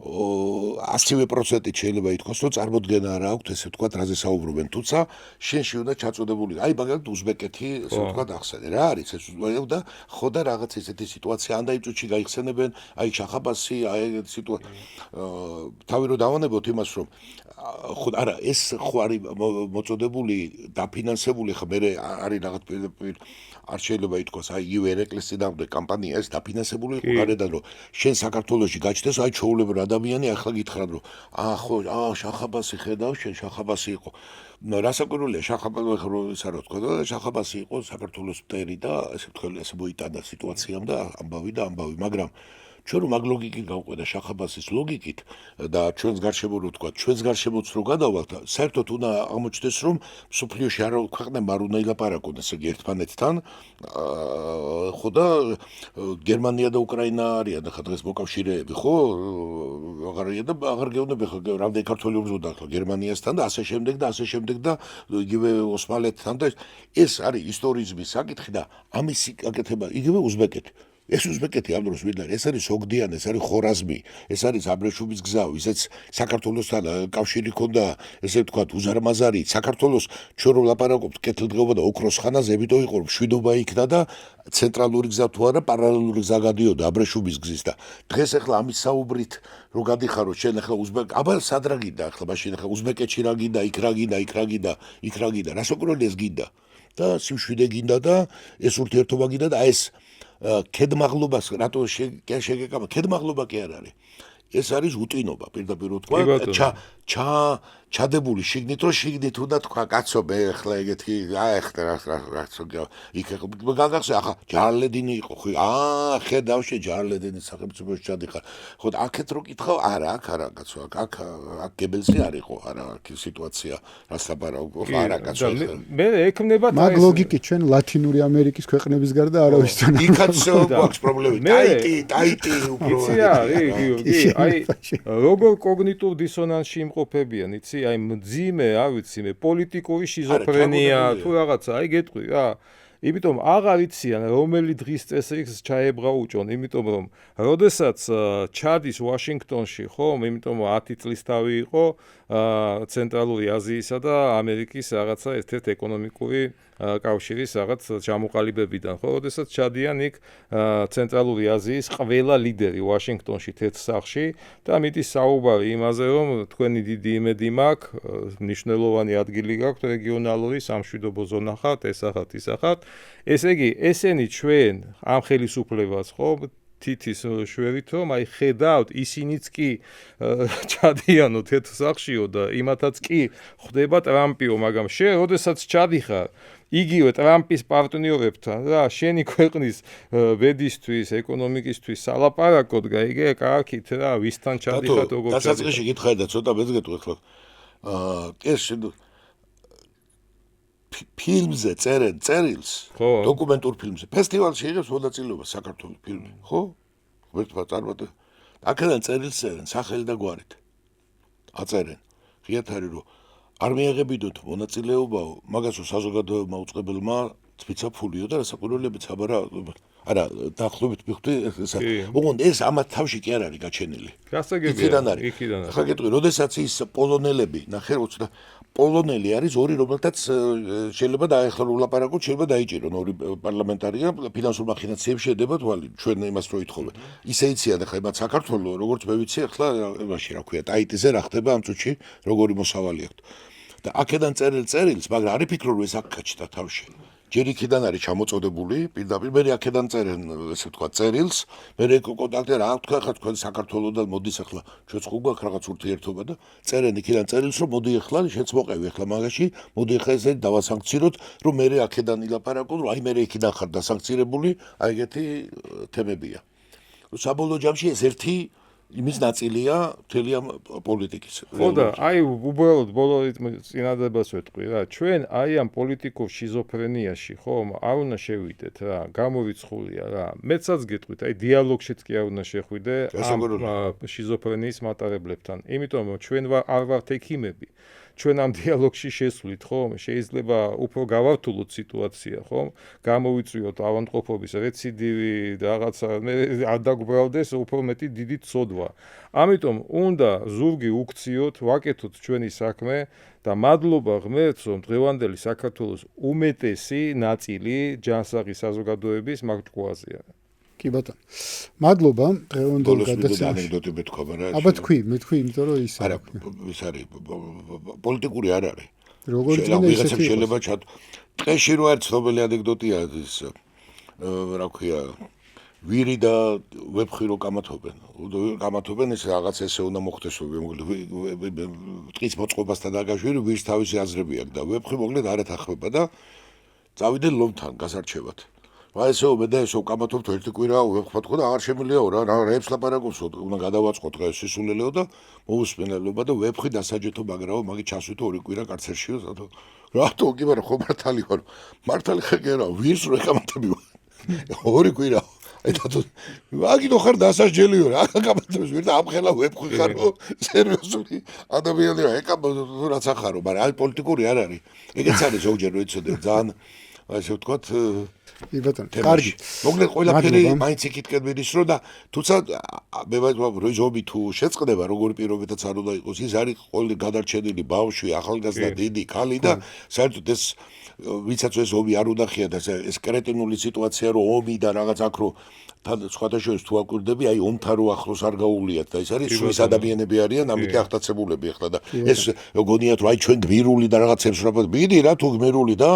100% შეიძლება ითქვას, რომ წარმოდგენა არ აქვთ, ესე ვთქვათ, რაზე საუბრობენ, თუმცა შენში უნდა ჩაწოდებული. აი მაგალითად უზბეკეთი, ესე ვთქვათ, ახსენე, რა არის ეს და ხო და რაღაც ესეთი სიტუაცია, ან დაიწუჩი გაიხსენებენ, აი შახაბასი, აი ეგეთი სიტუაცია. თავი რომ დავანებოთ იმას, რომ ხო არა, ეს ხო არის მოწოდებული, დაფინანსებული, ხო მე არის რაღაც პირდაპირ არ შეიძლება ითქვას, აი იუ ერეკლეს წინააღმდეგ კამპანია ეს დაფინანსებული იყო გარედან, რომ შენ საქართველოში გაჩნდეს, აი ჩაულებრ ადამიანი ახლა გითხრან, რომ ხო, შახაბასი ხედავ, შენ შახაბასი იყო. რასაკვირველია, შახაბასი ხო ისა რა თქვა და შახაბასი იყო საქართველოს მტერი და ესე ვთქვათ, ესე მოიტანა სიტუაციამ და ამბავი, მაგრამ ჩვენ რომ მაგ ლოგიკით გავყვედა შახაბასის ლოგიკით და ჩვენს გარშემო რო თქვა, ჩვენს გარშემოც რო გადავალთ, საერთოდ უნდა აღმოჩნდეს, რომ სოფლიოში არა ქვეყნებმა არ უნდა ილაპარაკონ, ესე იგი ერთმანეთთან, ხო და გერმანია და უკრაინა არიან ხა დღეს მოკავშირეები, ხო? აღარ გეუბნები ხა რამდენი ქართველი უბრძოდა ხა გერმანიასთან და ასე შემდეგ და იგივე ოსმალეთთან და ეს არის ისტორიზმის საკითხი და ამის გაკეთება იგივე უზბეკეთი. ეს უზბეკეთი ამ დროს ვინ არის? ეს არის სოგდიან, ეს არის ხორაზმი, ეს არის აბრეშუმის გზა, ვისაც საქართველოსთან კავშირი ჰქონდა, ესე ვთქვათ, უზარმაზარი. საქართველოს ჩვენ რომ ლაპარაკობთ კეთილდღეობა და ოქროს ხანაზე, ებიტო იყო რომ მშვიდობა იქნა და ცენტრალური გზა თუ არა, პარალელური გზა გადიოდა აბრეშუმის გზის და დღეს ახლა ამის საუბრით რო გადიხარო, შენ ახლა აბა სად რა გინდა ახლა მაშინ ახლა უზბეკეთში რა გინდა, იქ რა გინდა, რასაკვირველია ეს გინდა და სიმშვიდე გინდა და ეს ურთიერთობა გინდა და ეს ქედმაღლობას რატო შეგეკამა ქედმაღლობა კი არ არის ეს არის უტინობა პირდაპირ ვთქვა ჩადებული შიგნით რომ შიგნით უნდა თქვა კაცო მე ახლა ეგეთი ახლა რაცო იქ გაგახსენე ახლა ჯარლედინი იყო ხო ხედავში ჯარლედინის სახელმწიფოში ჩადიხარ ხო აქეთ რო კითხავ არა კაცო აქ გებელსი არ იყო არა აქ სიტუაცია რას ლაპარაკობ არა კაცო მე ექნება მაგ ლოგიკით ჩვენ ლათინური ამერიკის ქვეყნების გარდა არავის თან იქაც გვაქვს პრობლემები ტაიტი უფრო აი როგორ კოგნიტურ დისონანსში იმყოფებიან იცი აი მძიმე არ ვიცი მე პოლიტიკური შიზოფრენია თუ რაღაცა აი გეტყვი რა იმიტომ აღარ იციან რომელი დღის წესრიგს ჩაებრაუჭონ იმიტომ რომ როდესაც ჩადის ვაშინგტონში ხო იმიტომ 10 წლის თავი იყო ცენტრალური აზიისა და ამერიკის რაღაცა ერთ-ერთი ეკონომიკური კავშირის რაღაც ჩამოყალიბებიდან ხო როდესაც ჩადიან იქ ცენტრალური აზიის ყველა ლიდერი ვაშინგტონში თეთრ სახლში და მიდის საუბარი იმაზე რომ თქვენი დიდი იმედი მაქვს მნიშვნელოვანი ადგილი გაქვთ რეგიონალური სამშვიდობო ზონა ხართ ეს ახათ ესე იგი ესენი ჩვენ ამ ხელისუფლებას ხო თითის შვერით რომ აი ხედავთ ისინიც კი ჩადიანო თეთრ სახლშიო და იმათაც კი ხდება ტრამპიო მაგრამ შენ როდესაც ჩადიხარ იგივე ტრამპის პარტნიორებთან რა შენი ქვეყნის ბედისთვის ეკონომიკისთვის სალაპარაკოდ გაიგე კარგით რა ვისთან ჩადიხარ როგორ დასაწყისში გითხარი და ცოტა მეძგეთო ახლა ეს ფილმზე წერენ წერილს დოკუმენტურ ფილმზე ფესტივალში იღებს მონაწილეობას საქართველოს ფილმი ხო ვერტმა წარმატე აქედან წერილს წერენ სახელი და გვარით აწერენ ღიათ არის რომ არ მიაღებიდოთ მონაწილეობაო მაგასო საზოგადოებმა უწყებელმა თვითცა ფულიო და რასაკვირველებიც არა დაახლოებით მიხვდი ოღონდ ეს ამათ თავში კი არ არის გაჩენილი იქიდან არის ხა გეტყვი როდესაც ის პოლონელები ნახე უცდა პოლონელი არის ორი რომელთაც შეიძლება დაეხლა ვლაპარაკოთ შეიძლება დაიჭირონ ორი პარლამენტარია ფინანსურ მახინაციებს შედება თვალი ჩვენ იმას რო ითხოვენ ისე იციან ახლა იმათ საქართველოს როგორც მე ვიცი ახლა იმაში რა ქვია ტაიტიზე რა ხდება ამ წუთში როგორი მოსავალი აქვს და აქედან წერილს მაგრამ არ იფიქრო რომ ეს აქ გაჩნდა თავში ჯერ იქიდან არის ჩამოწოდებული პირდაპირ მე აქედან წერენ ესე ვთქვა წერილს მე კონტაქტი რა თქვა ხა თქვენ საქართველოსთან მოდის ახლა ჩვენც ხო გვაქვს რაღაც ურთიერთობა და წერენ იქიდან წერილს რომ მოდი ახლა შეც მოყევი ახლა მაგაში მოდი ახლა ესე დავასანქციროთ რომ მე აქედან ილაპარაკო რომ აი მე იქიდან ხარ დასანქცირებული აი ეგეთი თემებია საბოლოო ჯამში ეს ერთი იმის ნაწილია მთელი ამ პოლიტიკის. ხო და აი უბრალოდ ბოლო წინადადებას ვეთქვი რა, ჩვენ აი ამ პოლიტიკურ შიზოფრენიაში ხომ არ უნდა შევიდეთ რა, გამორიცხულია რა. მეცაც გეტყვით, აი დიალოგშიც კი არ უნდა შეხვიდე ამ შიზოფრენიის მატარებლებთან. იმიტომ რომ ჩვენ არ ვართ ექიმები. ჩვენ ამ დიალოგში შესვლით, ხომ? შეიძლება უფრო გავართულოთ სიტუაცია, ხომ? გამოვიწვიოთ ავადმყოფობის რეციდივი და რაღაცა არ დაგვბრალდეს უფრო მეტი დიდი ცოდვა. ამიტომ უნდა ზურგი უქციოთ, ვაკეთოთ ჩვენი საქმე და მადლობა ღმერთს, რომ დღევანდელი საქართველოს უმეტესი ნაწილი ჯანსაღი საზოგადოების მაგჭკუაზეა. კი ბატონო. მადლობა დღევანდელ გადაცემაში. ანეკდოტები თქვა, რა. აბა თქვი, მე თქვი, იმიტომ რომ ის არა, ის არის პოლიტიკური არ არის. როგორ წინა ისეთი შეიძლება ტყეში რო არის ცნობილი ანეკდოტია ის რა ქვია ვირი და ვეფხვი რო კამათობენ ეს რაღაც ესე უნდა მოხდეს ტყის მოწყობასთან დაგაშვირი ვირს თავისი აზრები აქვს და ვეფხვი მოკლედ არ ეთანხმება და წავიდნენ ლომთან გასარჩევად აი ესეო მე და ესო კამათობთ ერთი კვირა ვეფხვა თქო და აღარ შემიძლიაო რა რებს ლაპარაკობს უნდა გადავაწყო დღეს სისულელეო და მოусმენელობა და ვეფხვი დასაჯეთო მაგრაო მაგით ჩასვითო ორი კვირა კარცერშიო რატო კი მაგრამ ხო მართალი ვარ მართალი ხეგერა ვირს რო ეკამათები ორი კვირა ეთათო მაგითო ხარ დასაჯელიო რა კამათებს ვირ და ამხელა ვეფხვი ხარო სერიოზული ადამიანია ეკამ რაც ახარო მაგრამ აი პოლიტიკური არ არის ეგეც არის ზოგჯერ რო იცოდე ძალიან ასე ვთქვათ კი ბატონო კარგი მოკლედ ყველაფერი მაინც იქითკენ მიდის რო და თუცა მე ვაიწყებ რეზომი თუ შეწყდება როგორი პირობითაც არ უნდა იყოს ის არის ყოველი გადარჩენილი ბავშვი ახალგაზრდა დიდი ქალი და საერთოდ ეს ვიცაც ეს ომი არ უნდა ხია და ეს კრეტინული სიტუაცია რო ომი და რაღაც აქ რო სხვათა შორის თუ აკვირდები აი ომთან რო ახლოს არ გაუვლიათ და ეს არის სულის ადამიანები არიან ამით აღტაცებულები ახლა და ეს გონიათ რომ აი ჩვენ გმირული და რაღაცებს რა მიდი რა თუ გმირული და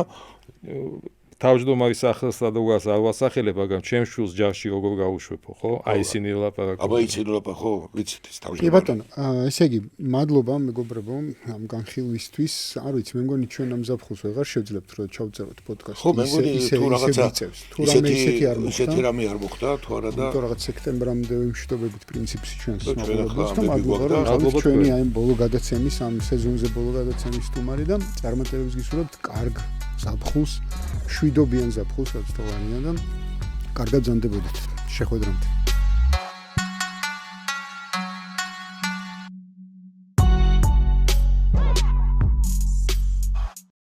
თავმჯდომარის სახელს სადღაც არ ვასახელებ, მაგრამ ჩემს შვილს ჯარში როგორ გავუშვებო, ხო? აი ისინი ვლაპარაკობენ. აბა ისინი ვლაპარაკო, ხო, ვიცით ის თავში. კი ბატონო, ესე იგი, მადლობა მეგობრებო ამ განხილვისთვის. არ ვიცი, მე მგონი ჩვენ ამ ზაფხულს ვეღარ შევძლებთ რომ ჩავწეროთ პოდკასტი. ხო, მე მგონი თუ რაღაცა თუ რამე ისეთი არ მოხდა. ისეთი რამე არ მოხდა, თუ არა და თუ რაღაც სექტემბრამდე ვიმშვიდობებით პრინციპში ჩვენს ჩვენ ახლა მოგებულს და ამბები მადლობა გვაქვს რომ ჩვენი აი ბოლო გადაცემის ამ სეზონზე ბოლო გადაცემის სტუმარი და წარმატებებს გისურვებთ კარგ ზაფხულს, შვიდობიან ზაფხულს, რაც თოვანია და კარგად ზამდებოდეთ. შეხვედრამდე.